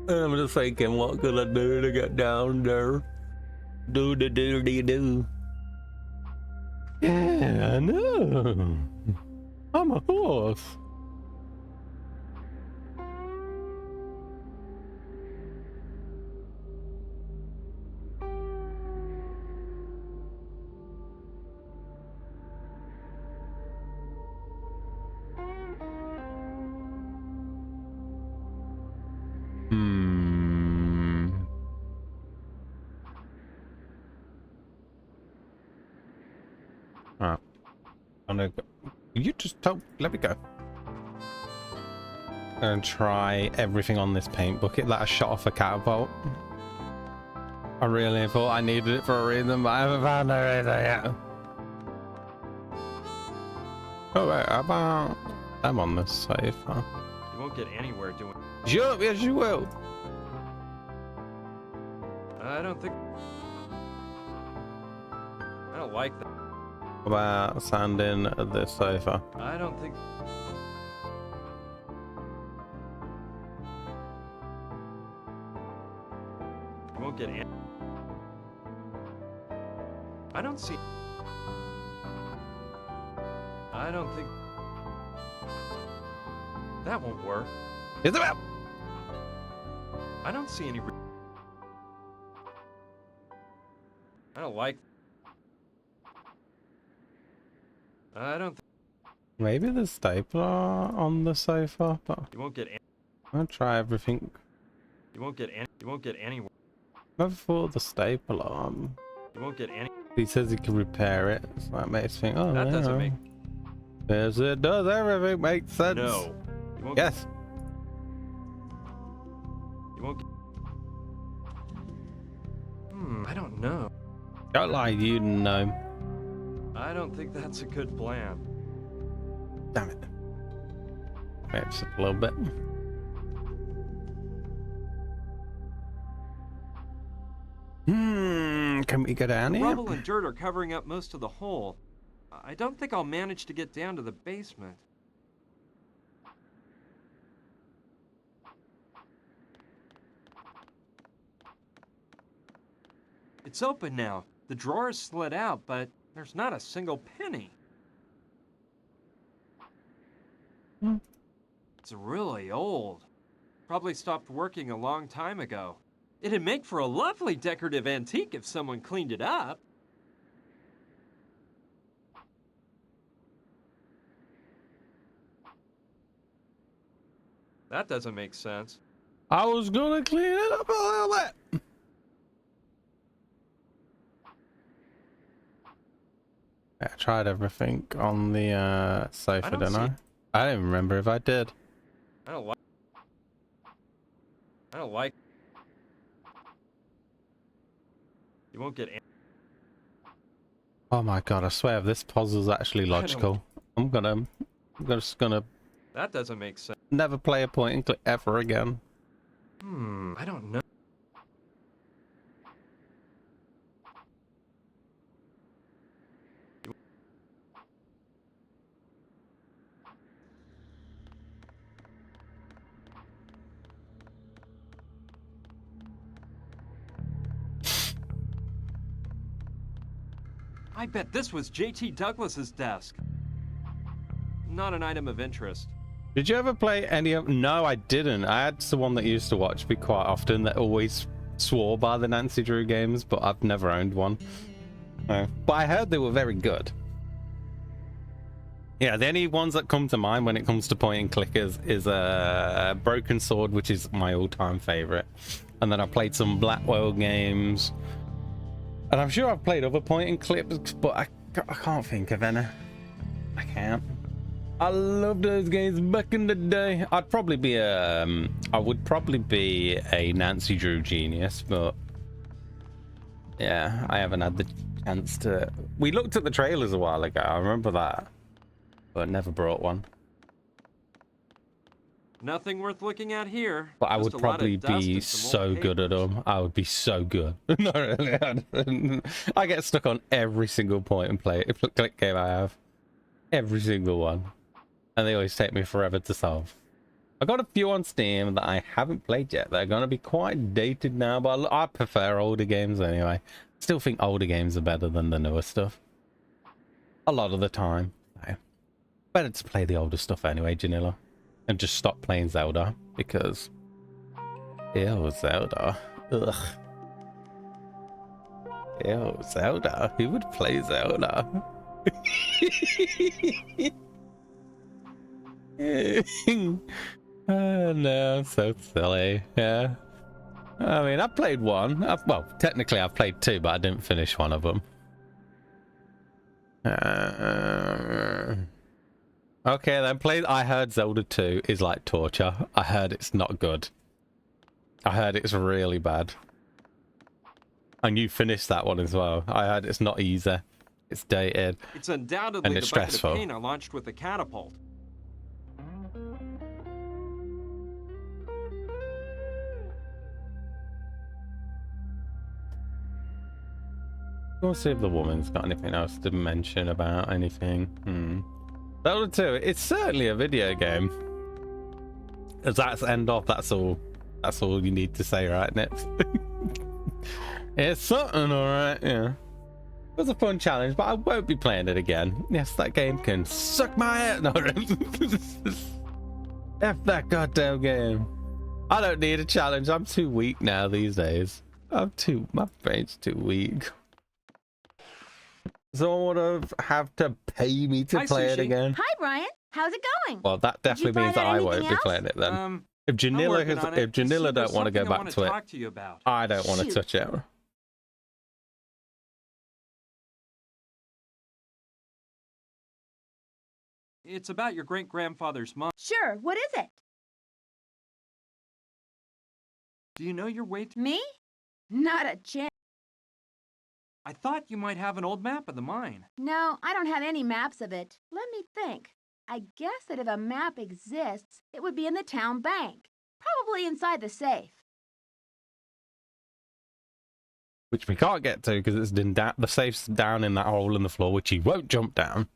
And I'm just thinking, what could I do to get down there? Do. Yeah, I know. I'm a horse. Alright. I'm gonna go. You just let me go. And try everything on this paint bucket that I shot off a catapult. I really thought I needed it for a reason, but I haven't found no reason yet. Oh wait, how about I'm on this safe? Huh? You won't get anywhere doing. Shut up, yes you will. I don't like that. How about sanding this sofa? I don't think. You won't get any. I don't see. I don't think. That won't work. Isabel! I don't see any. I don't like. I don't. Maybe the stapler on the sofa, but You won't get. I'll try everything. You won't get any. You won't get anywhere. Never thought the stapler on. You won't get any. He says he can repair it, so that makes me think, oh, That doesn't make. Yes, it does. Everything makes sense. No. You won't. Yes. You won't. I don't know. Don't lie, you know. I don't think that's a good plan. Damn it. Maybe just a little bit. Can we go down The here? rubble and dirt are covering up most of the hole. I don't think I'll manage to get down to the basement. It's open now. The drawer is slid out, but there's not a single penny. It's really old. Probably stopped working a long time ago. It'd make for a lovely decorative antique if someone cleaned it up. That doesn't make sense. I was gonna clean it up a little bit. I tried everything on the sofa, didn't I? I don't remember if I did. I don't like. You won't get. Oh my god! I swear, if this puzzle's actually logical, I'm just gonna That doesn't make sense. never play a point and click ever again. I don't know. I bet this was J.T. Douglas's desk. Not an item of interest. Did you ever play any of? No, I didn't. I had someone that used to watch me quite often that always swore by the Nancy Drew games, but I've never owned one. No. But I heard they were very good. Yeah, the only ones that come to mind when it comes to point and clickers is Broken Sword, which is my all-time favorite, and then I played some Blackwell games, and I'm sure I've played other point and clicks, but I can't think of any. I can't. I love those games back in the day. I would probably be a Nancy Drew genius, but yeah, I haven't had the chance to. We looked at the trailers a while ago, I remember that, but never brought one. Nothing worth looking at here. But I Just would a lot of probably dust be and some so old good at papers. them. I would be so good. No, really. I get stuck on every single point and click game I have. Every single one. And they always take me forever to solve. I got a few on Steam that I haven't played yet. They're going to be quite dated now, but I prefer older games anyway. Still think older games are better than the newer stuff. A lot of the time. So, better to play the older stuff anyway, Janilla. And just stop playing Zelda, because... Ew, Zelda. Ugh. Ew, Zelda. Who would play Zelda? Oh no, so silly. Yeah. I mean, I played one. Well, technically I've played two, but I didn't finish one of them. Okay, then I heard Zelda 2 is like torture. I heard it's not good. I heard it's really bad. And you finished that one as well. I heard it's not easy. It's dated. It's undoubtedly And it's the bucket stressful. of pain I launched with the catapult. We'll see if the woman's got anything else to mention about anything. Zelda 2, it's certainly a video game. As that's end off, that's all you need to say, right, Nips? It's something, alright, yeah. It was a fun challenge, but I won't be playing it again. Yes, that game can suck my ass. No, F that goddamn game. I don't need a challenge. I'm too weak now these days. My brain's too weak. Someone would have to pay me to Hi, play it Sushi. again. Hi, Brian. How's it going? Well, that Did you definitely means find that out I won't anything be else? playing it then. If I'm Janilla working on it. if Janilla See, don't there's want to go something I back wanna to it, talk to you about. I don't want to Shoot. touch it. It's about your great-grandfather's mom. Sure, what is it? Do you know your way through? Me? Not a chance. I thought you might have an old map of the mine. No, I don't have any maps of it. Let me think. I guess that if a map exists, it would be in the town bank. Probably inside the safe. Which we can't get to because it's the safe's down in that hole in the floor, which he won't jump down.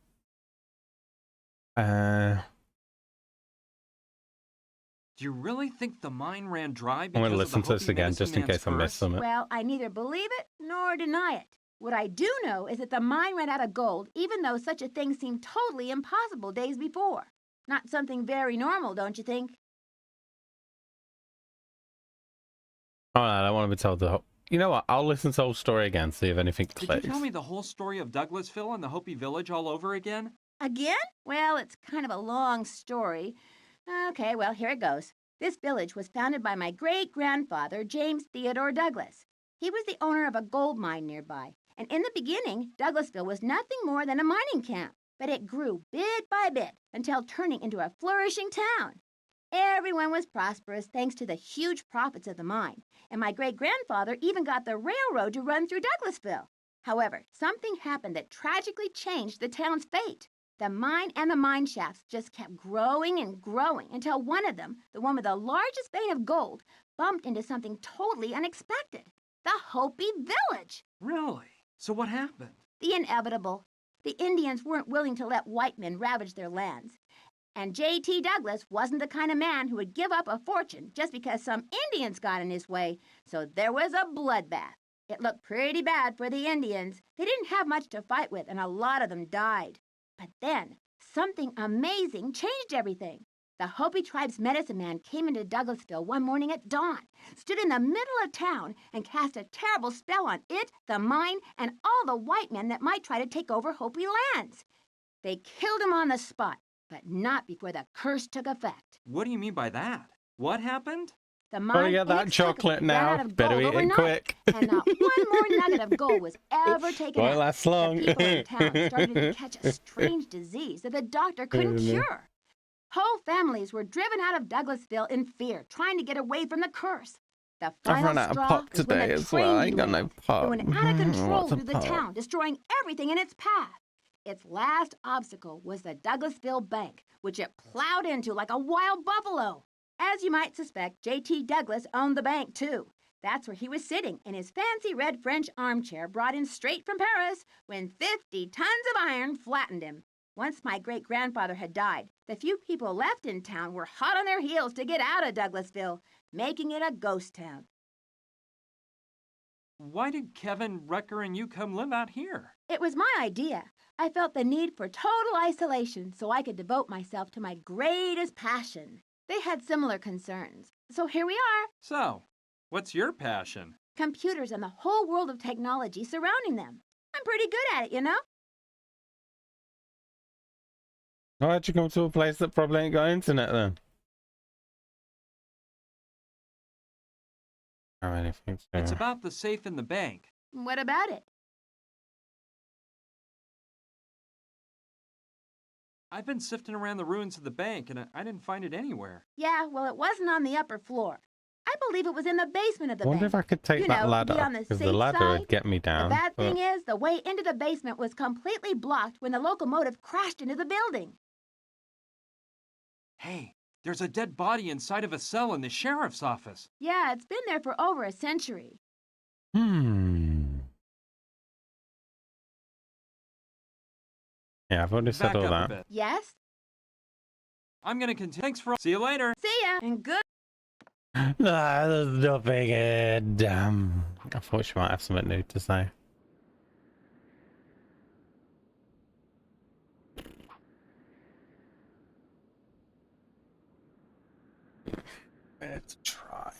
Do you really think the mine ran dry I'm because going to of listen the to this Hopi again medicine just in man's case I missed curse? something. Well, I neither believe it nor deny it. What I do know is that the mine ran out of gold, even though such a thing seemed totally impossible days before. Not something very normal, don't you think? All right, I want to be told the whole... You know what? I'll listen to the whole story again, see if anything Did clicks. you tell me the whole story of Douglasville and the Hopi village all over again? Again? Well, it's kind of a long story. Okay, well, here it goes. This village was founded by my great-grandfather, James Theodore Douglas. He was the owner of a gold mine nearby, and in the beginning, Douglasville was nothing more than a mining camp, but it grew bit by bit until turning into a flourishing town. Everyone was prosperous thanks to the huge profits of the mine, and my great-grandfather even got the railroad to run through Douglasville. However, something happened that tragically changed the town's fate. The mine and the mine shafts just kept growing and growing until one of them, the one with the largest vein of gold, bumped into something totally unexpected. The Hopi village! Really? So what happened? The inevitable. The Indians weren't willing to let white men ravage their lands. And J.T. Douglas wasn't the kind of man who would give up a fortune just because some Indians got in his way, so there was a bloodbath. It looked pretty bad for the Indians. They didn't have much to fight with, and a lot of them died. But then, something amazing changed everything. The Hopi tribe's medicine man came into Douglasville one morning at dawn, stood in the middle of town, and cast a terrible spell on it, the mine, and all the white men that might try to take over Hopi lands. They killed him on the spot, but not before the curse took effect. What do you mean by that? What happened? The Oh, mine yeah, that inexplicably chocolate ran now. out of Better gold eat it overnight, quick. and not one more nugget of gold was ever taken Won't out. last long. The people in town started to catch a strange disease that the doctor couldn't cure. Whole families were driven out of Douglasville in fear, trying to get away from the curse. The I've final run out of straw pop was when today the as well. train I ain't got no derailed. pop. It went out of control What's a through the pop? town, destroying everything in its path. Its last obstacle was the Douglasville Bank, which it plowed into like a wild buffalo. As you might suspect, J.T. Douglas owned the bank, too. That's where he was sitting in his fancy red French armchair brought in straight from Paris when 50 tons of iron flattened him. Once my great-grandfather had died, the few people left in town were hot on their heels to get out of Douglasville, making it a ghost town. Why did Kevin, Rucker, and you come live out here? It was my idea. I felt the need for total isolation so I could devote myself to my greatest passion. They had similar concerns. So here we are. So, what's your passion? Computers and the whole world of technology surrounding them. I'm pretty good at it, you know? Why'd you come to a place that probably ain't got internet then? How many things do It's I- about the safe in the bank. What about it? I've been sifting around the ruins of the bank, and I didn't find it anywhere. Yeah, well, it wasn't on the upper floor. I believe it was in the basement of the I wonder bank. if I could take You that know, ladder, be on the because the safe ladder side. would get me down. The bad but- thing is, the way into the basement was completely blocked when the locomotive crashed into the building. Hey, there's a dead body inside of a cell in the sheriff's office. Yeah, it's been there for over a century. Yeah, I've already said Back all up a that. bit. Yes? I'm gonna continue. Thanks for. See you later. See ya, and good. There's nothing damn. I thought she might have something new to say. Let's try.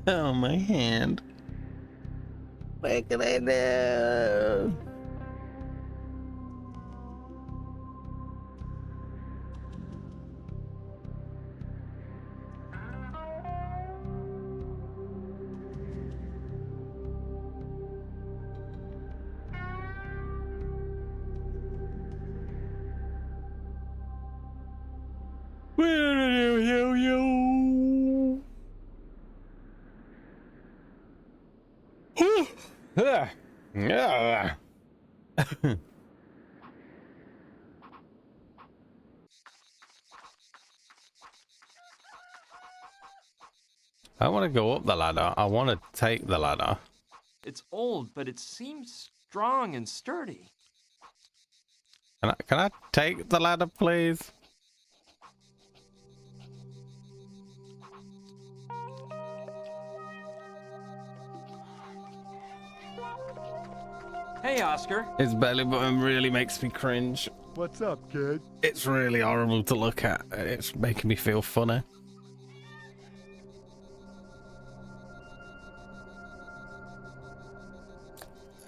Oh, my hand. What can I do? Yeah. I want to go up the ladder. I want to take the ladder. It's old, but it seems strong and sturdy. Can I take the ladder, please? Hey, Oscar. His belly button really makes me cringe. What's up, kid? It's really horrible to look at. It's making me feel funny.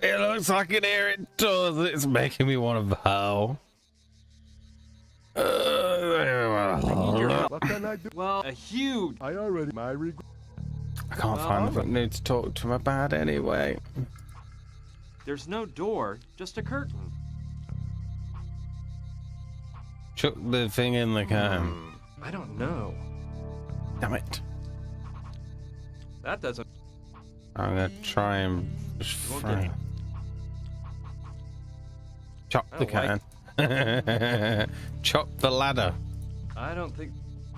It looks like an ear. It does. It's making me want to bow. What can I do? Well, a huge... I already my regret. I can't find anything new to talk to him about anyway. There's no door, just a curtain. Chuck the thing in the can. I don't know. Damn it. That doesn't... I'm gonna try and won't get it. Chop I the don't can. Chop the ladder. I don't think...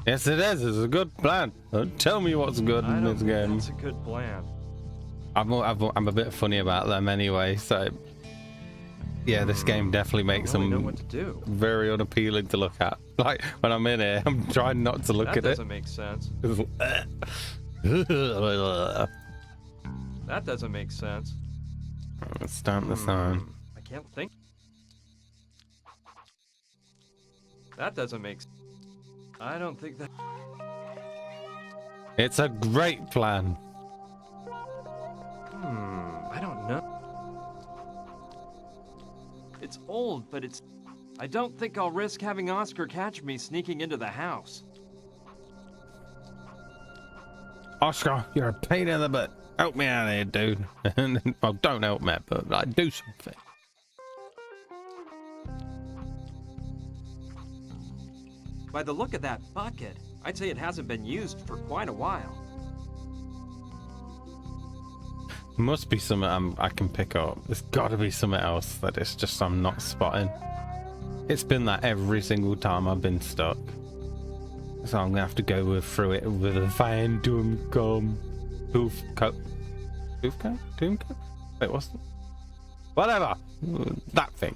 Yes, it is. It's a good plan. Don't tell me what's good I in don't this think game. that's a good plan. I'm a bit funny about them anyway, so yeah, this game definitely makes I don't know them what to do. very unappealing to look at. Like when I'm in here, I'm trying not to look That at it. doesn't make sense. That doesn't make sense. Let's stamp the sign. I can't think. That doesn't make sense. I don't think that... It's a great plan. I don't know. It's old, but it's... I don't think I'll risk having Oscar catch me sneaking into the house. Oscar, you're a pain in the butt. Help me out of here, dude. Well, don't help me, but like, do something. By the look of that bucket, I'd say it hasn't been used for quite a while. Must be something I can pick up. There's got to be something else that it's just I'm not spotting. It's been that every single time I've been stuck. So I'm gonna have to go through it with a fine doom comb. Poof coat. Poof coat? Doom coat? Wait, what's that? Whatever. That thing.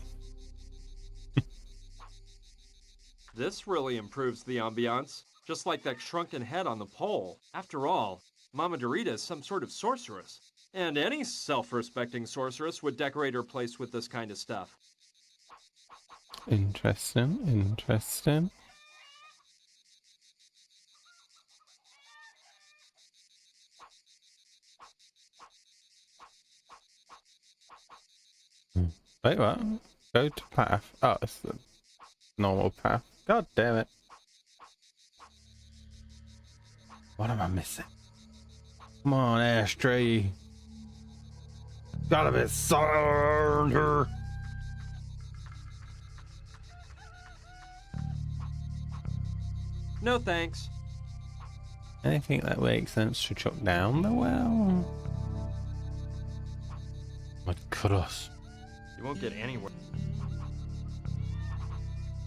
This really improves the ambiance, just like that shrunken head on the pole. After all, Mama Dorita is some sort of sorceress. And any self-respecting sorceress would decorate her place with this kind of stuff. Interesting, interesting. Wait, what? Go to path. Oh, it's the normal path. God damn it. What am I missing? Come on, Ash Tree. Gotta be stronger. No thanks. Anything that makes sense to chuck down the well? What cut us? You won't get anywhere.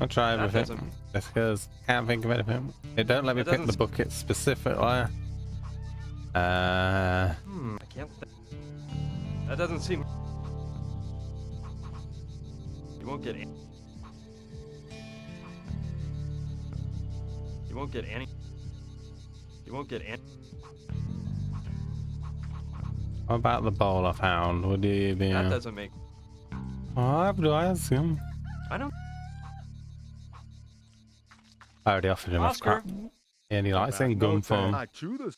I'll try That everything. doesn't- Just because I can't think of anything. It don't let me It pick the doesn't- bucket specifically. I can't think. That doesn't seem... You won't get any... You won't get any... You won't get any... What about the bowl I found? Would you be... That doesn't make... What do I ask him? I don't... I already offered him a Oscar. scrap. And he likes saying gun form. I chew this.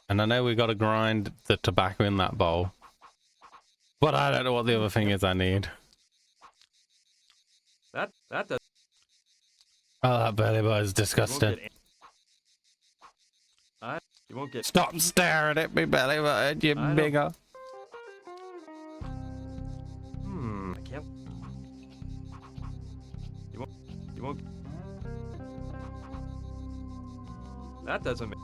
And I know we got to grind the tobacco in that bowl. But I don't know what the other thing is I need. That does... Oh, that belly button is You won't disgusting. get any... You won't get... Stop staring at me, belly button, you I don't- bigger. I can't... You won't... That doesn't make...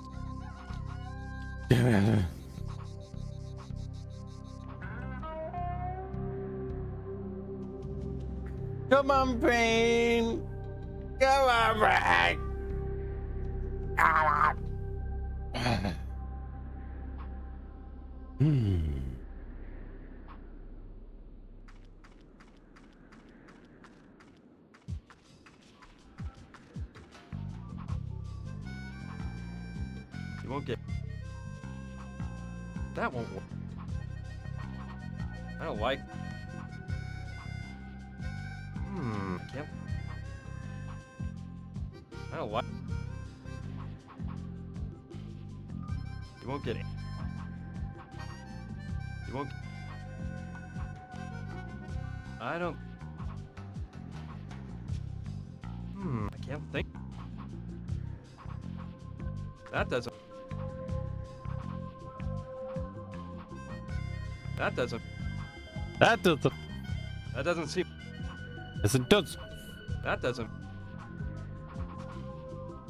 on, Bean. Come on, Bean. Come on. You won't get... That won't work. I don't like... I can't... I don't like... You won't get... You won't... I don't... I can't think... That doesn't... That doesn't... That doesn't. That doesn't seem... Yes, it does. That doesn't...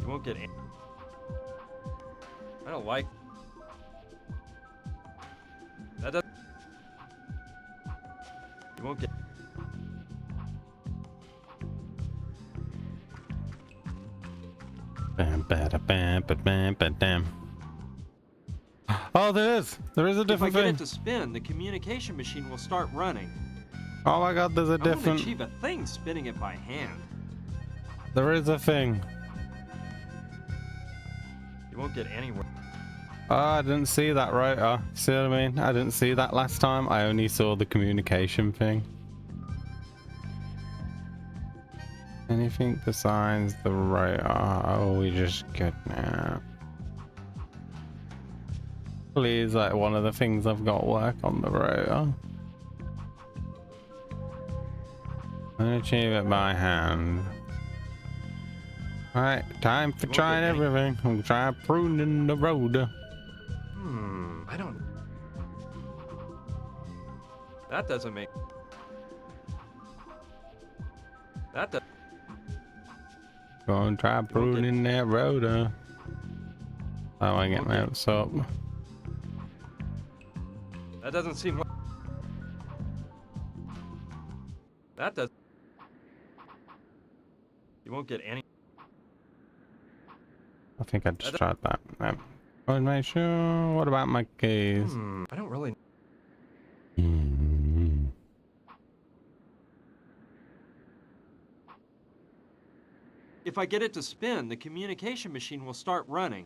You won't get... I don't like... That doesn't... You won't get... Bam, bada, bam, bam, bam, bam. Oh, there is a If I different get thing. it to spin, the communication machine will start running. Oh my God, there's a I won't different. achieve a thing spinning it by hand. There is a thing. You won't get anywhere. Oh, I didn't see that rotor. See what I mean? I didn't see that last time. I only saw the communication thing. Anything besides the rotor? Oh, we just good now. Please, like one of the things I've got work on the rotor. And achieve it by hand. Alright, time for You won't trying get any- everything. I'm trying pruning the rotor. I don't... That doesn't make... That does... Gonna try pruning that rotor. Oh, I get my hopes up. That doesn't seem like... That does... You won't get any... I think I just tried that. Oh, make sure. What about my keys? I don't really... If I get it to spin, the communication machine will start running.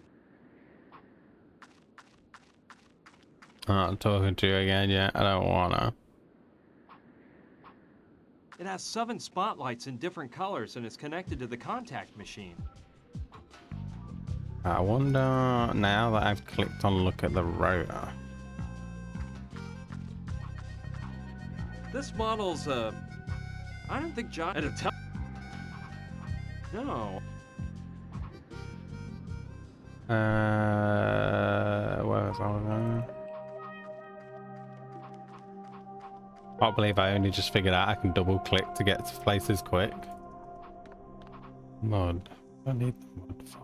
Oh, I'm talking to you again. Yeah, I don't wanna. It has 7 spotlights in different colors and is connected to the contact machine. I wonder now that I've clicked on look at the rotor. This model's, I don't think John... At a time... No. Where was I going? I can't believe I only just figured out I can double click to get to places quick. Mod. I need the mod for.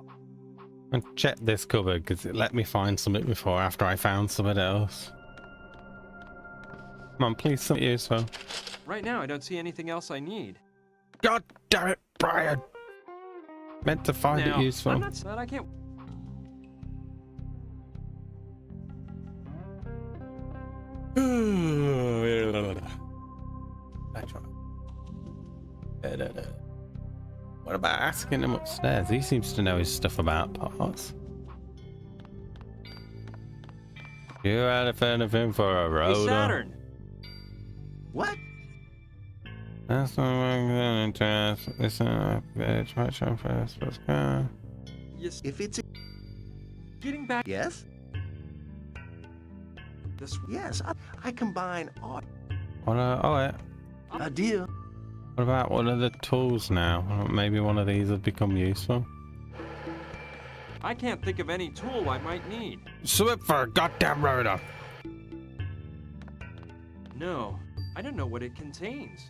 And check this cupboard because it let me find something before after I found something else. Come on, please, something useful. Right now, I don't see anything else I need. God damn it, Brian! Meant to find Now, it useful. I'm not sad I can't... What about asking him upstairs? He seems to know his stuff about parts. You had anything for a rotor? Hey, Saturn! What? That's not going to test. Listen up. Try first. Let's go. Yes, If it's... getting back... Yes? This... Yes, I combine all... Oh, A deal. what about one of the tools now? Maybe one of these would become useful. I can't think of any tool I might need. Swip for a goddamn rotor. No, I don't know what it contains.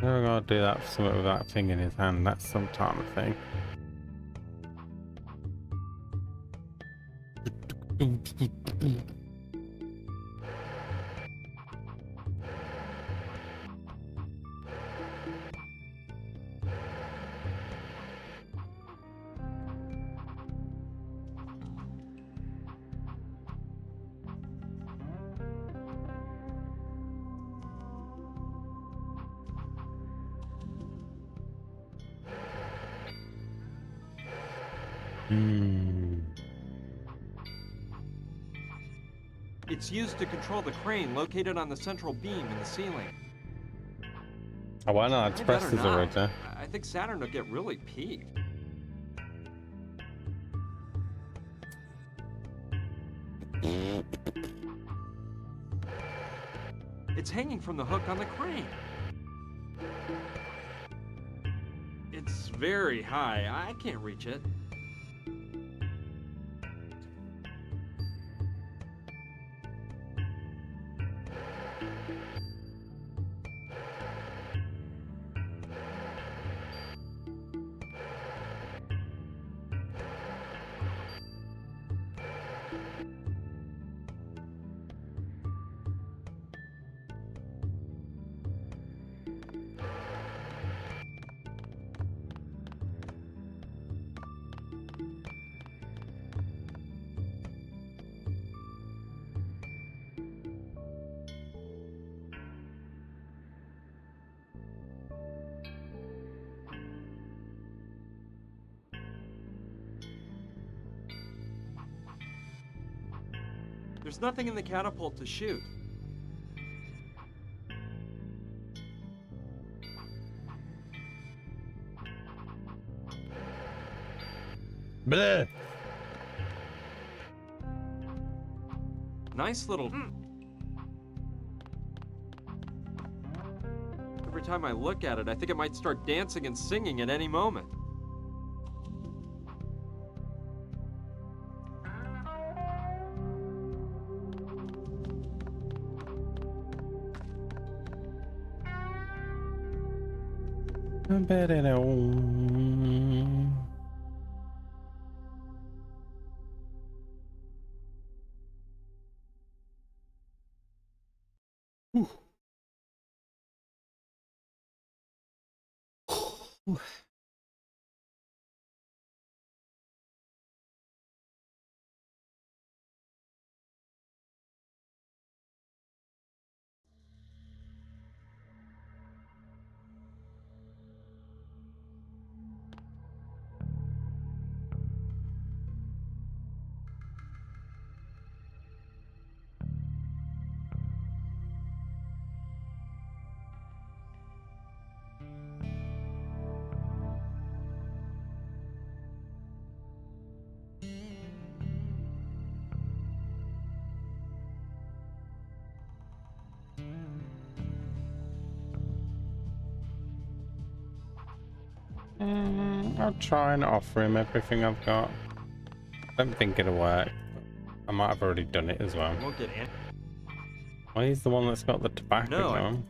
Never gonna do that for something with that thing in his hand. That's some time of thing. Hmm. It's used to control the crane located on the central beam in the ceiling. Oh, why not? It's I pressed better as not. already. I think Saturn will get really peeved. It's hanging from the hook on the crane. It's very high. I can't reach it. There's nothing in the catapult to shoot. Bleh. Nice little... Every time I look at it, I think it might start dancing and singing at any moment. I'll try and offer him everything I've got. I don't think it'll work. I might have already done it as well. You won't get any... Well, he's the one that's got the tobacco No, going.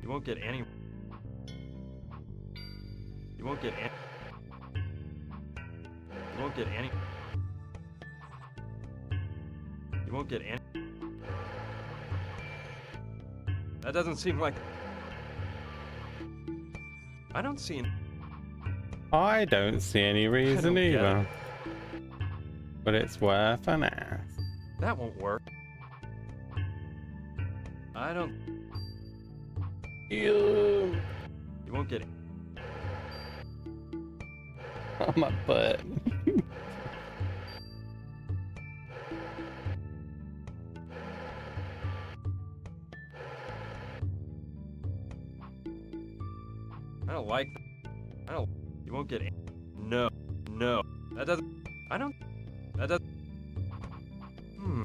You won't get any... You won't get any... You won't get any... You won't get any... That doesn't seem like... I don't see... I don't see any reason get either. But it's worth an ask. That won't work. I don't... Ew. You won't get... On my butt. I don't like... I don't... You won't get... No. No. That doesn't... I don't... That doesn't...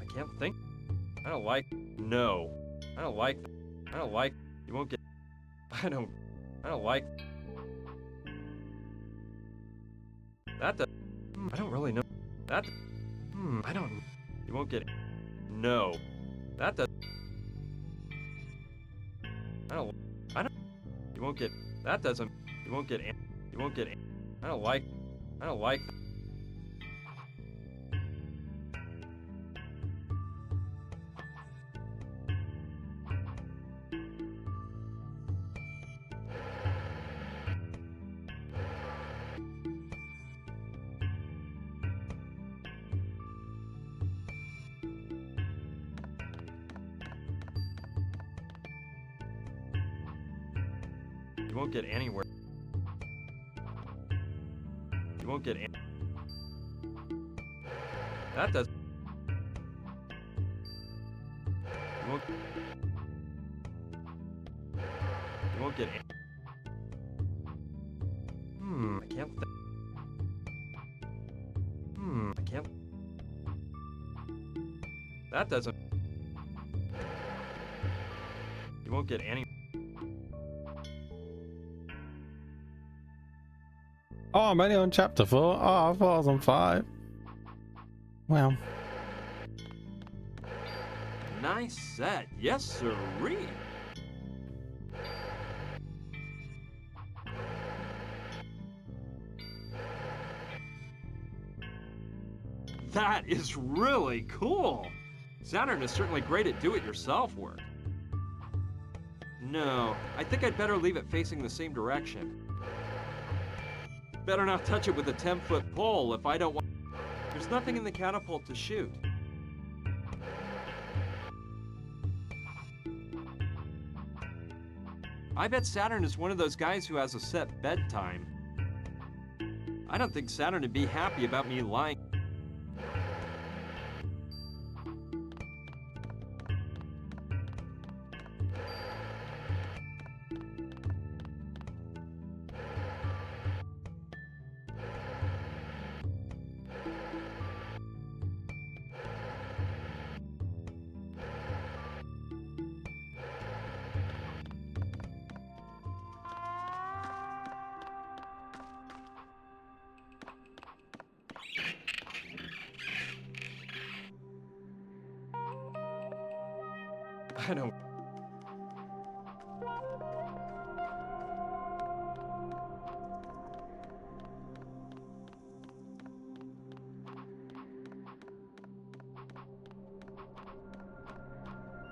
I can't think. I don't like... No. I don't like... I don't like... You won't get... I don't like... That does... I don't really know. That... I don't... You won't get... No. That does... I don't... You won't get... That doesn't... You won't get... You won't get... I don't like... I don't like... You won't get anywhere. won't get any. That does. You won't get any. I can't I can't. That doesn't. You won't get any. Oh, I'm only on chapter 4. Oh, I thought I was on 5. Well. Nice set. Yes, sirree. That is really cool. Saturn is certainly great at do-it-yourself work. No, I think I'd better leave it facing the same direction. Better not touch it with a 10-foot pole if I don't want... There's nothing in the catapult to shoot. I bet Saturn is one of those guys who has a set bedtime. I don't think Saturn would be happy about me lying. I don't...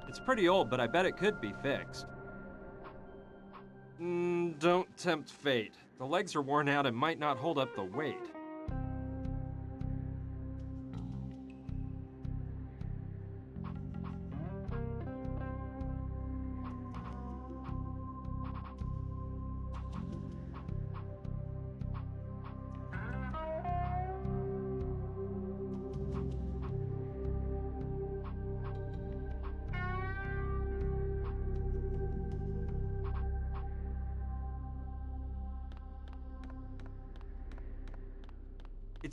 It's pretty old, but I bet it could be fixed. Don't tempt fate. The legs are worn out and might not hold up the weight.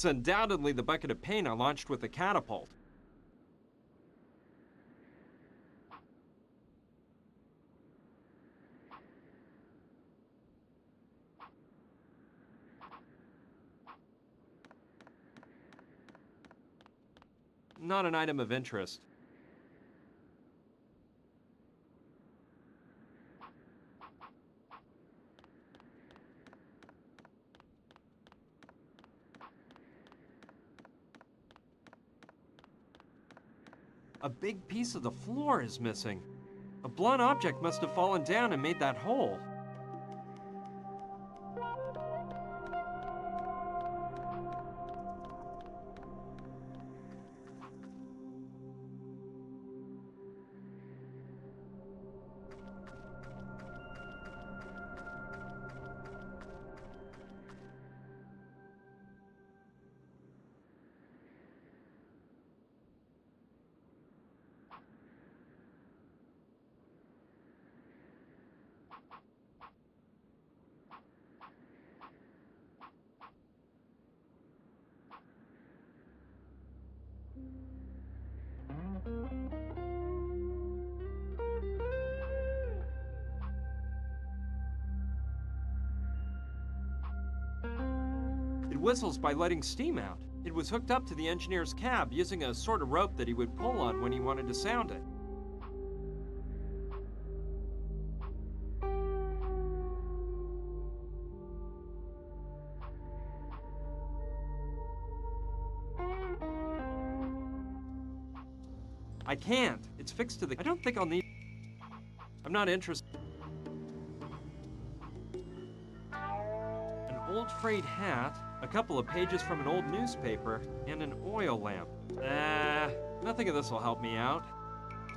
It's undoubtedly the bucket of paint I launched with the catapult. Not an item of interest. A big piece of the floor is missing. A blunt object must have fallen down and made that hole. It whistles by letting steam out. It was hooked up to the engineer's cab using a sort of rope that he would pull on when he wanted to sound it. I can't. It's fixed to the... I don't think I'll need... I'm not interested. An old frayed hat, a couple of pages from an old newspaper, and an oil lamp. Nothing of this will help me out.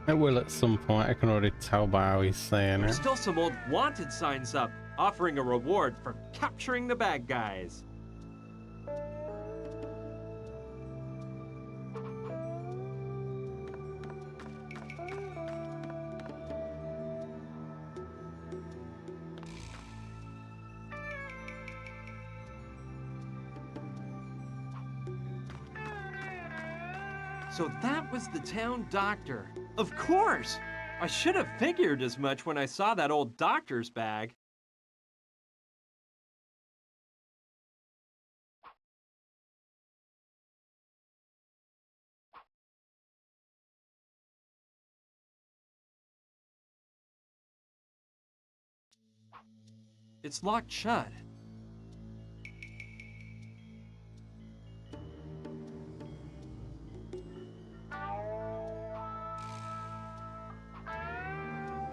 It will at some point. I can already tell by how he's saying There's it. still some old wanted signs up, offering a reward for capturing the bad guys. So that was the town doctor. Of course! I should have figured as much when I saw that old doctor's bag. It's locked shut.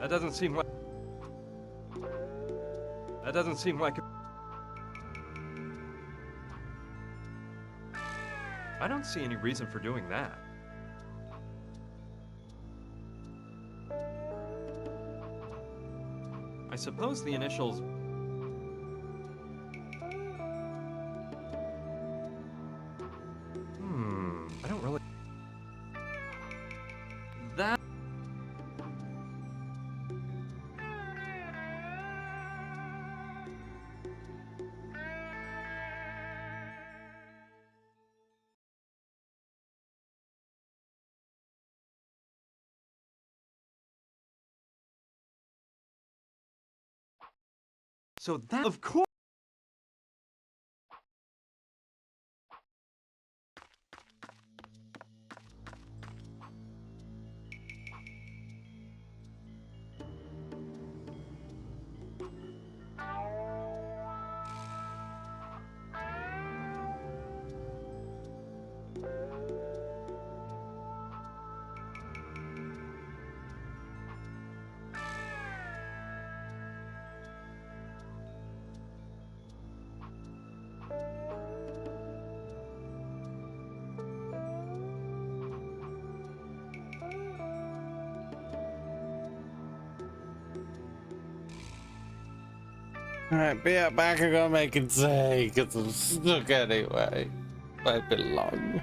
That doesn't seem like... That doesn't seem like... I don't see any reason for doing that. I suppose the initials... I don't really... That... So that... Of course... Alright, be right back. I'm gonna make it say because I'm stuck anyway. I belong.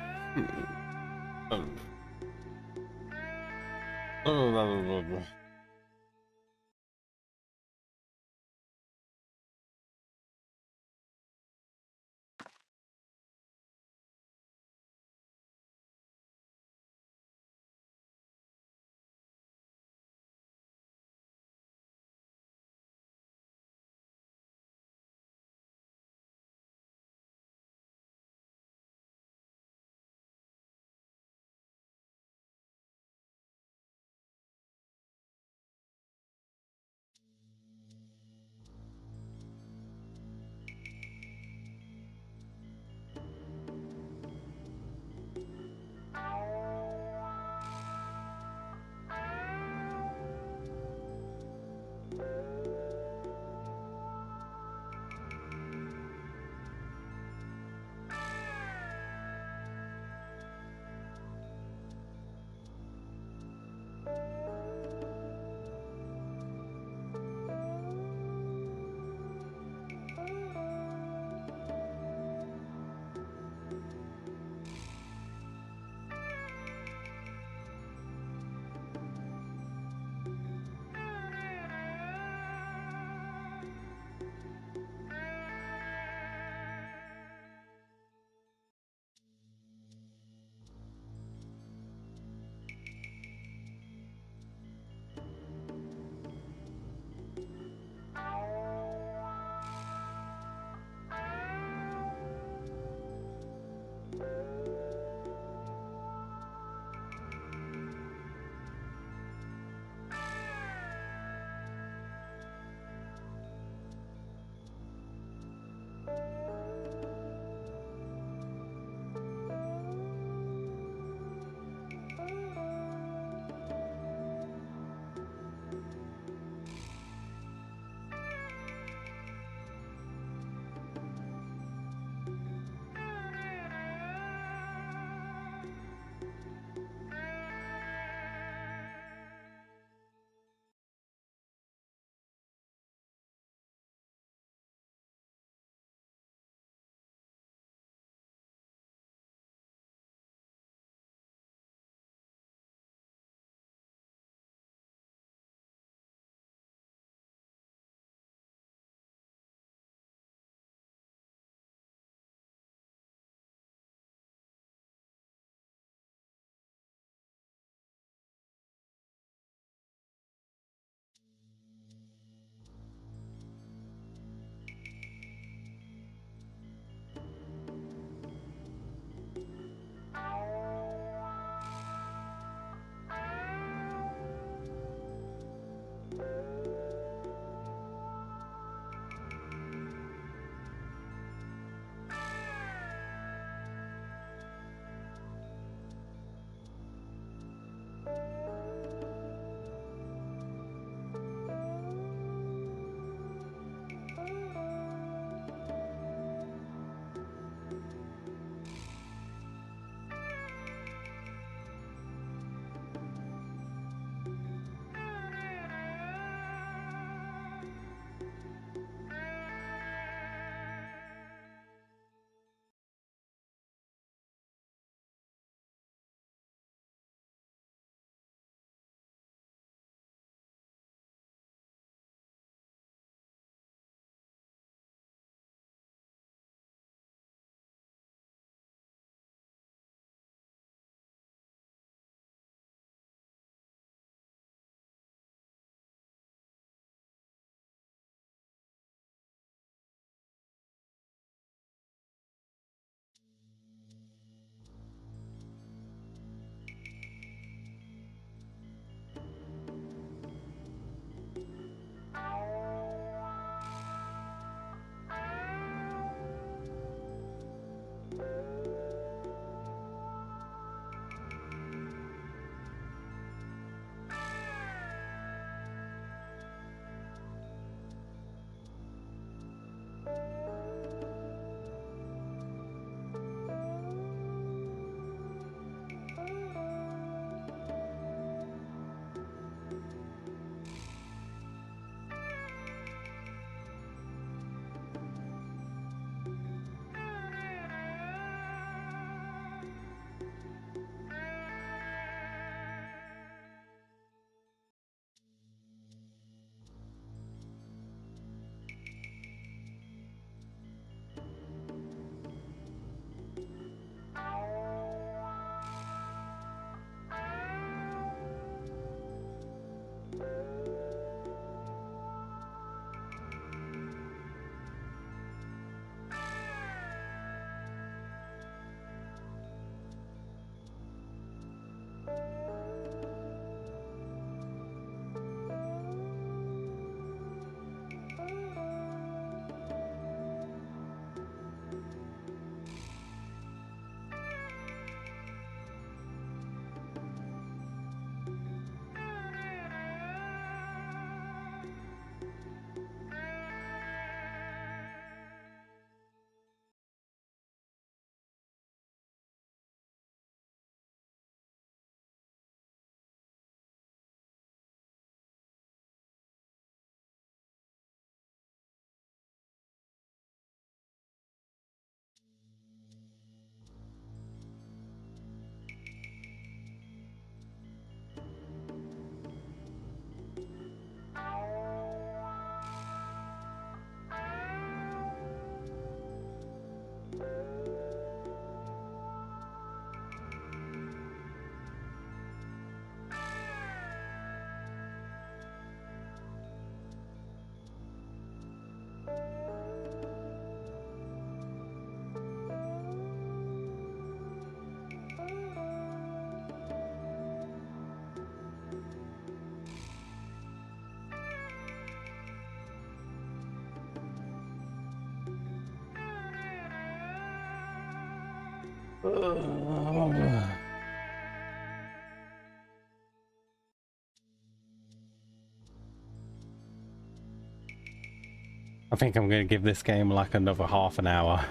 I think I'm going to give this game like another half an hour.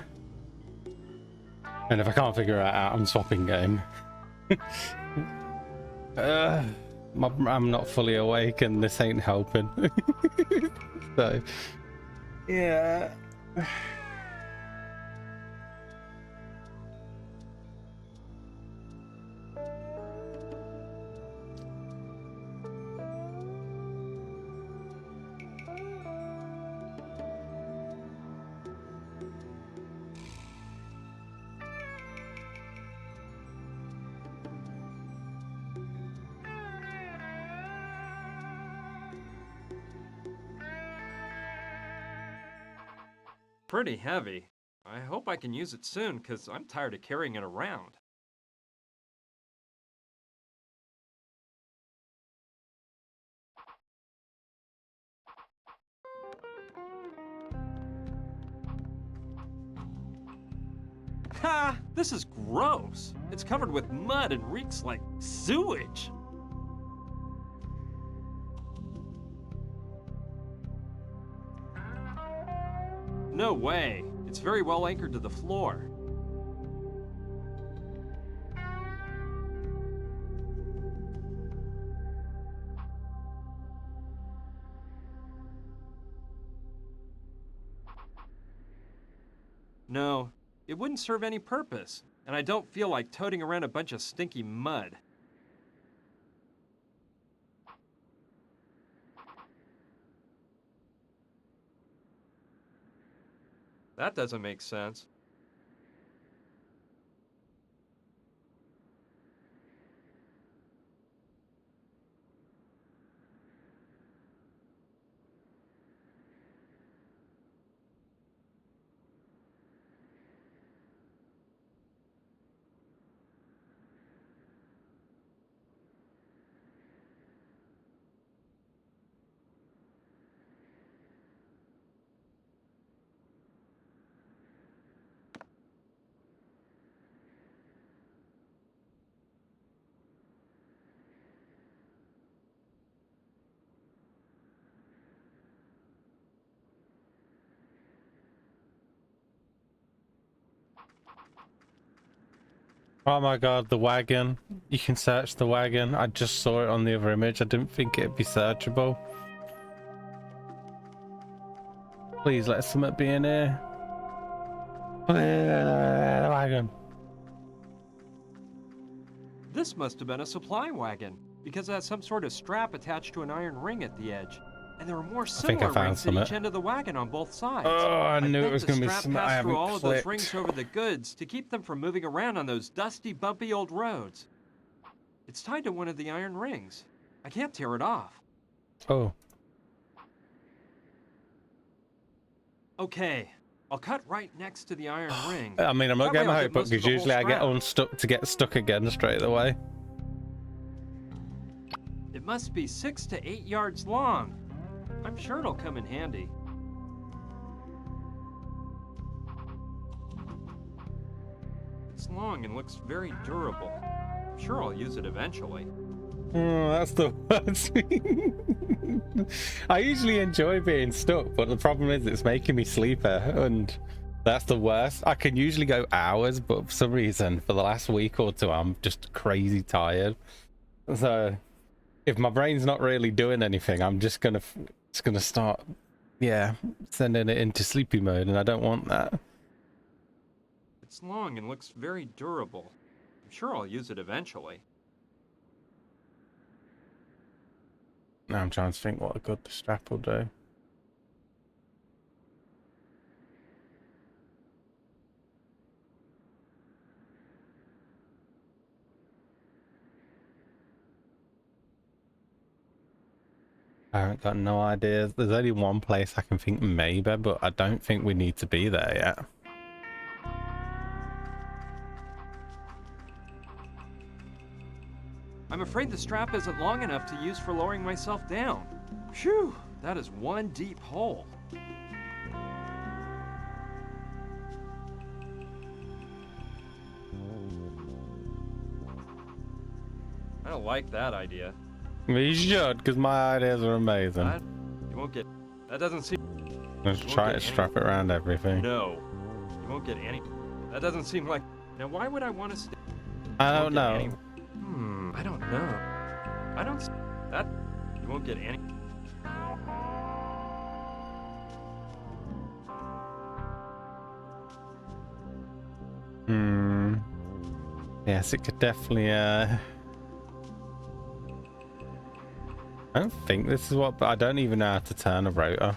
And if I can't figure it out, I'm swapping game. I'm not fully awake and this ain't helping. So, yeah. Pretty heavy. I hope I can use it soon, because I'm tired of carrying it around. Ha! This is gross. It's covered with mud and reeks like sewage. No way. It's very well anchored to the floor. No, it wouldn't serve any purpose, and I don't feel like toting around a bunch of stinky mud. That doesn't make sense. Oh my god, the wagon. You can search the wagon. I just saw it on the other image. I didn't think it'd be searchable. Please let something be in here. Wagon. This must have been a supply wagon, because it has some sort of strap attached to an iron ring at the edge. And there are more think I similar found rings at each something. end of the wagon on both sides. Oh, I knew it was going to be something I pass haven't through all of those clicked. rings over the goods to keep them from moving around on those dusty, bumpy old roads. It's tied to one of the iron rings. I can't tear it off. Oh. Okay, I'll cut right next to the iron ring. I mean, I'm not That getting way my I'll hope get up most of because the whole usually I get strap. unstuck to get stuck again straight away. It must be 6 to 8 yards long. I'm sure it'll come in handy. It's long and looks very durable. I'm sure I'll use it eventually. Oh, that's the worst thing. I usually enjoy being stuck, but the problem is it's making me sleeper, and that's the worst. I can usually go hours, but for some reason, for the last week or two, I'm just crazy tired. So, if my brain's not really doing anything, I'm just gonna start, yeah, sending it into sleepy mode, and I don't want that. It's long and looks very durable. I'm sure I'll use it eventually. Now I'm trying to think what good the strap will do. I haven't got no ideas. There's only one place I can think maybe, but I don't think we need to be there yet. I'm afraid the strap isn't long enough to use for lowering myself down. Phew, that is one deep hole. I don't like that idea. We should, because my ideas are amazing. You won't get... That doesn't seem... Let's try to strap it around everything. No. You won't get any... That doesn't seem like... Now, why would I want to stay... I don't know. I don't know. I don't... That... You won't get any... Yes, it could definitely, I don't think this is what, but I don't even know how to turn a rotor.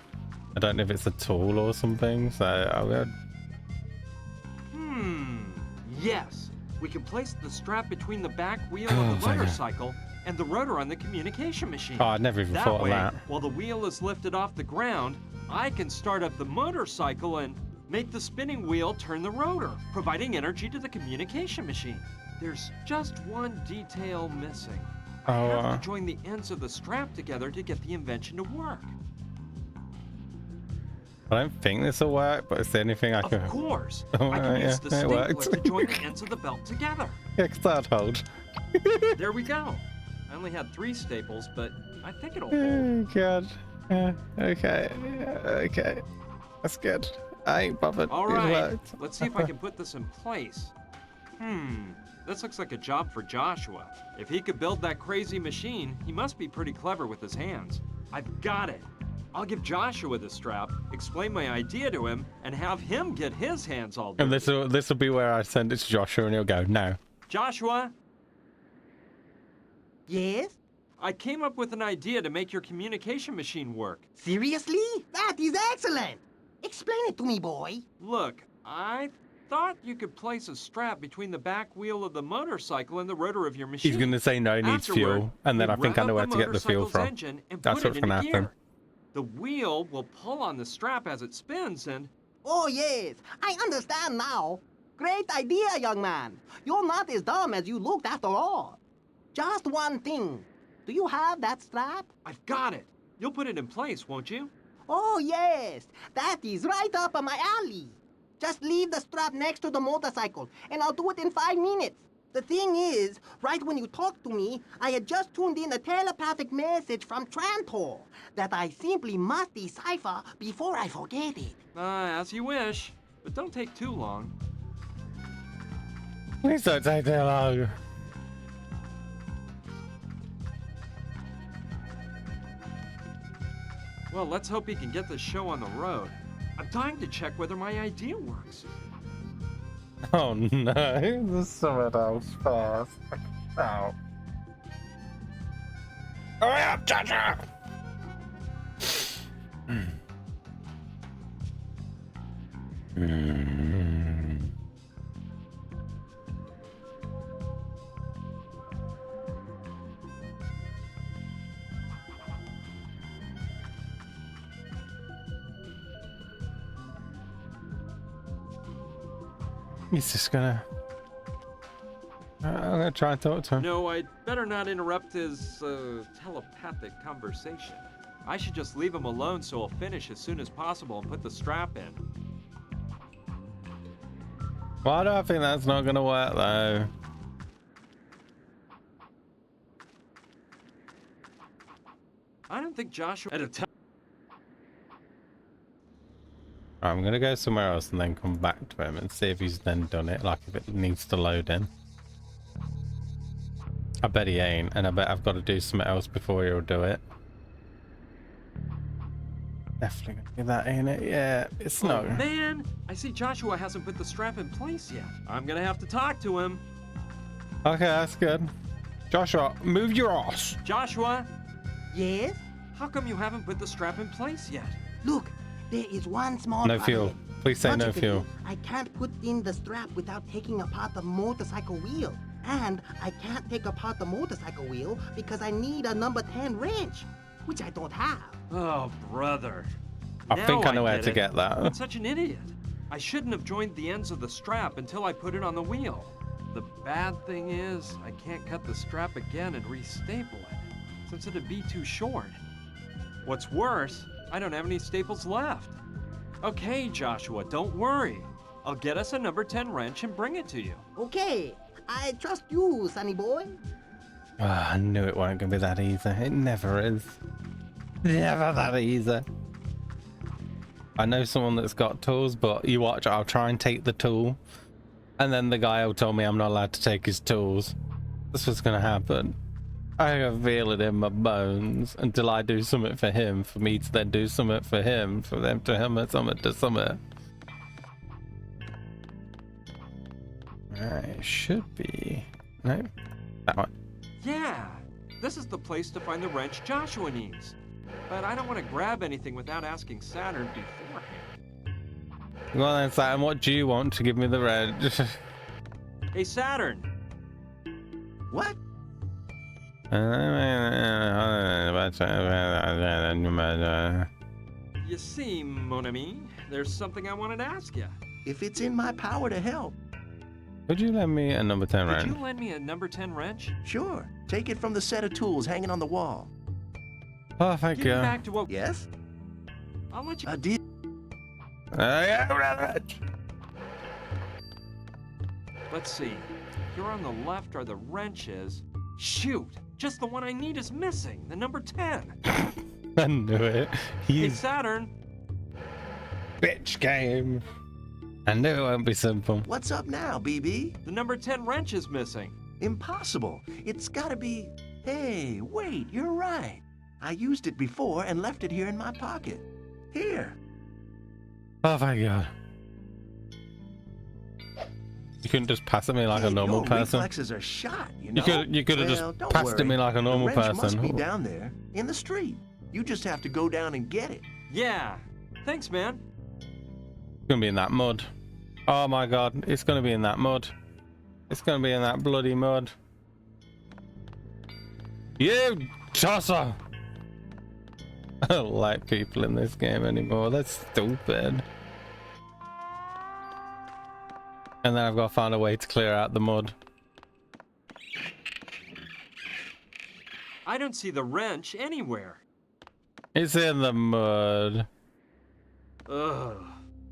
I don't know if it's a tool or something, so I'll go. Yes. We can place the strap between the back wheel of the motorcycle and the rotor on the communication machine. Oh, I'd never even thought way, of that. While the wheel is lifted off the ground, I can start up the motorcycle and make the spinning wheel turn the rotor, providing energy to the communication machine. There's just one detail missing. I have to join the ends of the strap together to get the invention to work. I don't think this will work, but it's the only thing I can... Of course. Oh, I can yeah, use the it stapler worked. to join the ends of the belt together. Yeah, start hold. There we go. I only had 3 staples, but I think it'll Oh, hold. God. Okay. Okay. That's good. I ain't bothered. All It right, worked. let's see if I can put this in place. This looks like a job for Joshua. If he could build that crazy machine, he must be pretty clever with his hands. I've got it. I'll give Joshua the strap, explain my idea to him, and have him get his hands all dirty. And this will be where I send it to Joshua and he'll go, no. Joshua, Yes? I came up with an idea to make your communication machine work. Seriously? That is excellent. Explain it to me, boy. Look, I thought you could place a strap between the back wheel of the motorcycle and the rotor of your machine. He's going to say no, he needs Afterward, fuel. And then I we think I rev know up where the to get the fuel motorcycle's from. engine and That's put what's it going to into happen. gear. The wheel will pull on the strap as it spins and... Oh, yes. I understand now. Great idea, young man. You're not as dumb as you looked after all. Just one thing. Do you have that strap? I've got it. You'll put it in place, won't you? Oh, yes. That is right up my alley. Just leave the strap next to the motorcycle, and I'll do it in 5 minutes. The thing is, right when you talked to me, I had just tuned in a telepathic message from Trantor that I simply must decipher before I forget it. As you wish. But don't take too long. Please don't take too long. Well, let's hope he can get this show on the road. I'm dying to check whether my idea works. Oh no, there's someone else first. Oh. Hurry up, Joshua! He's just gonna... I'm gonna try and talk to him. No, I'd better not interrupt his telepathic conversation. I should just leave him alone so he'll finish as soon as possible and put the strap in. Why do I think that's not gonna work though? I don't think Joshua I'm gonna go somewhere else and then come back to him and see if he's then done it, like if it needs to load in. I bet he ain't, and I bet I've got to do something else before he'll do it. Definitely gonna do that, ain't it? Yeah, it's not. Oh, man, I see Joshua hasn't put the strap in place yet. I'm gonna have to talk to him. Okay, that's good. Joshua, move your ass. Joshua, Yes? how come you haven't put the strap in place yet? Look, there is one small No problem. fuel. Please say no Logically, fuel. I can't put in the strap without taking apart the motorcycle wheel. And I can't take apart the motorcycle wheel because I need a number 10 wrench, which I don't have. Oh, brother. I think I Now know where get to it. get that. I'm such an idiot. I shouldn't have joined the ends of the strap until I put it on the wheel. The bad thing is, I can't cut the strap again and restaple it, since it'd be too short. What's worse, I don't have any staples left. Okay, Joshua, don't worry. I'll get us a number 10 wrench and bring it to you. Okay, I trust you, sonny boy. I knew it weren't gonna be that easy. It never is. Never that easy. I know someone that's got tools, but you watch, I'll try and take the tool, and then the guy will tell me I'm not allowed to take his tools. That's what's gonna happen. I can feel it in my bones until I do something for him, for me to then do something for him, for them to him something to something. Alright, should be... No, that one. Yeah, this is the place to find the wrench Joshua needs. But I don't want to grab anything without asking Saturn beforehand. Well then, Saturn, what do you want to give me the red? Hey, Saturn! What? You see, mon ami, there's something I wanted to ask you. If it's in my power to help, Would you lend me a number 10 Could wrench? you lend me a number 10 wrench? sure. Take it from the set of tools hanging on the wall. Perfect, Give me yeah. back to what... Yes? I'll let you... A deal. Yeah, wrench. Let's see. Here on the left are the wrenches. Shoot! Just the one I need is missing. The number 10. I knew it. Hey, He's Saturn. bitch game. I knew it won't be simple. What's up now, BB? The number 10 wrench is missing. Impossible. It's gotta be... Hey, wait, you're right. I used it before and left it here in my pocket. Here. Oh my god. You couldn't just pass at me like a Hey, normal your person. reflexes are shot, you know? You could have Well, just don't passed at me worry. like a normal the wrench person. must be down there, in the street. You just have to go down and get it. Yeah. Thanks, man. It's gonna be in that mud. Oh my god, it's gonna be in that mud. It's gonna be in that bloody mud. You tosser! I don't like people in this game anymore. That's stupid. And then I've got to find a way to clear out the mud. I don't see the wrench anywhere. It's in the mud. Ugh.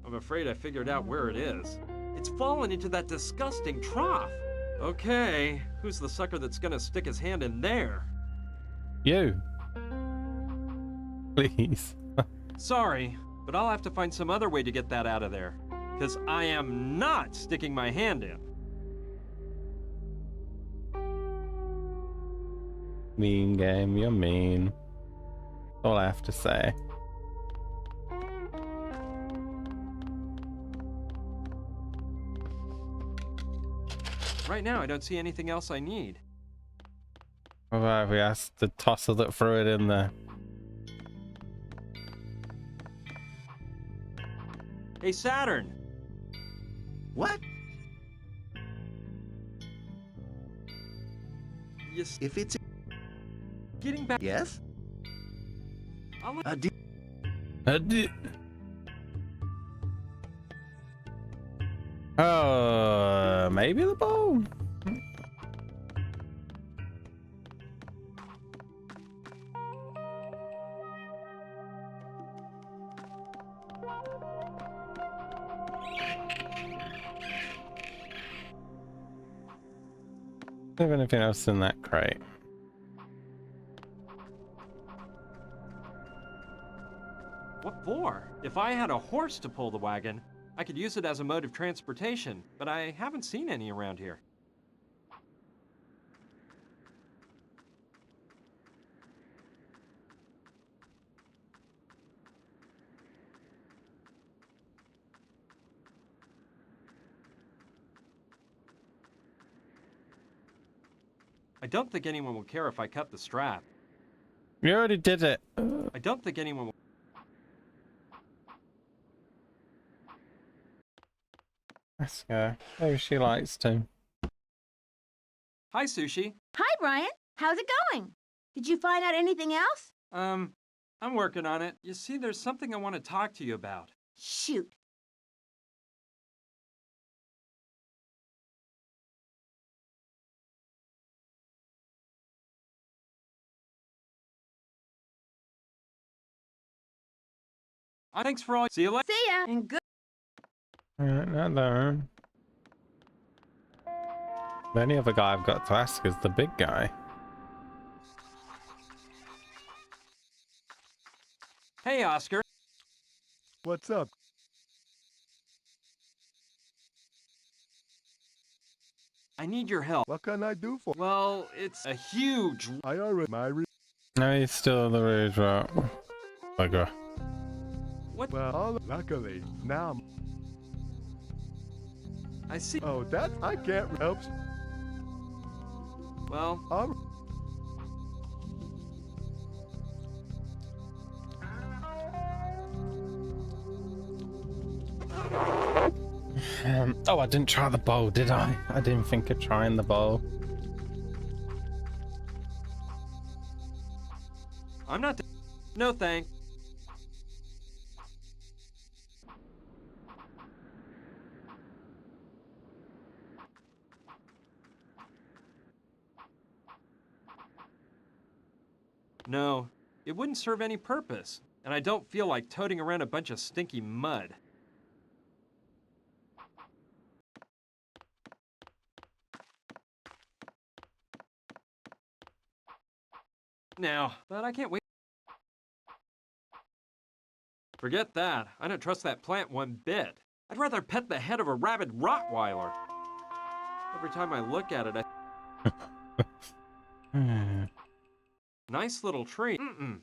I'm afraid I figured out where it is. It's fallen into that disgusting trough. Okay, who's the sucker that's gonna stick his hand in there? You. Please. Sorry, but I'll have to find some other way to get that out of there. Because I am not sticking my hand in. Mean game, you're mean. That's all I have to say. Right now, I don't see anything else I need. What about if we asked the tosser that threw it in there? Hey, Saturn! What? Yes, If it's... getting back. Yes? I'll let Maybe the bow. Do you have anything else in that crate? What for? If I had a horse to pull the wagon, I could use it as a mode of transportation, but I haven't seen any around here. I don't think anyone will care if I cut the strap. You already did it. I don't think anyone will... Let's go. Maybe she likes to. Hi, Sushi. Hi, Brian. How's it going? Did you find out anything else? I'm working on it. You see, there's something I want to talk to you about. Shoot. Thanks for all... See you later. See ya. And good. Alright, not there. The only other guy I've got to ask is the big guy. Hey, Oscar. What's up? I need your help. What can I do for? Well, it's a huge... I already No, he's still on the rouge route. Bugger. What? well, luckily now. I see. Oh, that I can't help. Well, Oh, I didn't try the bow, did I? I didn't think of trying the bow. I'm not... No, thanks. No, it wouldn't serve any purpose, and I don't feel like toting around a bunch of stinky mud. Now, but I can't wait. Forget that. I don't trust that plant one bit. I'd rather pet the head of a rabid Rottweiler. Every time I look at it, I... Nice little tree. Mm-mm.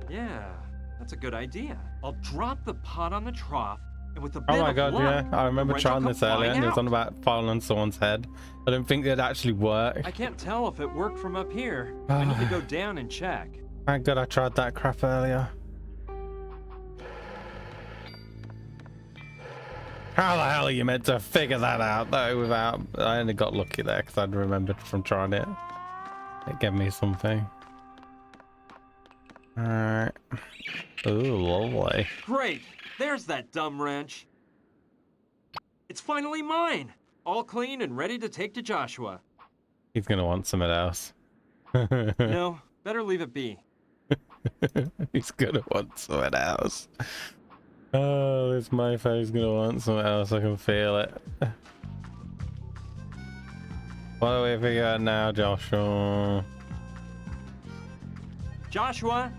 Yeah, that's a good idea. I'll drop the pot on the trough, and with a bit Oh my of god, luck, yeah. I remember the wrench will trying come this earlier flying and it was out. on about falling on someone's head. I don't think it'd actually work. I can't tell if it worked from up here. I need to go down and check. Thank god I tried that crap earlier. How the hell are you meant to figure that out though without... I only got lucky there because I'd remembered from trying it. It gave me something. Alright. Ooh, lovely. Great! There's that dumb wrench. It's finally mine! All clean and ready to take to Joshua. He's gonna want something else. No, better leave it be. He's gonna want something else. Oh, this mofo is gonna want something else. I can feel it. What do we figure out now, Joshua? Joshua,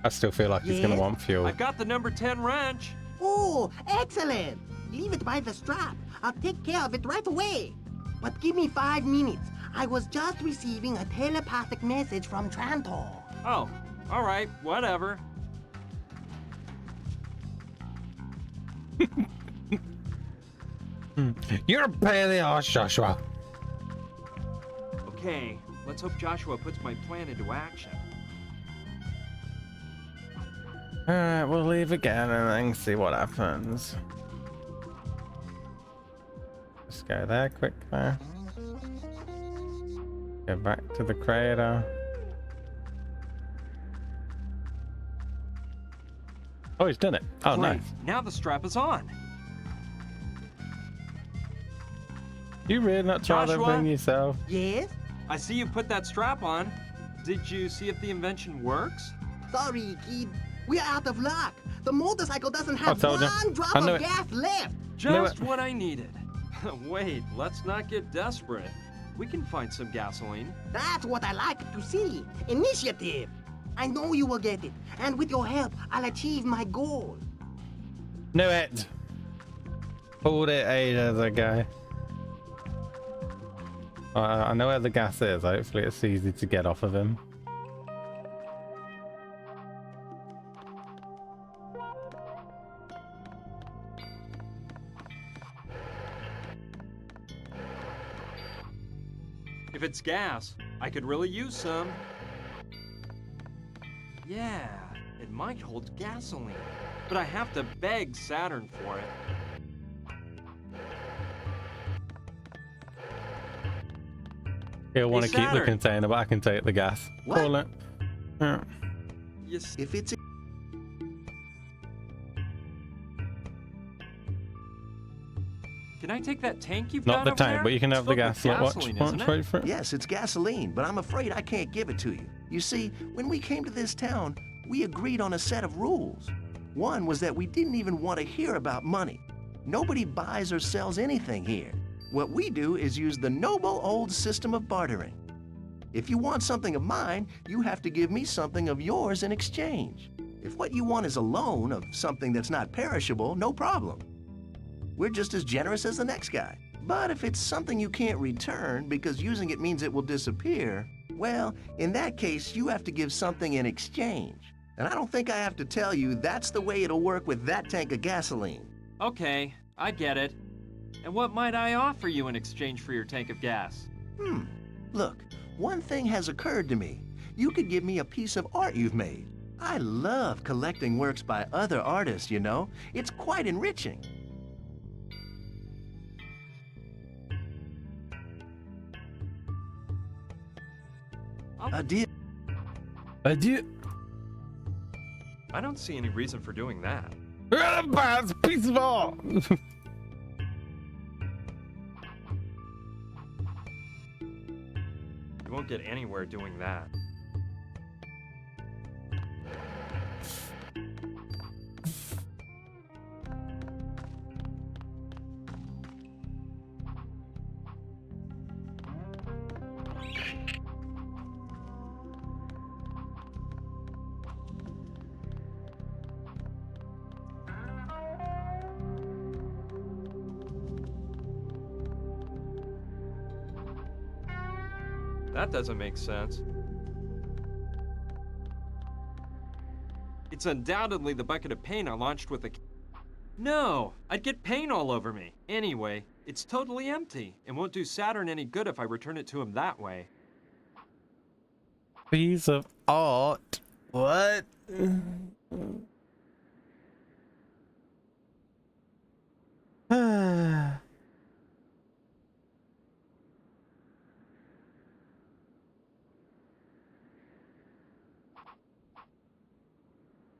I still feel like he's gonna Yes? want fuel. I've got the number 10 wrench. Oh, excellent! Leave it by the strap. I'll take care of it right away. But give me 5 minutes. I was just receiving a telepathic message from Trantor. Oh, all right, whatever. You're a pain in the arse, Joshua. Okay, let's hope Joshua puts my plan into action. Alright, we'll leave again and then see what happens. Let's go there quickly. Go back to the crater. Oh, he's done it. Oh, Great. nice. Now the strap is on. You really not try that Joshua? thing yourself? Yes? I see you put that strap on. Did you see if the invention works? Sorry, kid. We're out of luck. The motorcycle doesn't have told ya. one drop I knew of it. gas left. Just what I needed. Wait, let's not get desperate. We can find some gasoline. That's what I like to see. Initiative. I know you will get it. And with your help, I'll achieve my goal. Knew it. Pulled it ages ago. I know where the gas is. Hopefully it's easy to get off of him. If it's gas, I could really use some. Yeah, it might hold gasoline. But I have to beg Saturn for it. He'll want to keep the Saturn. container, but I can take the gas. What? Pull it. Yeah. You s- If it's Can I take that tank you've Not got the over tank, there? but you can It's have the filled gas. with Look, watch, gasoline, watch, isn't it? wait for it. Yes, it's gasoline, but I'm afraid I can't give it to you. You see, when we came to this town, we agreed on a set of rules. One was that we didn't even want to hear about money. Nobody buys or sells anything here. What we do is use the noble old system of bartering. If you want something of mine, you have to give me something of yours in exchange. If what you want is a loan of something that's not perishable, no problem. We're just as generous as the next guy. But if it's something you can't return because using it means it will disappear, well, in that case, you have to give something in exchange. And I don't think I have to tell you that's the way it'll work with that tank of gasoline. Okay, I get it. And what might I offer you in exchange for your tank of gas? Look, one thing has occurred to me. You could give me a piece of art you've made. I love collecting works by other artists, you know. It's quite enriching. A deal. Adieu. I don't see any reason for doing that. It's a piece of art. You won't get anywhere doing that. That doesn't make sense. It's undoubtedly the bucket of paint I launched with the... No, I'd get paint all over me. Anyway, it's totally empty and won't do Saturn any good if I return it to him that way. Piece of art. What?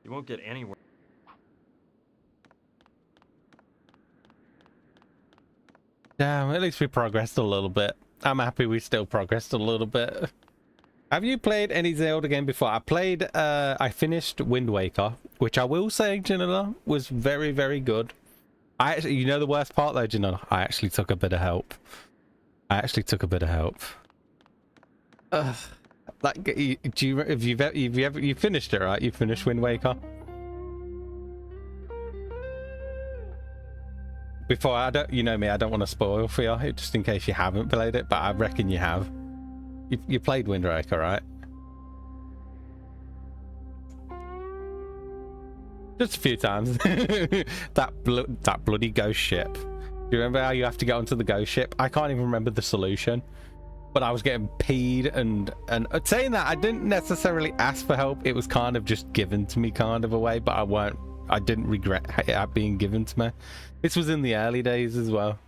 You won't get anywhere. Damn, at least we progressed a little bit. I'm happy we still progressed a little bit. Have you played any Zelda game before? I finished Wind Waker, which I will say, Janela, was very, very good. I actually, you know the worst part though, do you know? I actually took a bit of help. Ugh. Like, do you, have you ever, you finished it, right? You finished Wind Waker? Before, I don't, you know me, I don't want to spoil for you, just in case you haven't played it, but I reckon you have. You played Wind Waker, right? Just a few times. that bloody ghost ship. Do you remember how you have to get onto the ghost ship? I can't even remember the solution, but I was getting peed and saying that, I didn't necessarily ask for help. It was kind of just given to me kind of a way, but I didn't regret it being given to me. This was in the early days as well.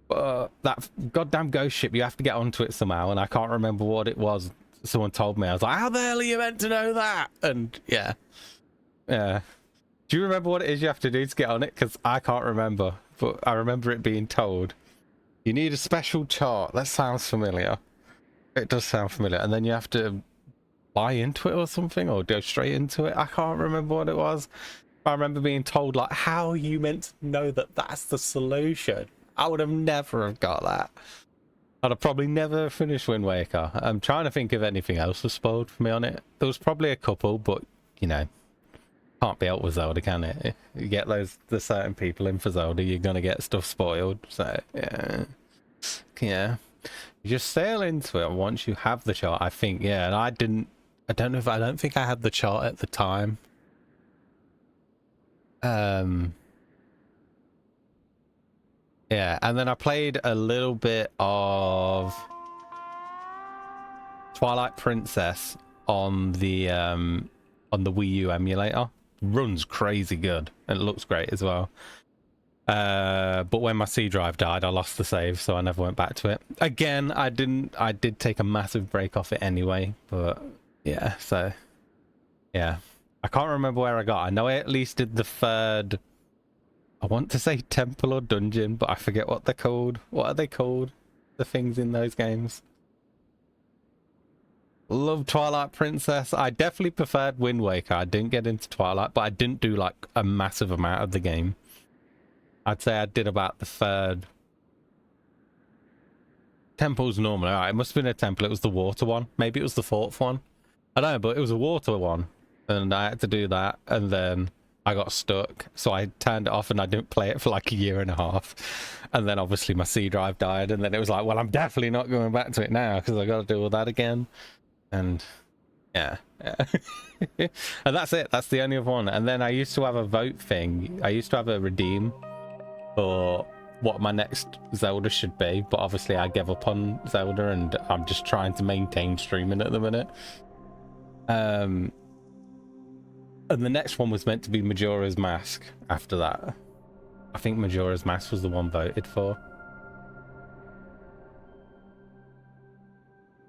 But that goddamn ghost ship, you have to get onto it somehow, and I can't remember what it was. Someone told me. I was like, how the hell are you meant to know that? And yeah. Do you remember what it is you have to do to get on it? Because I can't remember, but I remember it being told. You need a special chart. That sounds familiar. It does sound familiar. And then you have to buy into it or something, or go straight into it. I can't remember what it was. I remember being told, like, how are you meant to know that that's the solution? I would have never have got that. I'd have probably never finished Wind Waker. I'm trying to think if anything else was spoiled for me on it. There was probably a couple, but, you know, can't be out with Zelda, can it? You get the certain people in for Zelda, you're gonna get stuff spoiled. So yeah, you just sail into it once you have the chart, I think. Yeah, and I don't think I had the chart at the time. Yeah, and then I played a little bit of Twilight Princess on the Wii U emulator. Runs crazy good and it looks great as well. But when my C drive died, I lost the save, so I never went back to it. Again, I did take a massive break off it anyway, but yeah, so yeah. I can't remember where I got. I know I at least did the third, I want to say temple or dungeon, but I forget what they're called. What are they called? The things in those games. Love Twilight Princess. I definitely preferred Wind Waker. I didn't get into Twilight, but I didn't do like a massive amount of the game. I'd say I did about the third. Temple's normally, alright, it must have been a temple. It was the water one. Maybe it was the fourth one. I don't know, but it was a water one. And I had to do that, and then I got stuck. So I turned it off and I didn't play it for like a year and a half. And then obviously my C drive died, and then it was like, well, I'm definitely not going back to it now because I got to do all that again. And yeah. And that's it. That's the only other one. And then I used to have a vote thing. I used to have a redeem for what my next Zelda should be, but obviously I gave up on Zelda and I'm just trying to maintain streaming at the minute. And the next one was meant to be Majora's Mask after that. I think Majora's Mask was the one voted for.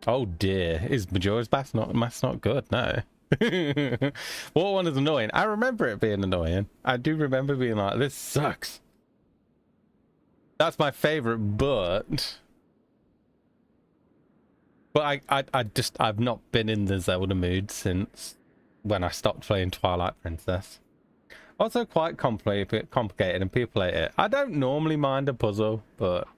Oh dear, is Majora's Mask not good? No. What one is annoying? I remember it being annoying. I do remember being like, this sucks. That's my favorite, but I've not been in the Zelda mood since when I stopped playing Twilight Princess. Also quite complicated and people hate it. I don't normally mind a puzzle, but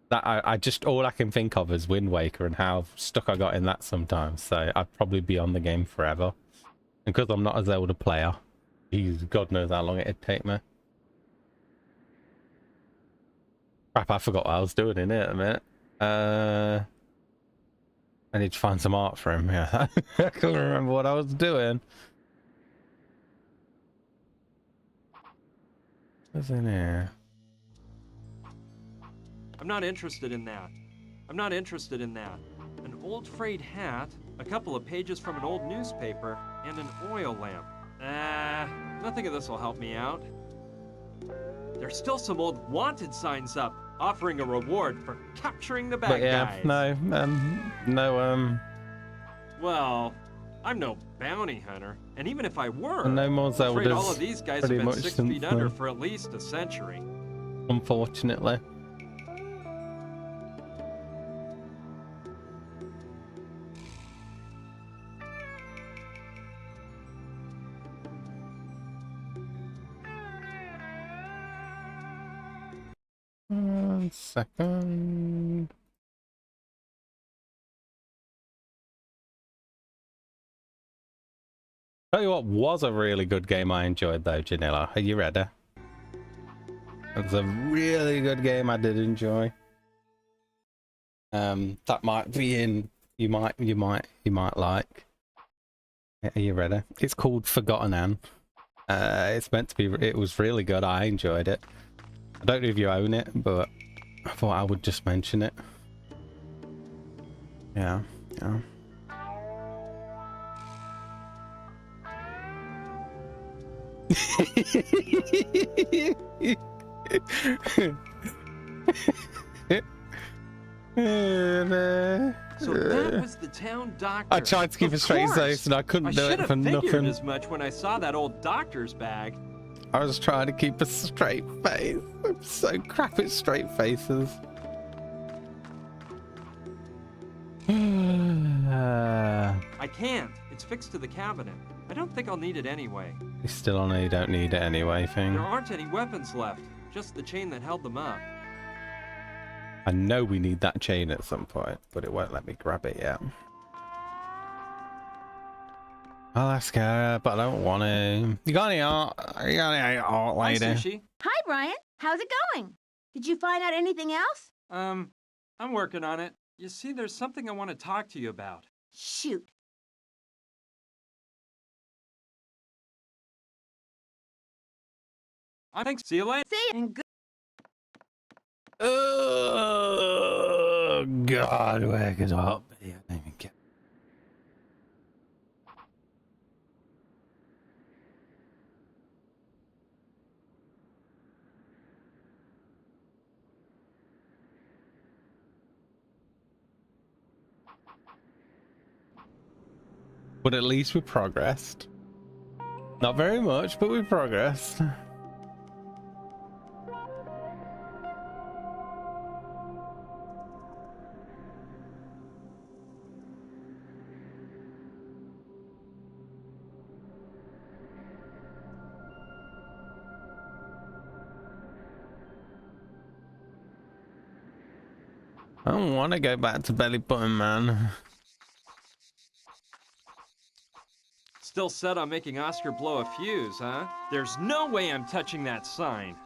that I just, all I can think of is Wind Waker and how stuck I got in that sometimes. So I'd probably be on the game forever. And because I'm not a Zelda player, God knows how long it'd take me. Crap, I forgot what I was doing in it a minute. I need to find some art for him. Yeah, I couldn't remember what I was doing. What's in here? I'm not interested in that. I'm not interested in that. An old frayed hat, a couple of pages from an old newspaper, and an oil lamp. Nothing of this will help me out. There's still some old wanted signs up, offering a reward for capturing the bad guys. No, Well, I'm no bounty hunter, and even if I were, no more I'm afraid all Zeldas. of these guys have Pretty been much 6 since feet under then. for at least a century. Unfortunately. 1 second. Tell you what was a really good game I enjoyed though, Janilla. Are you ready? It was a really good game I did enjoy. That might be in you might like. Are you ready? It's called Forgotten Anne. It's meant to be. It was really good. I enjoyed it. I don't know if you own it, but I thought I would just mention it. Yeah, yeah. So that was the town doctor. I tried to keep a straight face and I couldn't do it for nothing. I should have figured as much when I saw that old doctor's bag. I was trying to keep a straight face. I'm so crap at straight faces. I can't. It's fixed to the cabinet. I don't think I'll need it anyway. You still on a you don't need it anyway thing. There aren't any weapons left. Just the chain that held them up. I know we need that chain at some point, but it won't let me grab it yet. I'll ask her, but I don't want to. You got any art? You got any art, lady? Hi, Sushi. Hi, Brian. How's it going? Did you find out anything else? I'm working on it. You see, there's something I want to talk to you about. Shoot. Thanks. See you later. See you. And good. Oh God, wake it up! I don't even get. But at least we progressed. Not very much, but we progressed. I don't want to go back to belly button, man. Still set on making Oscar blow a fuse, huh? There's no way I'm touching that sign.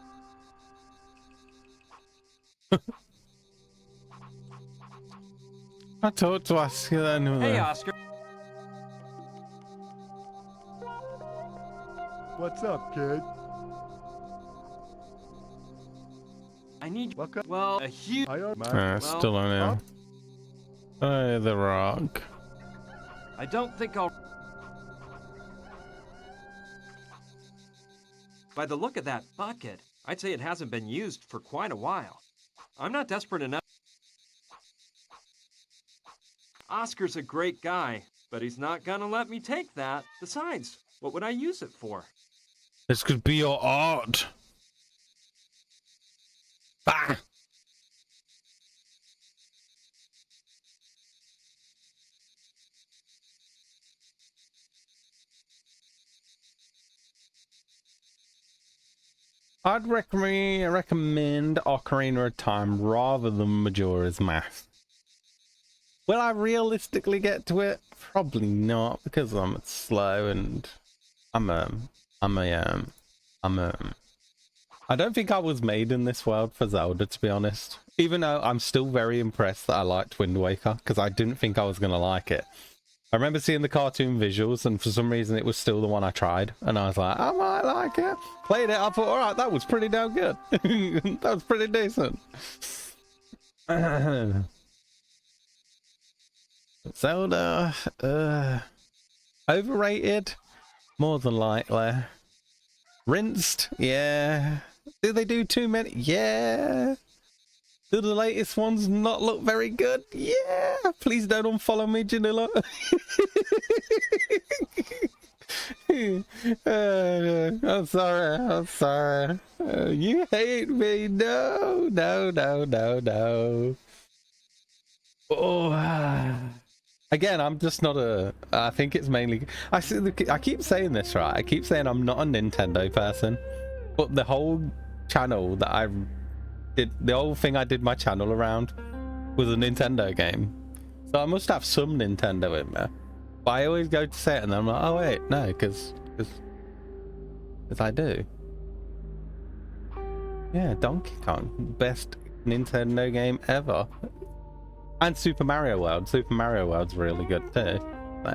I talked to Oscar then. Hey, Oscar. What's up, kid? I need, Welcome. well, a huge... Still on him. Oh, the rock. I don't think I'll... By the look of that bucket, I'd say it hasn't been used for quite a while. I'm not desperate enough. Oscar's a great guy, but he's not gonna let me take that. Besides, what would I use it for? This could be your art. Ah! I'd recommend Ocarina of Time rather than Majora's Mask. Will I realistically get to it? Probably not, because I'm slow and I don't think I was made in this world for Zelda, to be honest. Even though I'm still very impressed that I liked Wind Waker, because I didn't think I was going to like it. I remember seeing the cartoon visuals, and for some reason it was still the one I tried. And I was like, I might like it. Played it, I thought, alright, that was pretty damn good. That was pretty decent. Zelda, overrated? More than likely. Rinsed? Yeah. Do they do too many? Yeah. Do the latest ones not look very good? Yeah. Please don't unfollow me, Janilla. I'm sorry. I'm sorry. You hate me. No, no, no, no, no. Oh. Again, I'm just not a... I think it's mainly... I keep saying this, right? I keep saying I'm not a Nintendo person. But the whole channel that I the whole thing I did my channel around was a Nintendo game. So I must have some Nintendo in there. But I always go to say it and I'm like, oh wait, no, because I do. Yeah, Donkey Kong, best Nintendo game ever. And Super Mario World. Super Mario World's really good too. So,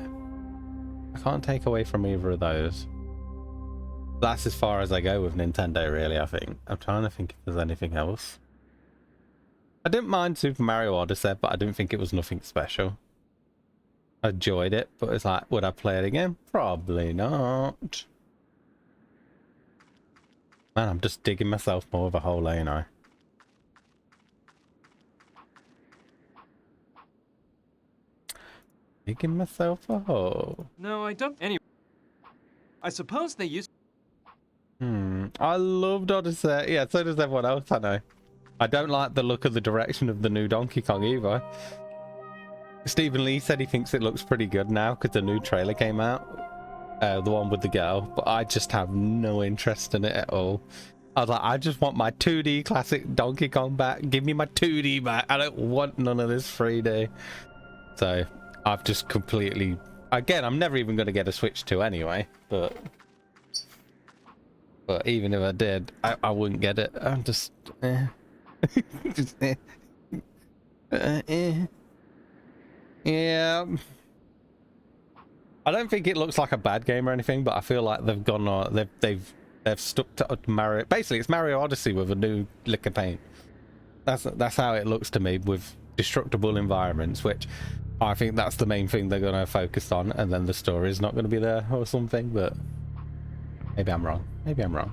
I can't take away from either of those. That's as far as I go with Nintendo, really, I think. I'm trying to think if there's anything else. I didn't mind Super Mario Odyssey, but I didn't think it was nothing special. I enjoyed it, but it's like, would I play it again? Probably not. Man, I'm just digging myself more of a hole, ain't I? Digging myself a hole. No, I don't. Anyway, I suppose they used. I loved Odyssey. Yeah, so does everyone else, I know. I don't like the look of the direction of the new Donkey Kong either. Stephen Lee said he thinks it looks pretty good now because the new trailer came out. The one with the girl. But I just have no interest in it at all. I was like, I just want my 2D classic Donkey Kong back. Give me my 2D back. I don't want none of this 3D. So, I've just completely... Again, I'm never even going to get a Switch 2 anyway. But even if I did, I wouldn't get it. I'm just... just yeah. I don't think it looks like a bad game or anything, but I feel like they've gone on... They've stuck to Mario... Basically, it's Mario Odyssey with a new lick of paint. That's how it looks to me, with destructible environments, which... I think that's the main thing they're going to focus on, and then the story is not going to be there or something, but maybe I'm wrong. Maybe I'm wrong.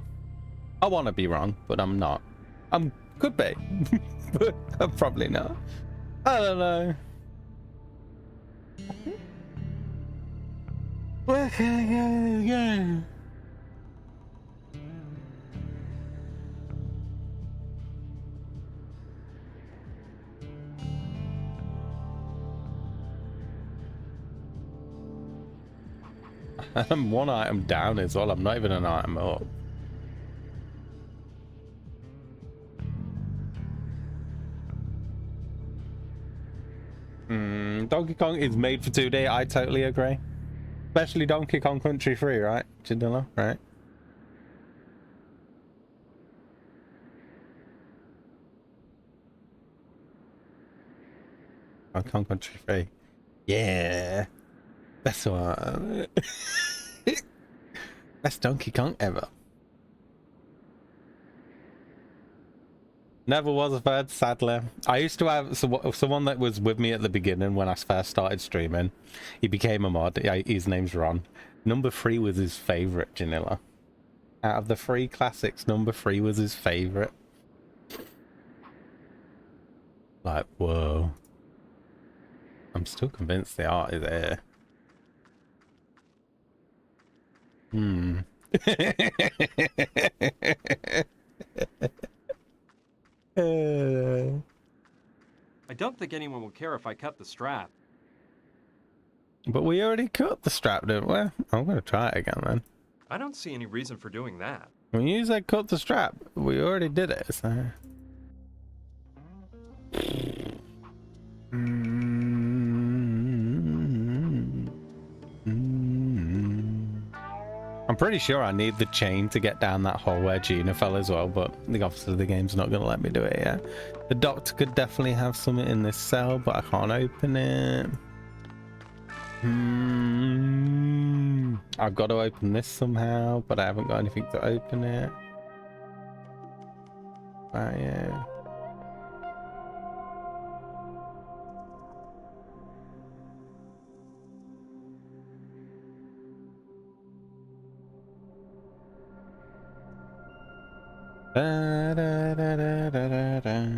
I want to be wrong, but I'm not. Could be, but I'm probably not. I don't know. Where can I go? I'm one item down as well. I'm not even an item up. Donkey Kong is made for 2D. I totally agree. Especially Donkey Kong Country 3, right? Janilla, right? Donkey Kong Country 3. Yeah. Best one. Best Donkey Kong ever. Never was a third, sadly. I used to have someone that was with me at the beginning when I first started streaming. He became a mod. His name's Ron. Number 3 was his favourite, Janilla. Out of the 3 classics, number 3 was his favourite. Like, whoa. I'm still convinced the art is there. I don't think anyone will care if I cut the strap. But we already cut the strap, didn't we? I'm going to try it again, then. I don't see any reason for doing that. When you said cut the strap, we already did it, so... I'm pretty sure I need the chain to get down that hole where Gina fell as well, but obviously the game's not going to let me do it yet. The doctor could definitely have something in this cell, but I can't open it. I've got to open this somehow, but I haven't got anything to open it. Yeah. Da, da, da, da, da, da, da.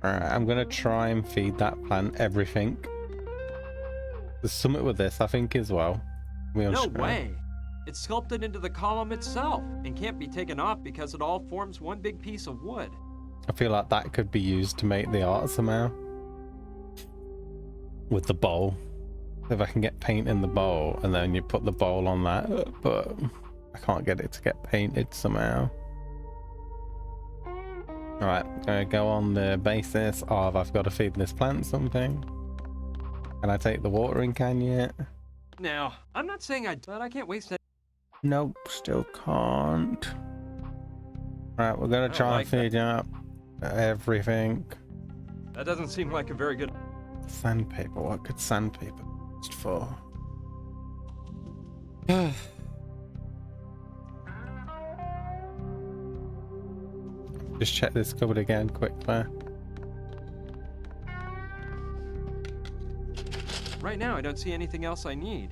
Alright, I'm gonna try and feed that plant everything. There's something with this, I think, as well. No way! It's sculpted into the column itself and can't be taken off because it all forms one big piece of wood. I feel like that could be used to make the art somehow. With the bowl. If I can get paint in the bowl and then you put the bowl on that, but I can't get it to get painted somehow. Alright, I'm gonna go on the basis of I've got to feed this plant something. Can I take the watering can yet? Now, I'm not saying but I can't waste it. Nope, still can't. Right, we're gonna try and feed up everything. That doesn't seem like a very good... Sandpaper, what could sandpaper be used for? Just check this cupboard again quickly. Right now, I don't see anything else I need.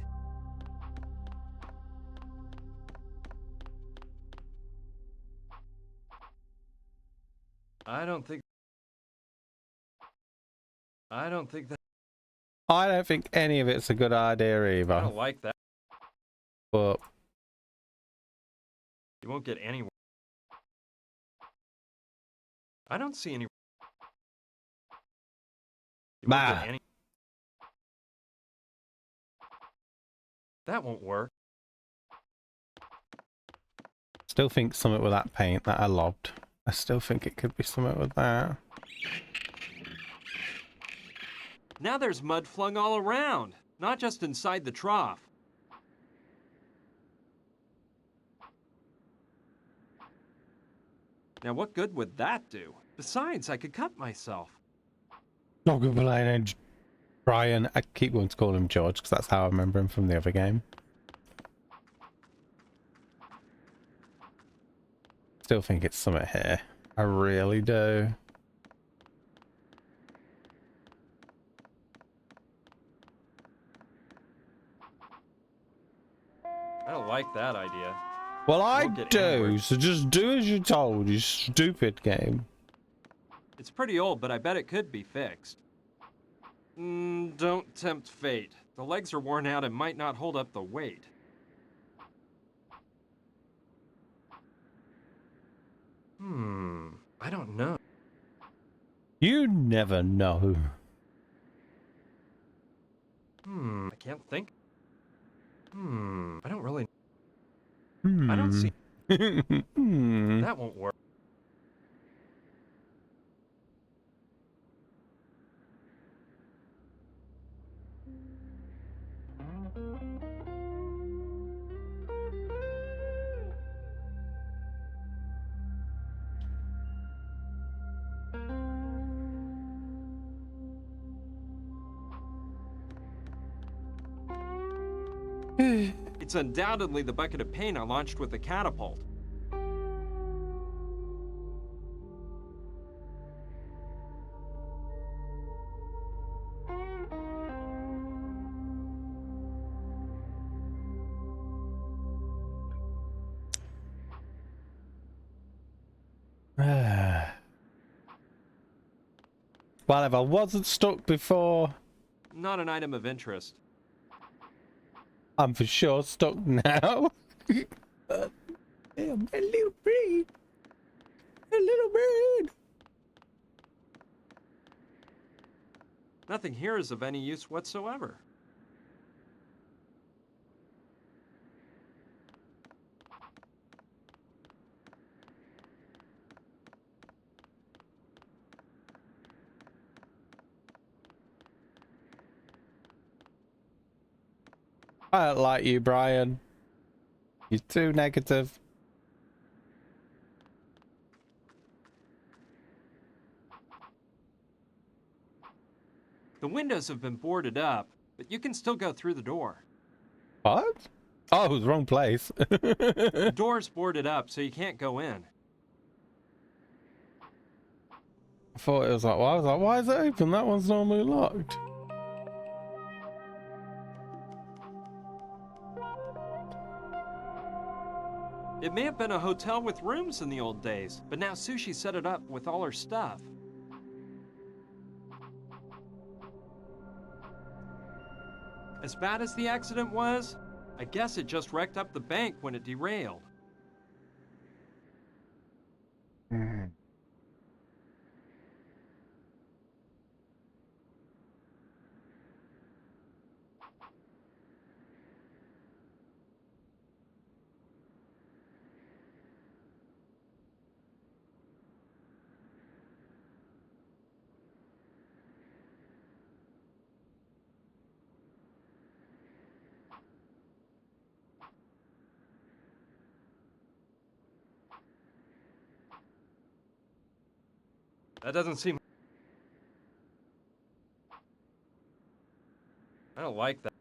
I don't think that... I don't think any of it's a good idea I either. don't like that. But You won't get anywhere. I don't see any... You won't get any... That won't work. still think something with that paint that I lobbed. I still think it could be something with that. Now there's mud flung all around, not just inside the trough. Now what good would that do? Besides, I could cut myself. Not good for Brian. I keep wanting to call him George because that's how I remember him from the other game. Still think it's something here. I really do. I don't like that idea. Well, I Won't get do, anywhere. so just do as you're told, you stupid game. It's pretty old, but I bet it could be fixed. Don't tempt fate. The legs are worn out and might not hold up the weight. I don't know. You never know. I can't think. I don't really... I don't see... Hmm. That won't work. It's undoubtedly the bucket of paint I launched with the catapult. Well, if I wasn't stuck before, Not an item of interest. I'm for sure stuck now. My little bird. My little bird. Nothing here is of any use whatsoever. I don't like you, Brian. You're too negative. The windows have been boarded up, but you can still go through the door. What? Oh, it was the wrong place. The door's boarded up, so you can't go in. I thought it was like, well, I was like, why is it open? That one's normally locked. It may have been a hotel with rooms in the old days, but now Sushi set it up with all her stuff. As bad as the accident was, I guess it just wrecked up the bank when it derailed. That doesn't seem... I don't like that.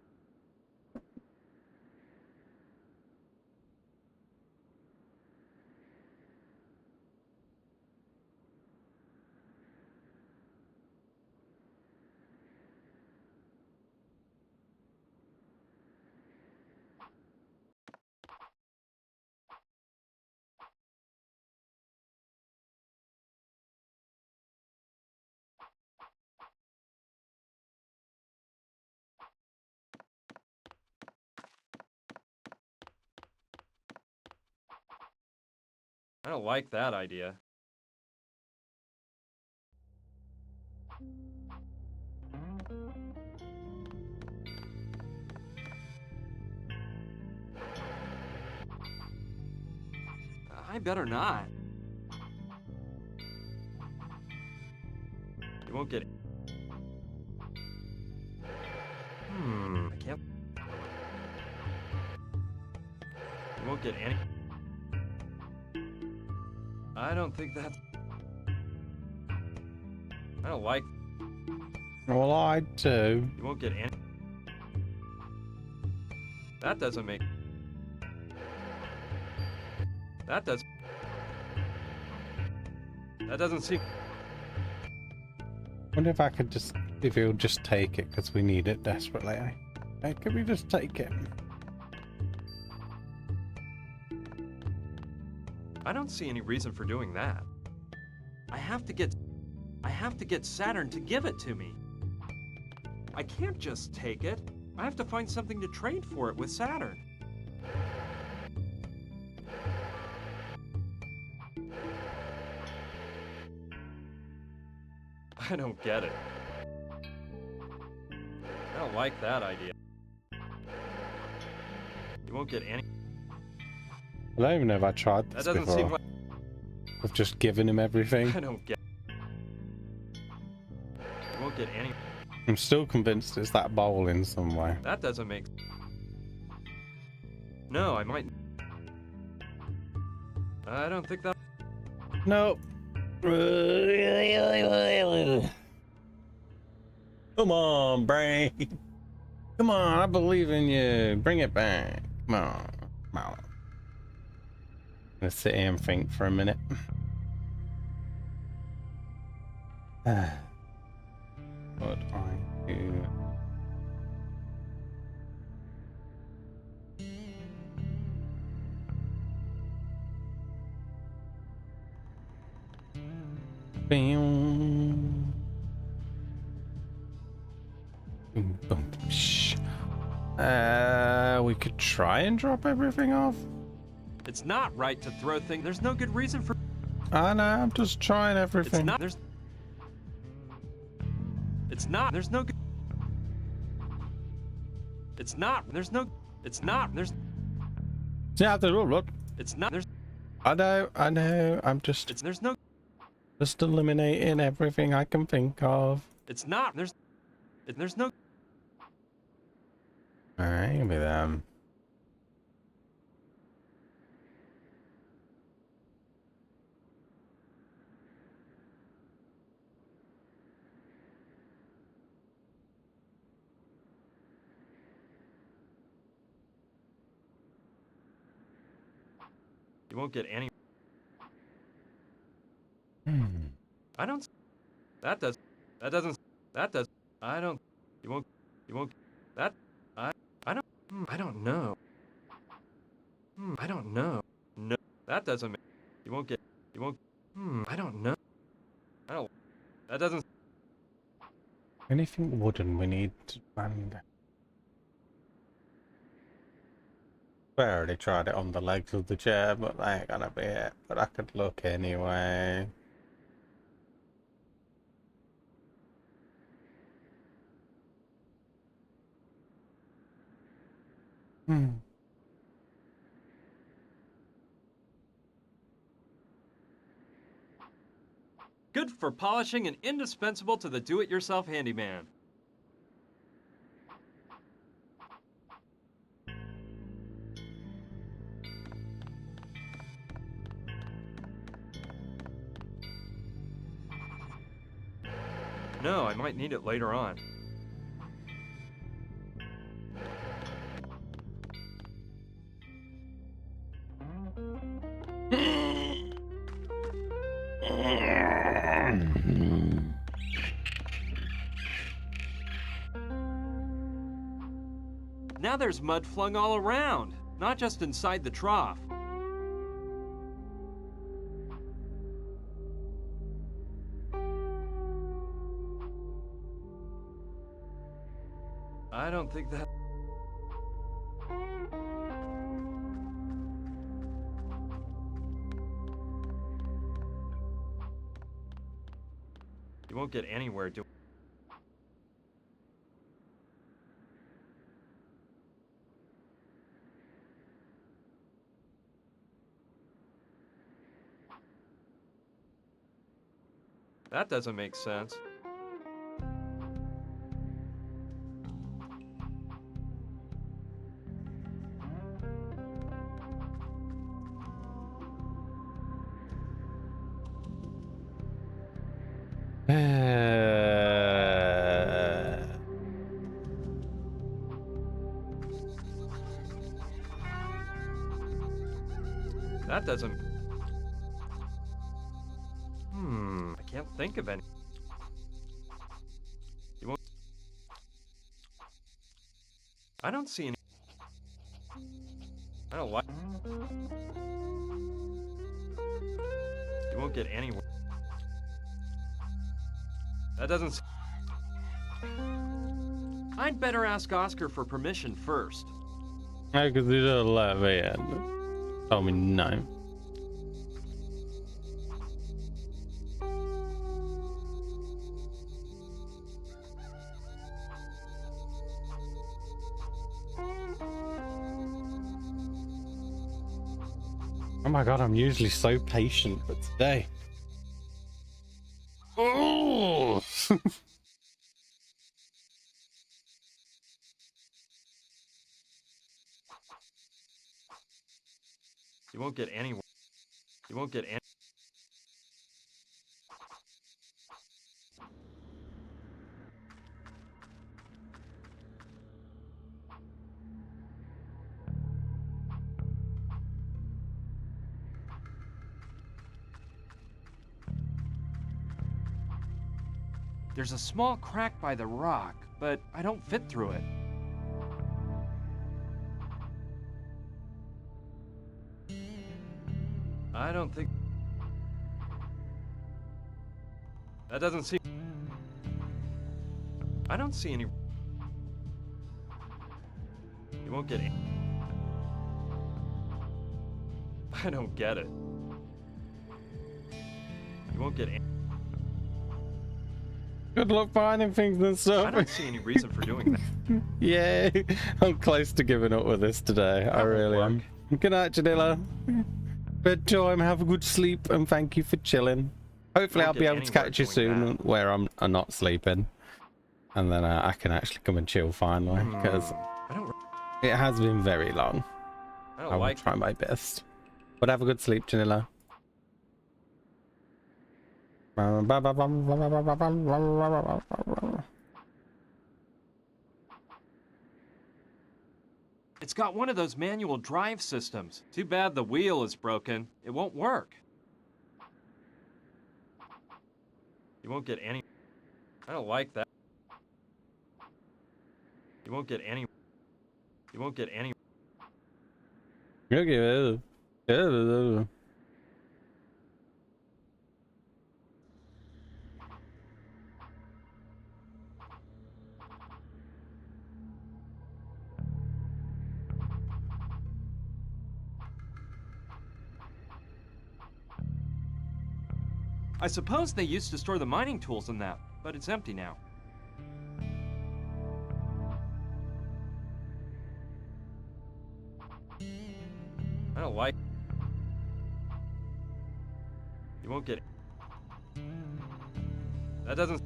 I don't like that idea. I better not. You won't get... I can't... You won't get any... I don't think that's... I don't like... Well, I do. You won't get any... That doesn't make... That does... That doesn't seem... Wonder if I could just, if he'll just take it because we need it desperately. Hey, could we just take it? I don't see any reason for doing that. I have to get Saturn to give it to me. I can't just take it. I have to find something to trade for it with Saturn. I don't get it. I don't like that idea. You won't get any... I don't even know if I tried That this doesn't before. seem like... I've just given him everything. I don't get... You won't get any... I'm still convinced it's that bowl in some way. That doesn't make... No, I might... I don't think that... Nope. Come on, brain. Come on, I believe in you. Bring it back. Come on. Come on. I'm gonna sit here and think for a minute. What I do? Boom. Boom, boom, shh. We could try and drop everything off. It's not right to throw things... There's no good reason for... I know, I'm just trying everything. It's not... There's... It's not... There's no good... It's not... There's no... It's not... There's... Yeah, look. It's not... There's... I know, I'm just... It's... There's no... Just eliminating everything I can think of. It's not... There's... There's no... Alright, give me them. You won't get any... Hmm. I don't... That does... That doesn't... That does... I don't... You won't... You won't... That... I don't... I don't know. I don't know. No... That doesn't make... You won't get... You won't... I don't know. I don't... That doesn't... Anything wooden we need to band. I already tried it on the legs of the chair, but that ain't gonna be it. But I could look anyway. Good for polishing and indispensable to the do-it-yourself handyman. No, I might need it later on. Now there's mud flung all around, not just inside the trough. I don't think that... You won't get anywhere doing... That doesn't make sense. That doesn't... I can't think of any. You won't... I don't see any... I don't like... You won't get anywhere. That doesn't... I'd better ask Oscar for permission first. I could do the left hand. Tell me no. Oh my god, I'm usually so patient, but today. Oh! You won't get anywhere. You won't get any... There's a small crack by the rock, but I don't fit through it. I don't think... That doesn't seem... I don't see any... You won't get any... I don't get it. You won't get any... Good luck finding things and stuff. I don't see any reason for doing that. Yeah, I'm close to giving up with this today. I That won't really am. Good night, Janilla. Bedtime, have a good sleep, and thank you for chilling. Hopefully I'll Won't be get able to anywhere catch you doing soon that. where I'm not sleeping. And then I can actually come and chill finally, because I don't it has been very long. I I don't will like try my best. But have a good sleep, Janilla. It's got one of those manual drive systems. Too bad the wheel is broken. It won't work. You won't get any... I don't like that. You won't get any... You won't get any... Okay. I suppose they used to store the mining tools in that, but it's empty now. I don't like... You won't get... That doesn't...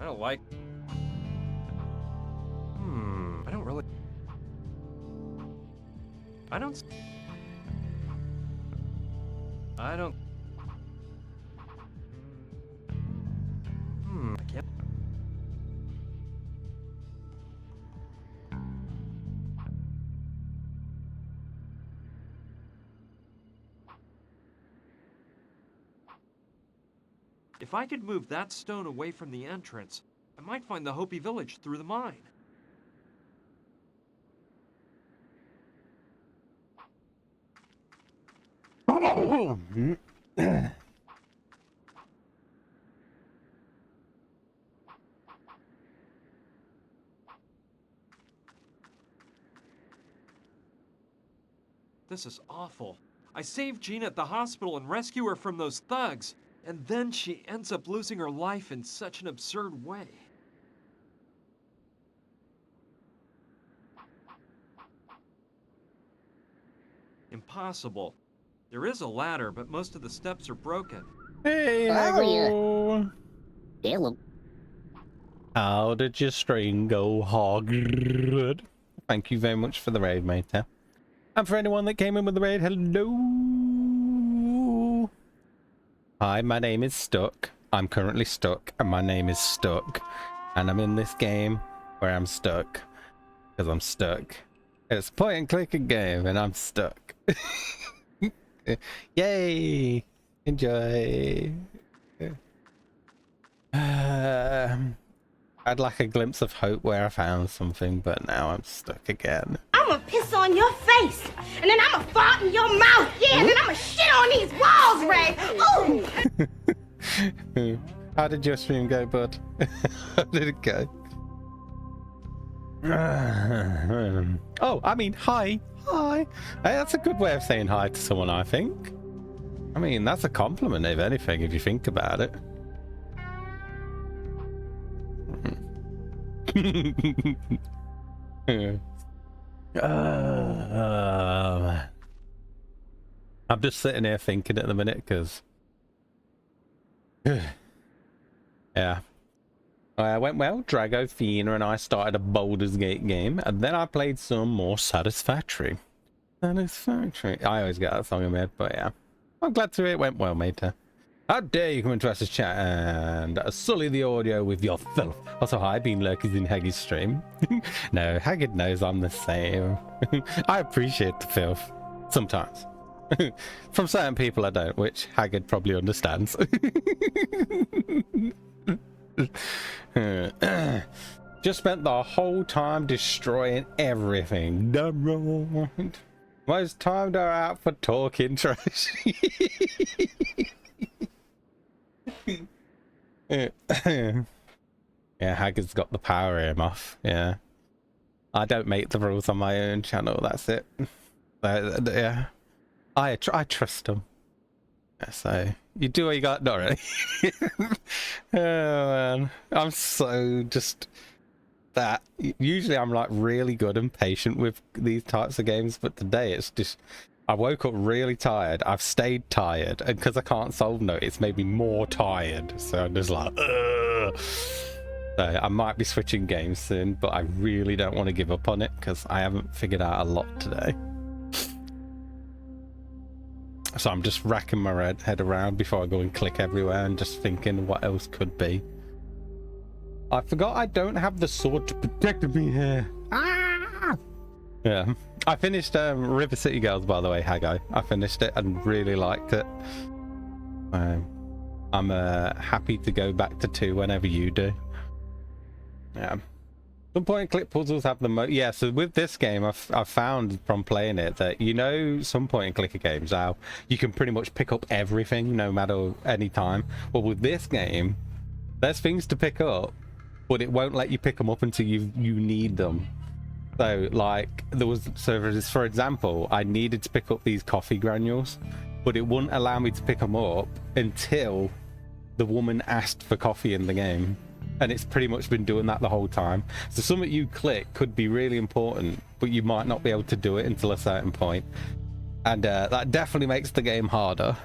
I don't like... I don't really... I don't... I don't... If I could move that stone away from the entrance, I might find the Hopi village through the mine. This is awful. I saved Gina at the hospital and rescue her from those thugs, and then she ends up losing her life in such an absurd way. Impossible. There is a ladder, but most of the steps are broken. Hey, Oh, hello. Hello. How did your stream go, Hogwarts? Thank you very much for the raid, mate. And for anyone that came in with the raid, hello. Hi, my name is Stuck. I'm currently stuck, and my name is Stuck. And I'm in this game where I'm stuck. Because I'm stuck. It's a point and click game, and I'm stuck. Yay! Enjoy. I'd like a glimpse of hope where I found something, but now I'm stuck again. I'ma piss on your face, and then I'ma fart in your mouth, yeah, and then I'ma shit on these walls, Ray. Ooh! How did your stream go, bud? How did it go? Oh, I mean, hi. Hi. Hey, that's a good way of saying hi to someone, I think. I mean, that's a compliment, if anything, if you think about it. I'm just sitting here thinking at the minute, because... yeah. Went well. Drago, Fiona, and I started a Baldur's Gate game, and then I played some more Satisfactory. Satisfactory. I always get that song in my head, but yeah. I'm glad to hear it went well, mate. How dare you come into us chat and sully the audio with your filth. Also, hi, been lurkers in Haggy's stream. No, Haggard knows I'm the same. I appreciate the filth. Sometimes. From certain people I don't, which Haggard probably understands. Just spent the whole time destroying everything. Damn right. Most timed are out for talking trash. Yeah, Haggard's got the power earmuff. Yeah, I don't make the rules on my own channel. That's it. Yeah, I trust him. So you do what you got. Not really. Oh man, I'm so just that. Usually I'm like really good and patient with these types of games, but today it's just I woke up really tired. I've stayed tired, and because I can't solve no, it's made me more tired. So I'm just like, ugh. So I might be switching games soon, but I really don't want to give up on it because I haven't figured out a lot today. So I'm just racking my head around before I go and click everywhere and just thinking what else could be. I forgot I don't have the sword to protect me here. Ah! Yeah. I finished River City Girls, by the way, Haggai. I finished it and really liked it. I'm happy to go back to 2 whenever you do. Yeah. Some point and click puzzles have the most. Yeah, so with this game, I've found from playing it that, you know, some point and clicker games, how you can pretty much pick up everything no matter any time. Well, with this game, there's things to pick up, but it won't let you pick them up until you need them. So, like, for example, I needed to pick up these coffee granules, but it wouldn't allow me to pick them up until the woman asked for coffee in the game. And it's pretty much been doing that the whole time. So something you click could be really important, but you might not be able to do it until a certain point. And that definitely makes the game harder.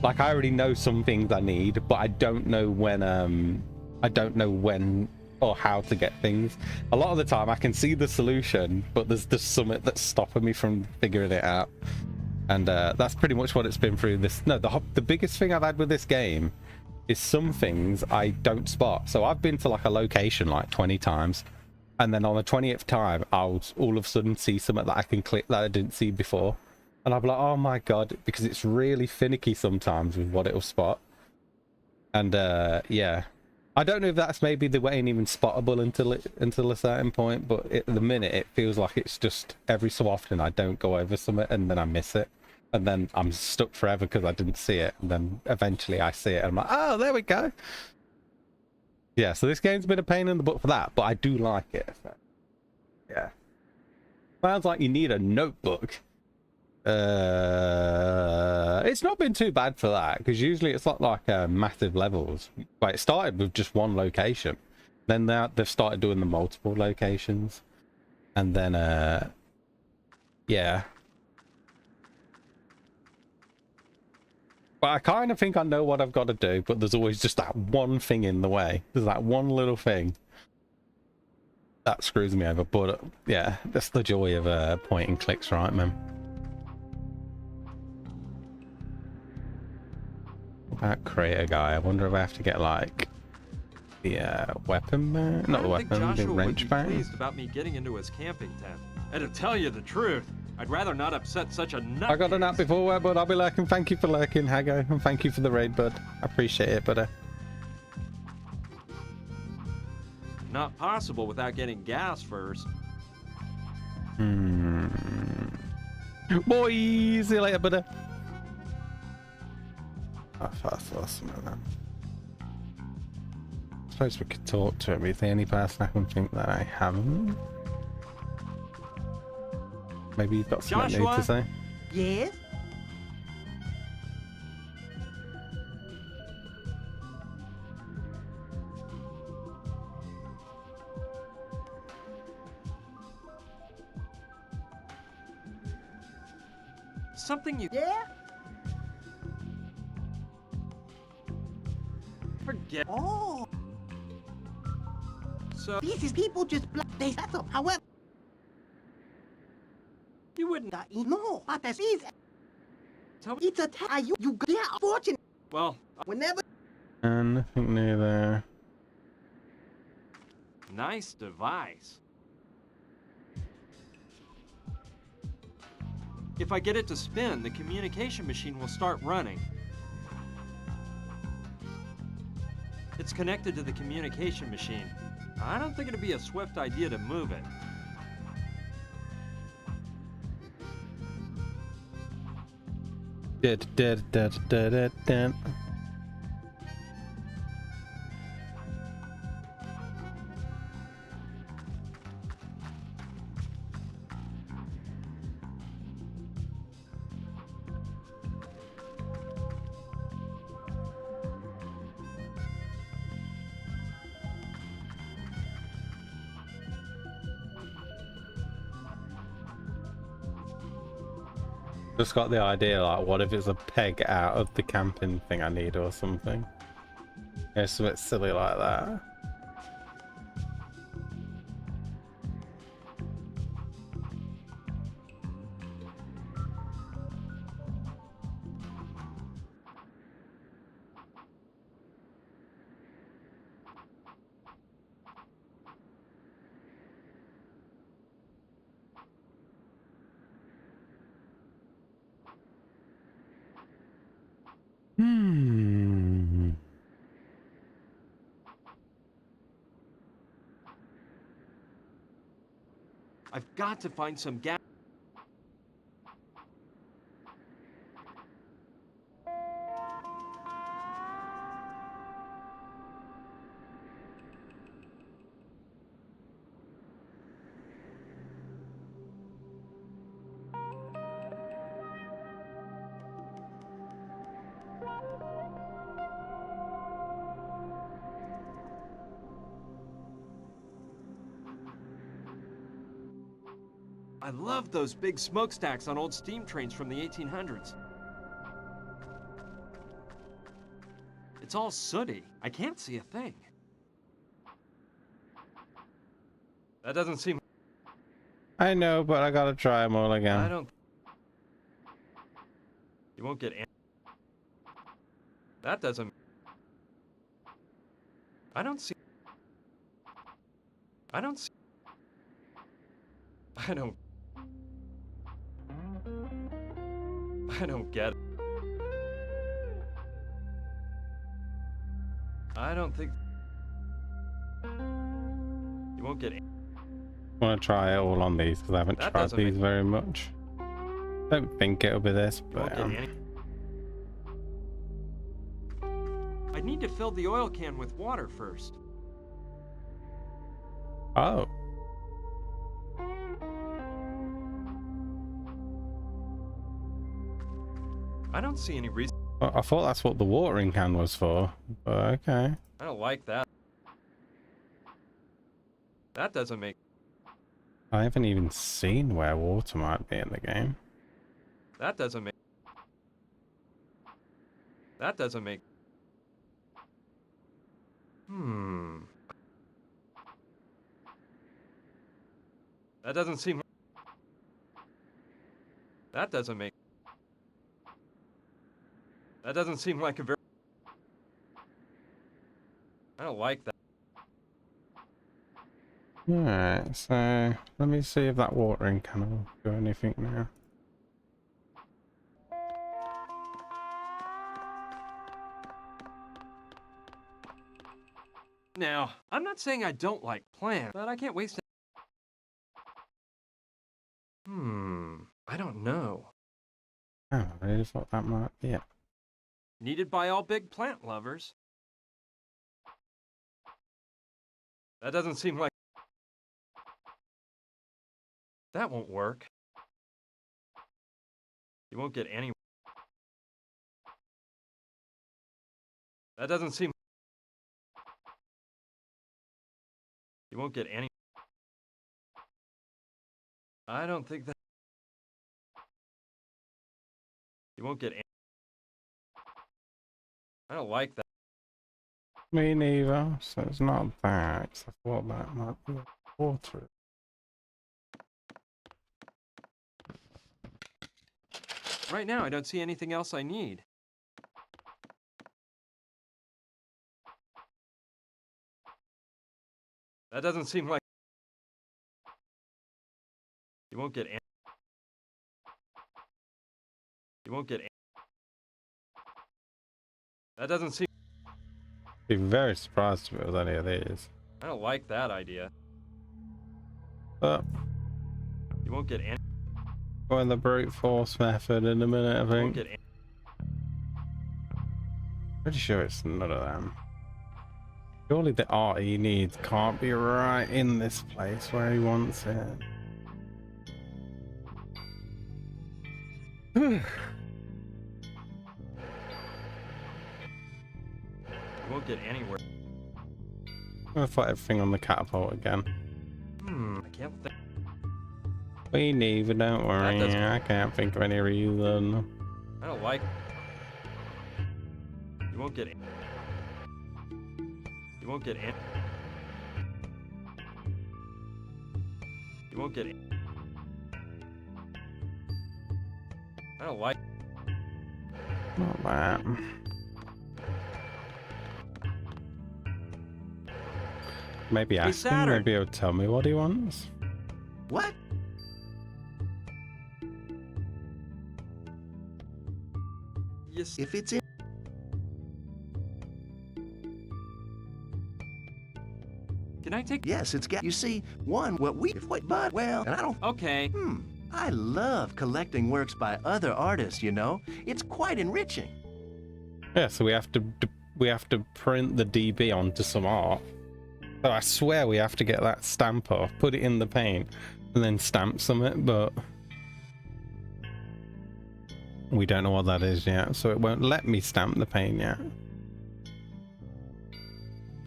Like, I already know some things I need, but I don't know when or how to get things. A lot of the time I can see the solution, but there's just something that's stopping me from figuring it out. And that's pretty much what it's been through this. No, the biggest thing I've had with this game is some things I don't spot. So I've been to like a location like 20 times, and then on the 20th time I'll all of a sudden see something that I can click that I didn't see before, and I'll be like, oh my god, because it's really finicky sometimes with what it'll spot. And yeah, I don't know if that's maybe they ain't even spottable until a certain point, but at the minute it feels like it's just every so often I don't go over something and then I miss it, and then I'm stuck forever because I didn't see it, and then eventually I see it and I'm like, oh, there we go. Yeah, so this game's been a pain in the butt for that, but I do like it. So, yeah. Sounds like you need a notebook. It's not been too bad for that, because usually it's not like massive levels. Like, it started with just one location, then they've started doing the multiple locations, and then yeah. But I kind of think I know what I've got to do, but there's always just that one thing in the way. There's that one little thing that screws me over. But yeah, that's the joy of point and clicks, right, man? That creator guy, I wonder if I have to get like the weapon man, not the weapon, the Joshua would wrench be bang. pleased about me getting into his camping tent. And to tell you the truth, I'd rather not upset such a nut. I got a nap before, bud. I'll be lurking. Thank you for lurking, Hago, and thank you for the raid, bud. I appreciate it, bud. Not possible without getting gas first. Boy, see you later, bud. I suppose we could talk to him. Is the only person I can think that I haven't? Maybe you've got something new to say. Yes? Something you Yeah? forget. Oh, So this is people just they that's all. However, you wouldn't no, but this is tell me. it's a you yeah, fortunate Well, whenever And nothing new there. nice device. If I get it to spin, the communication machine will start running. It's connected to the communication machine. I don't think it'd be a swift idea to move it. Dun. Just got the idea, like, what if it's a peg out of the camping thing I need or something? Yeah, something silly like that. I've got to find some gas. I love those big smokestacks on old steam trains from the 1800s. It's all sooty. I can't see a thing. That doesn't seem... I know, but I gotta try them all again. I don't... You won't get... That doesn't... I don't see... I don't see... I don't get it. I don't think... You won't get... I want to try it all on these because I haven't That tried doesn't these make- very much. Don't think it'll be this, You won't but get any... I need to fill the oil can with water first. oh, I don't see any reason... well, I thought that's what the watering can was for. But okay. I don't like that. That doesn't make... I haven't even seen where water might be in the game. That doesn't make... That doesn't make... That doesn't seem... That doesn't make... That doesn't seem like a very... I don't like that. Alright, so let me see if that watering can will do anything now. Now, I'm not saying I don't like plants, but I can't waste... I don't know. Oh, I really thought that might be it. Needed by all big plant lovers. That doesn't seem like... That won't work. You won't get any... That doesn't seem... You won't get any... I don't think that... You won't get any... I don't like that. Me neither, so it's not that, 'cause I thought that might be water. Right now, I don't see anything else I need. That doesn't seem like... You won't get any... You won't get any... That doesn't seem... Be very surprised if it was any of these. I don't like that idea. But You won't get any... going the brute force method in a minute, I You won't think. get any... Pretty sure it's none of them. Surely the art he needs can't be right in this place where he wants it. You won't get anywhere. I'm gonna fight everything on the catapult again. I can't think... We neither, don't worry. doesn't- I can't think of any reason. I don't like... You won't get any... You won't get any... You won't get any... I don't like... Not that. Maybe Hey, ask him, Saturn. maybe he'll tell me what he wants. What? Yes. If it's in... Can I take... Yes, it's got... You see, one, what we... What, but, well, and I don't... Okay. I love collecting works by other artists, you know? It's quite enriching. Yeah, so we have to print the DB onto some art. So I swear we have to get that stamp off, put it in the paint, and then stamp something, but we don't know what that is yet, so it won't let me stamp the paint yet.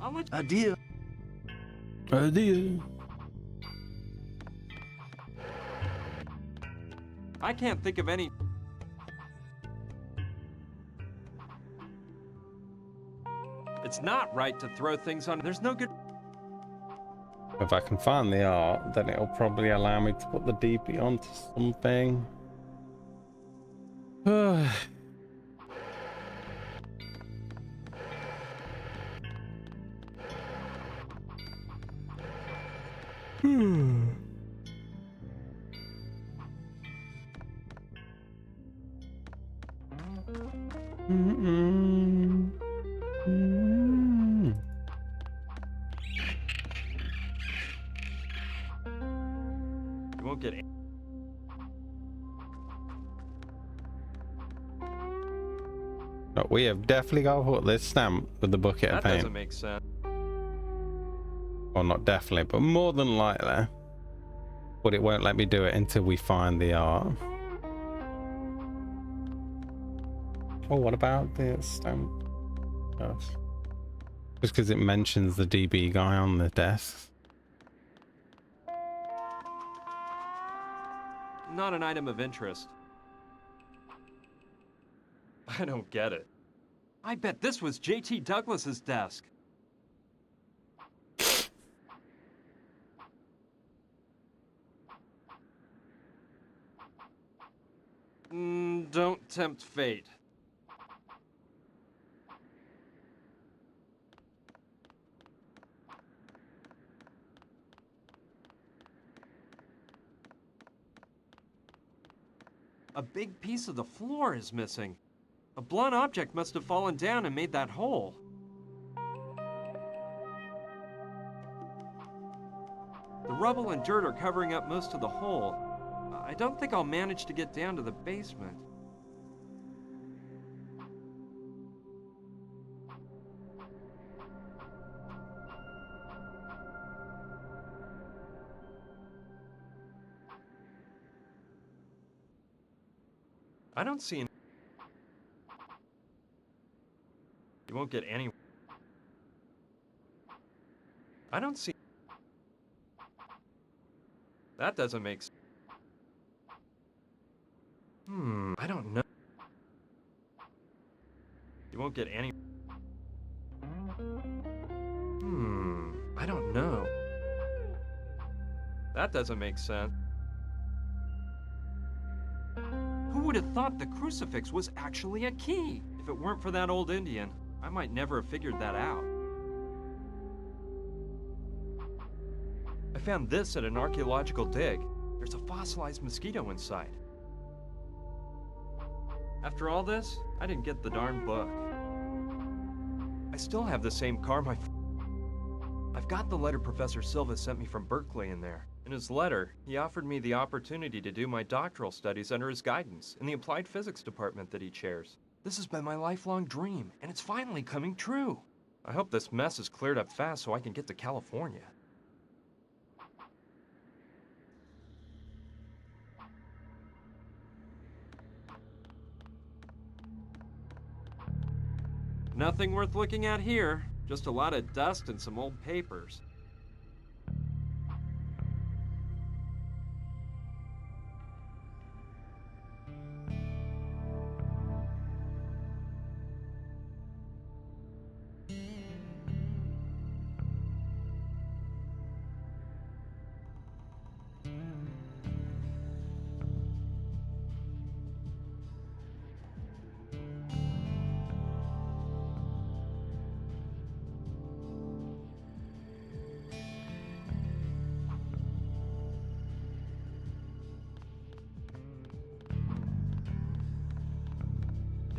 I'll let A deal. Oh dear. I can't think of any... It's not right to throw things on... There's no good... If I can find the art, then it'll probably allow me to put the DB onto something. won't get. But we have definitely got to put this stamp with the bucket of That paint. doesn't make sense. Well, not definitely, but more than likely. But it won't let me do it until we find the art. Oh, what about the stamp? Oh. Just because it mentions the DB guy on the desk. Not an item of interest. I don't get it. I bet this was J.T. Douglas's desk. Don't tempt fate. A big piece of the floor is missing. A blunt object must have fallen down and made that hole. The rubble and dirt are covering up most of the hole. I don't think I'll manage to get down to the basement. I don't see any. You won't get any. I don't see. That doesn't make sense. I don't know. You won't get any. I don't know. That doesn't make sense. Who would have thought the crucifix was actually a key? If it weren't for that old Indian, I might never have figured that out. I found this at an archaeological dig. There's a fossilized mosquito inside. After all this, I didn't get the darn book. I still have the same car I've got the letter Professor Silva sent me from Berkeley in there. In his letter, he offered me the opportunity to do my doctoral studies under his guidance in the applied physics department that he chairs. This has been my lifelong dream, and it's finally coming true. I hope this mess is cleared up fast so I can get to California. Nothing worth looking at here. Just a lot of dust and some old papers.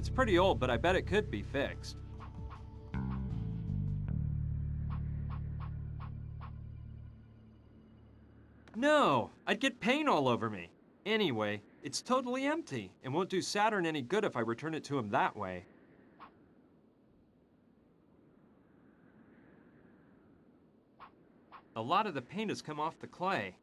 It's pretty old, but I bet it could be fixed. No, I'd get paint all over me. Anyway, it's totally empty and won't do Saturn any good if I return it to him that way. A lot of the paint has come off the clay.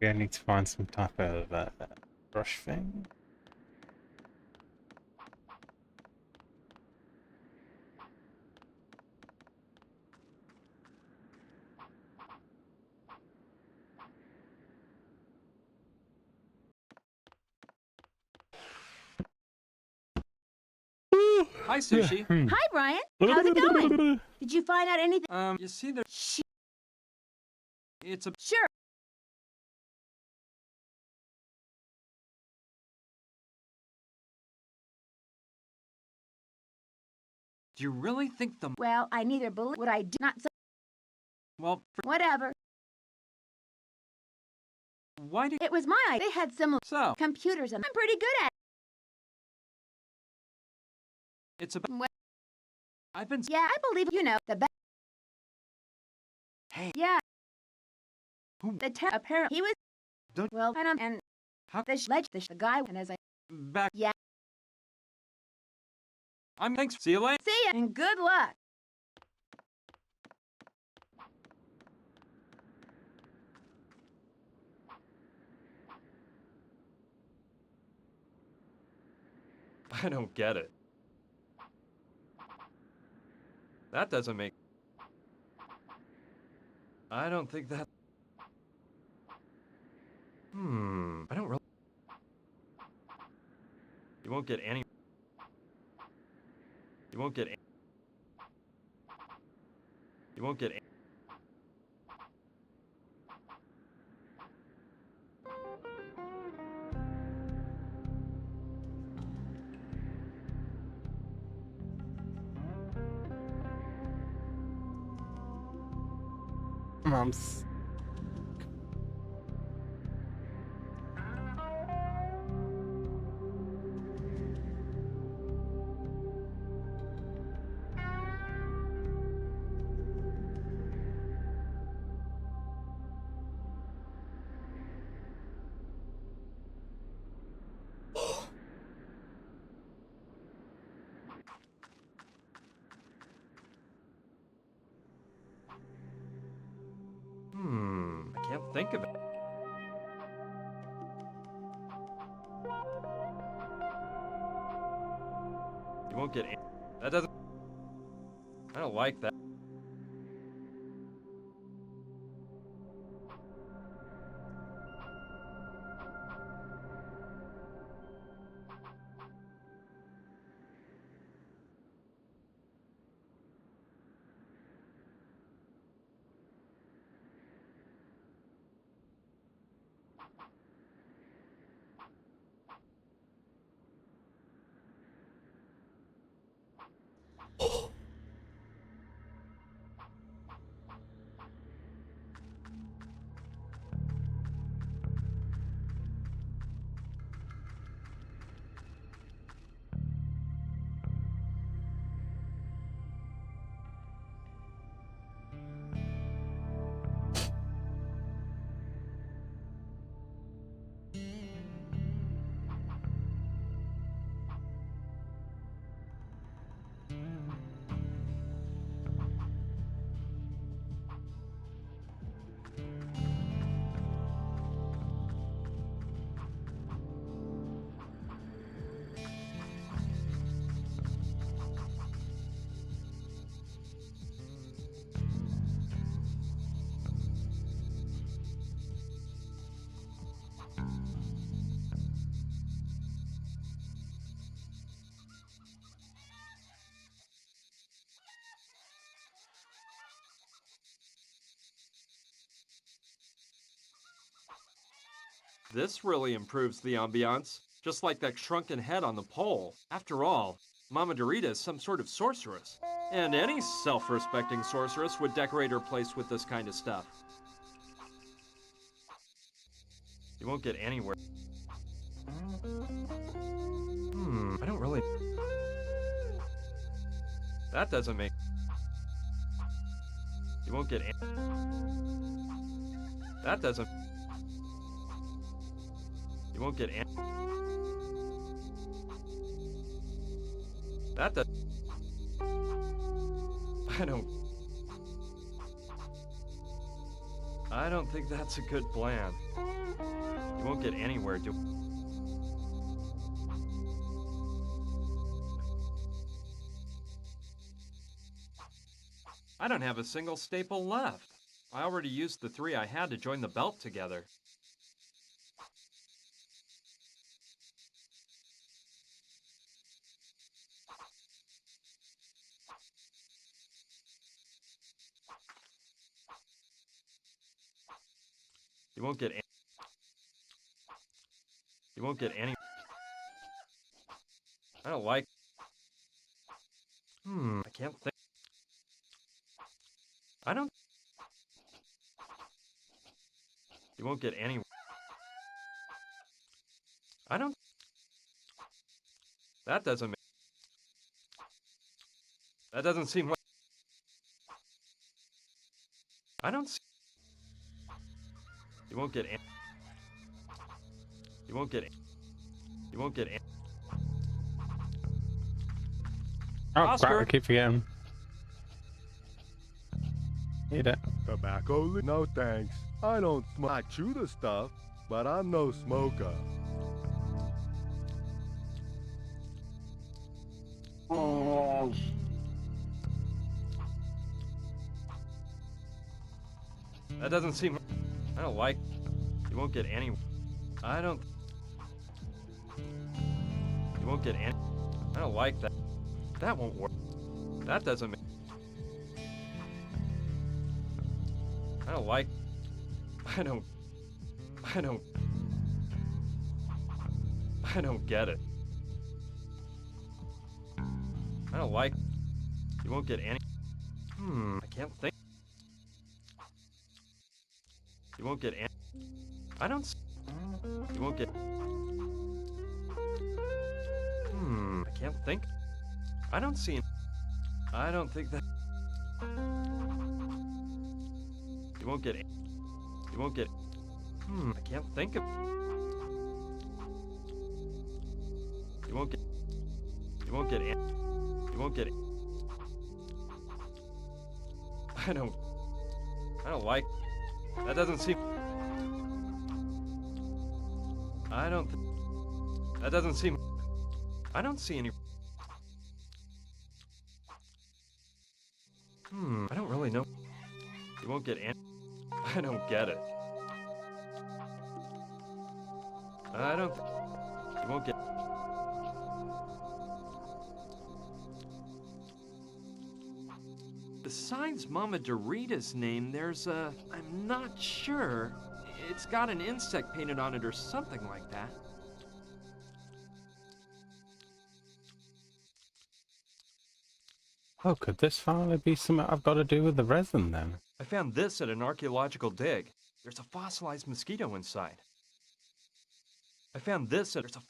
I need to find some type of brush thing. Hi, Sushi. Hi, Brian. How's it going? Did you find out anything? You see there... It's a... Sure. Do you really think the... Well, I neither believe what I do not say. Well, Whatever. why do... It was my idea. They had similar So, computers, and I'm pretty good at it's about... Well, I've been... it. Yeah, I believe, the best. Hey. Yeah. Who? Apparently he was. Don't- Well, I don't. And How? the guy, and as I. Back. Yeah. Thanks. See you later. See ya, and good luck. I don't get it. That doesn't make... I don't think that... I don't really... You won't get any... You won't get... You won't get... Mom's. I can't think of it. You won't get... That doesn't... I don't like that. This really improves the ambiance, just like that shrunken head on the pole. After all, Mama Dorita is some sort of sorceress. And any self-respecting sorceress would decorate her place with this kind of stuff. You won't get anywhere. I don't really... That doesn't make... You won't get... That doesn't... You won't get... That does... I don't think that's a good plan. You won't get anywhere, I don't have a single staple left. I already used the 3 I had to join the belt together. You won't get any... You won't get any... I don't like... I can't think... I don't... You won't get any... I don't... That doesn't make... That doesn't seem like... I don't see. You won't get. You won't get. You won't get. Oh, Oscar. crap, I keep forgetting. Eat it. Tobacco? No thanks. I don't smoke. I chew the stuff, but I'm no smoker. That doesn't seem. I don't like. You won't get any. I don't. You won't get any. I don't like that. That won't work. That doesn't make. I don't like. I don't. I don't. I don't get it. I don't like. You won't get any. I can't think. You won't get any. I don't. You won't get. I can't think. I don't see. I don't think that. You won't get. You won't get. I can't think of. You won't get. You won't get. You won't get. I don't. I don't like. That doesn't seem. I don't. That doesn't seem. I don't see any. I don't really know. You won't get any. I don't get it. I don't. You won't get. Besides Mama Dorita's name, there's a. I'm not sure. It's got an insect painted on it or something like that. Oh, could this finally be something I've got to do with the resin then? I found this at an archaeological dig. There's a fossilized mosquito inside. I found this at. There's a.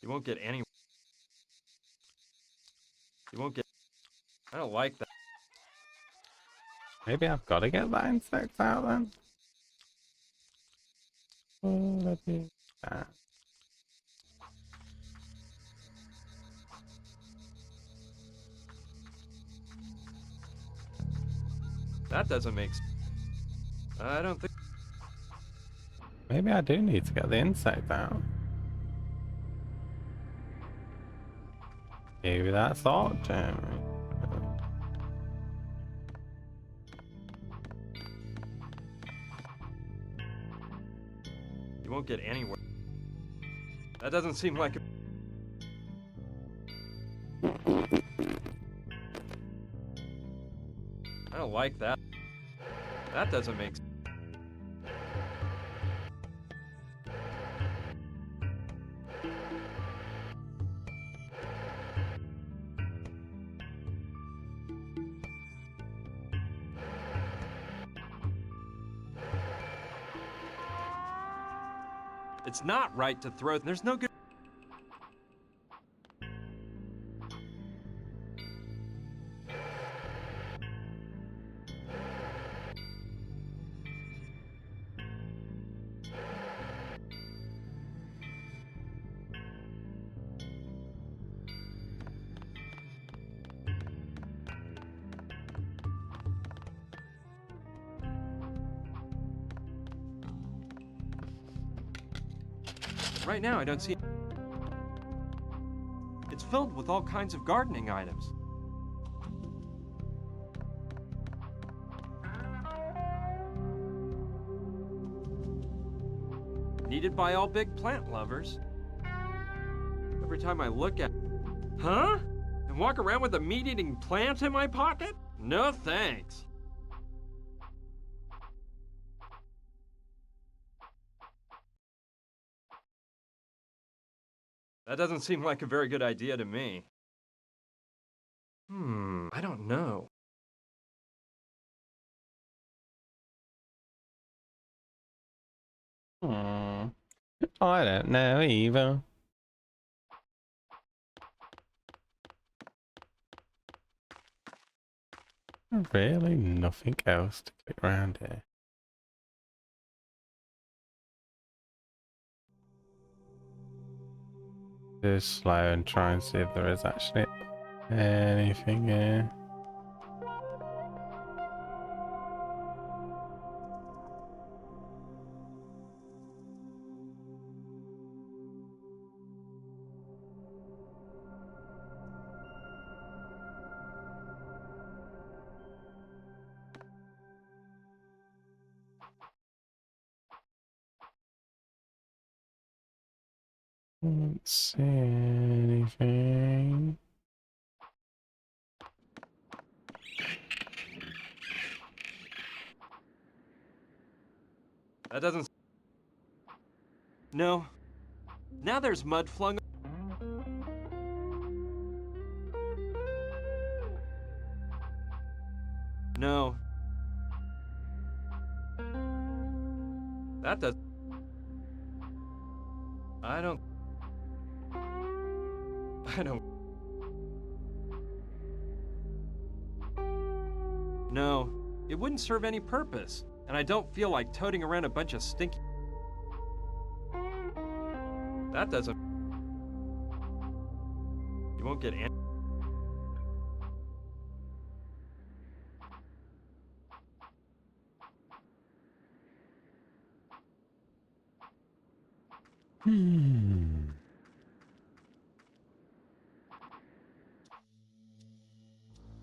You won't get any. You won't get. I don't like that. Maybe I've got to get that insect out then? Oh, that'd be bad. That doesn't make sense. I don't think. Maybe I do need to get the insect out. Maybe that thought, Jeremy. You won't get anywhere. That doesn't seem like a... I don't like that. That doesn't make sense. It's not right to throw. There's no good. Right now, I don't see. It's filled with all kinds of gardening items. Needed by all big plant lovers. Every time I look at... Huh? And walk around with a meat-eating plant in my pocket? No thanks. That doesn't seem like a very good idea to me. I don't know. I don't know either. Really nothing else to click around here. Just slow and try and see if there is actually anything here. Don't see anything. That doesn't... No. Now there's mud flung... No. That does... I don't... No. It wouldn't serve any purpose. And I don't feel like toting around a bunch of stinky... That doesn't... You won't get any...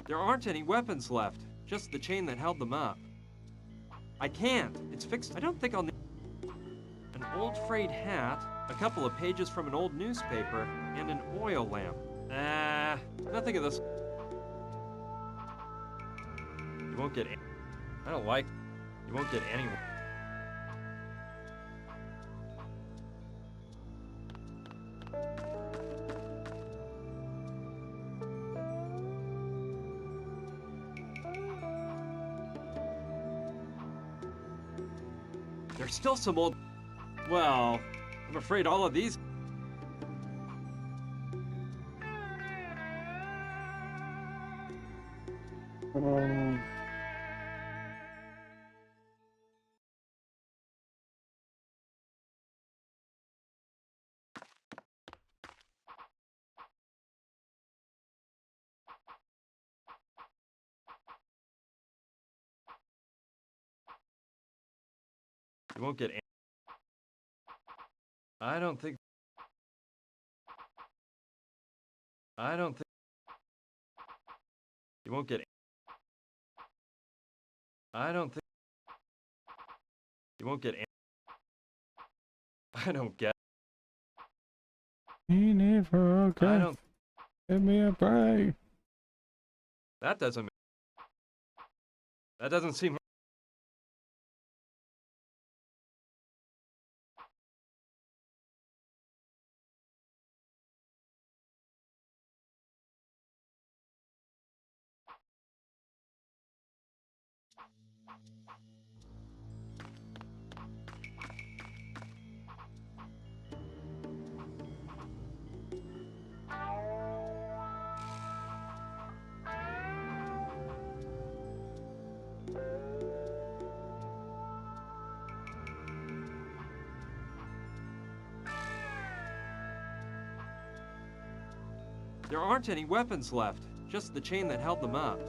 There aren't any weapons left. Just the chain that held them up. I can't. It's fixed. I don't think I'll need... An old frayed hat, a couple of pages from an old newspaper, and an oil lamp. Nothing of this. You won't get any... I don't like... You won't get any... There's still some old... Well, I'm afraid all of these... You won't get any... I don't think... You won't get... I don't think... You won't get... I don't get... You never I don't... give me a break. That doesn't... That doesn't seem... There aren't any weapons left. Just the chain that held them up.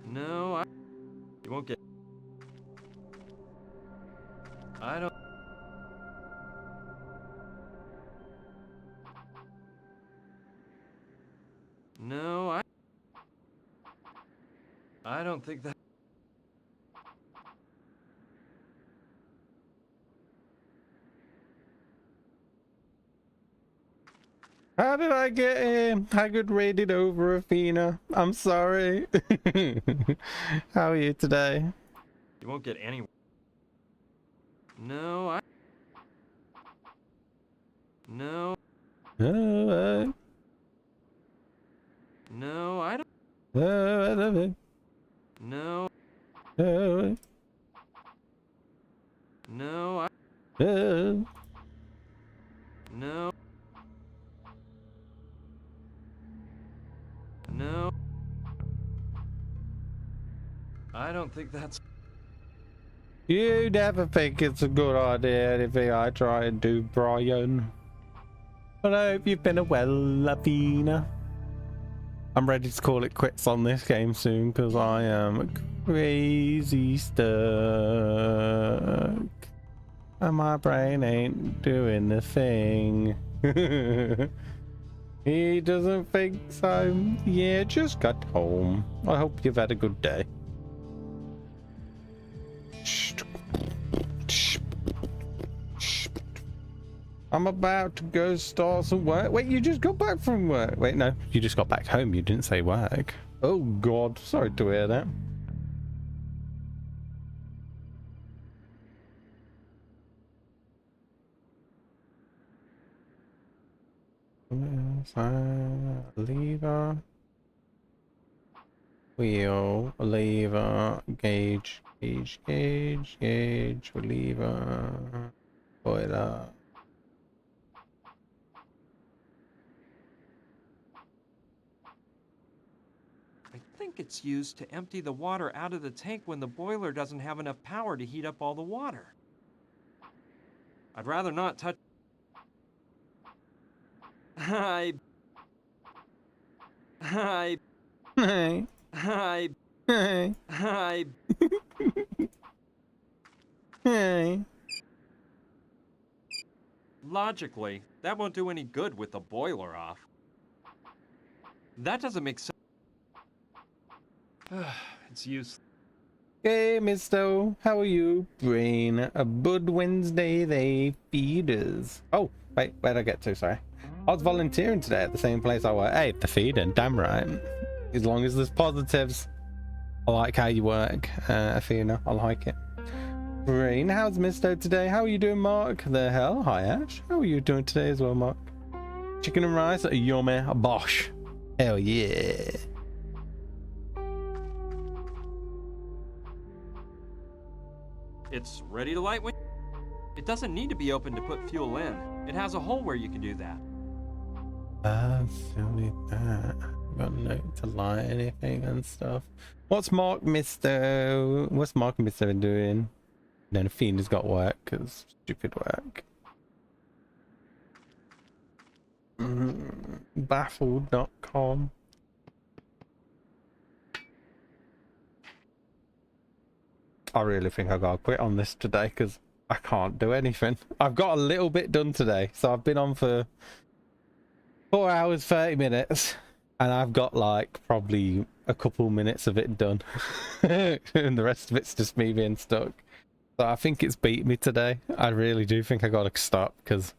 No, You won't get... I don't... No, I don't think that... How did I get here? Haggard raided over Athena. I'm sorry. How are you today? You won't get any... No, No, Oh, no, I don't. oh, No, oh, no, I. oh. No. No. I don't think that's. You never think it's a good idea, anything I try and do, Brian. But I hope you've been a well, Lavina. I'm ready to call it quits on this game soon because I am crazy stuck. And my brain ain't doing the thing. He doesn't think so. Yeah, just got home. I hope you've had a good day. I'm about to go start some work. Wait, you just got back from work. Wait, no, you just got back home. You didn't say work. Oh, God. Sorry to hear that. Lever. Wheel. Lever. Gauge. Gauge. Lever. Boiler. I think it's used to empty the water out of the tank when the boiler doesn't have enough power to heat up all the water. I'd rather not touch. Hi. Hi. Hey. Hi. Hey. Hi. Hey. Logically, that won't do any good with the boiler off. That doesn't make sense. It's useless. Hey, Misto, how are you, brain? A good Wednesday, they feeders. Oh, wait, where'd I get to? Sorry. I was volunteering today at the same place I work. Hey, the feeding, damn right. As long as there's positives. I like how you work, Athena. I like it. Brain, how's Misto today? How are you doing, Mark? The hell? Hi, Ash. How are you doing today as well, Mark? Chicken and rice? Yummy. Bosh. Hell yeah. It's ready to light when. It doesn't need to be open to put fuel in. It has a hole where you can do that. Silly that. Got no to light anything and stuff. What's Mark Misto? What's Mark Misto doing? Then Fiend has got work because stupid work. Baffled.com. I really think I gotta quit on this today because I can't do anything. I've got a little bit done today, so I've been on for 4 hours 30 minutes, and I've got like probably a couple minutes of it done, and the rest of it's just me being stuck. So I think it's beat me today. I really do think I gotta stop because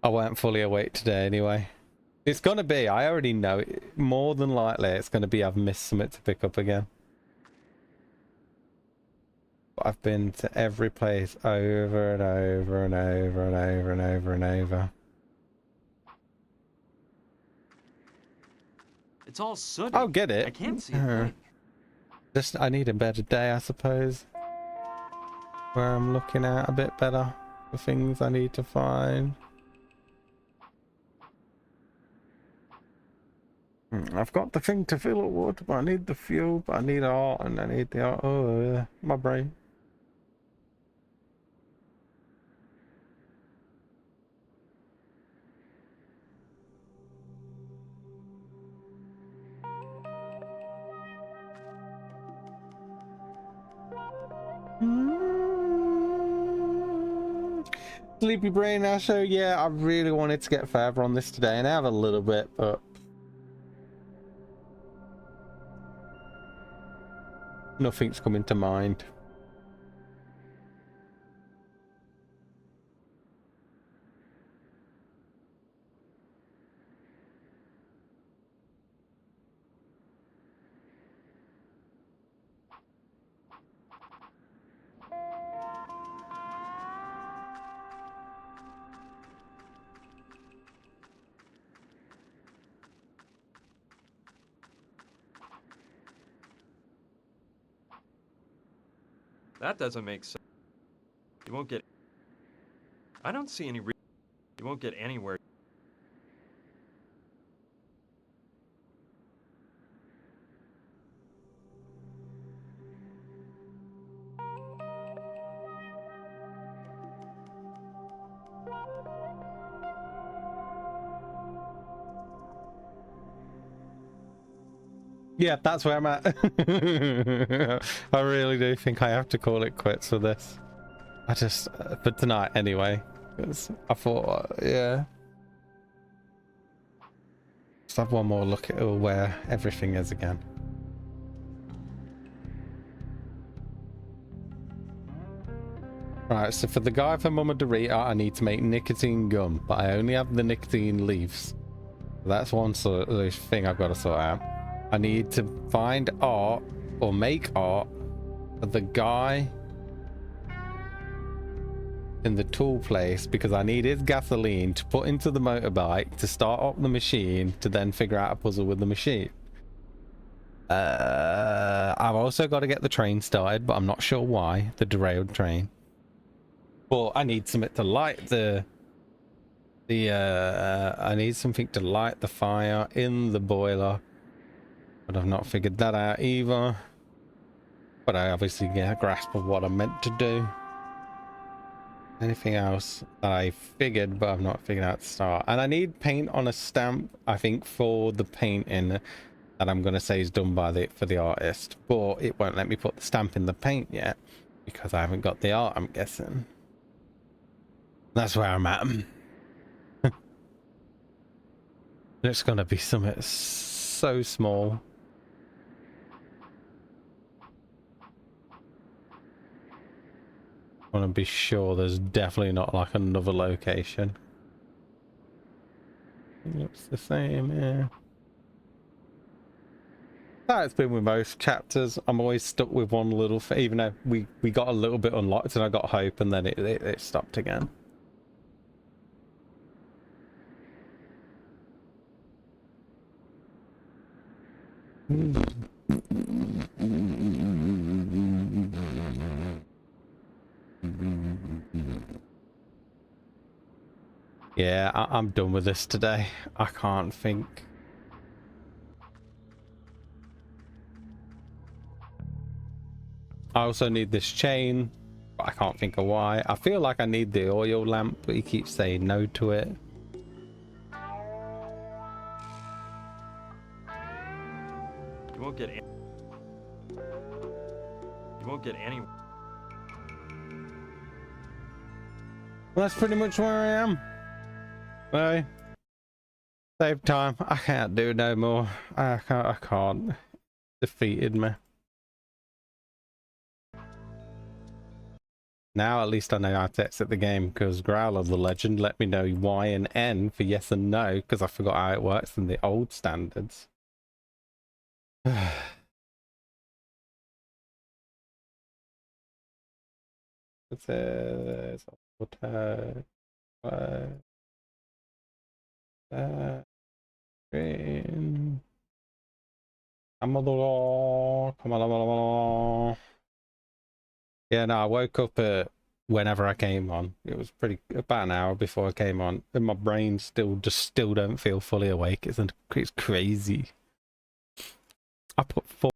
I weren't fully awake today anyway. It's gonna be, I already know it, more than likely it's gonna be I've missed something to pick up again. I've been to every place over and over and over and over and over and over. It's all sooty. I'll get it. I can't see a thing. Just, I need a better day, I suppose. Where I'm looking at a bit better. The things I need to find. I've got the thing to fill it water, but I need the fuel, but I need art, and I need the art. Oh, my brain. Sleepy brain, Asho. Yeah, I really wanted to get further on this today, and I have a little bit, but nothing's coming to mind. That doesn't make sense. You won't get... I don't see any reason you won't get anywhere. Yeah, that's where I'm at. I really do think I have to call it quits for this. I just, for tonight anyway. Because I thought, yeah. Just have one more look at where everything is again. Right, so for the guy for Mama Dorita, I need to make nicotine gum, but I only have the nicotine leaves. That's one sort of thing I've got to sort out. I need to find art or make art of the guy in the tool place because I need his gasoline to put into the motorbike to start up the machine to then figure out a puzzle with the machine. I've also got to get the train started, but I'm not sure why, the derailed train. But I need something to light I need something to light the fire in the boiler. But I've not figured that out either. But I obviously get a grasp of what I'm meant to do. Anything else that I figured, but I've not figured out to start. And I need paint on a stamp, I think, for the painting that I'm going to say is done by for the artist. But it won't let me put the stamp in the paint yet because I haven't got the art, I'm guessing. That's where I'm at. It's going to be something so small. I want to be sure there's definitely not like another location. It looks the same, yeah. That's been with most chapters. I'm always stuck with one little thing, even though we got a little bit unlocked and I got hope and then it stopped again. Yeah, I'm done with this today. I can't think. I also need this chain, but I can't think of why. I feel like I need the oil lamp, but he keeps saying no to it. You won't get any... Well, that's pretty much where I am. Well, save time. I can't do no more. I can't. Defeated me. Now at least I know how to exit the game because Growler the Legend let me know Y and N for yes and no because I forgot how it works in the old standards. What's it? Green. Come on. Yeah, no, I woke up whenever I came on. It was about an hour before I came on, and my brain still don't feel fully awake. It's crazy. I put 4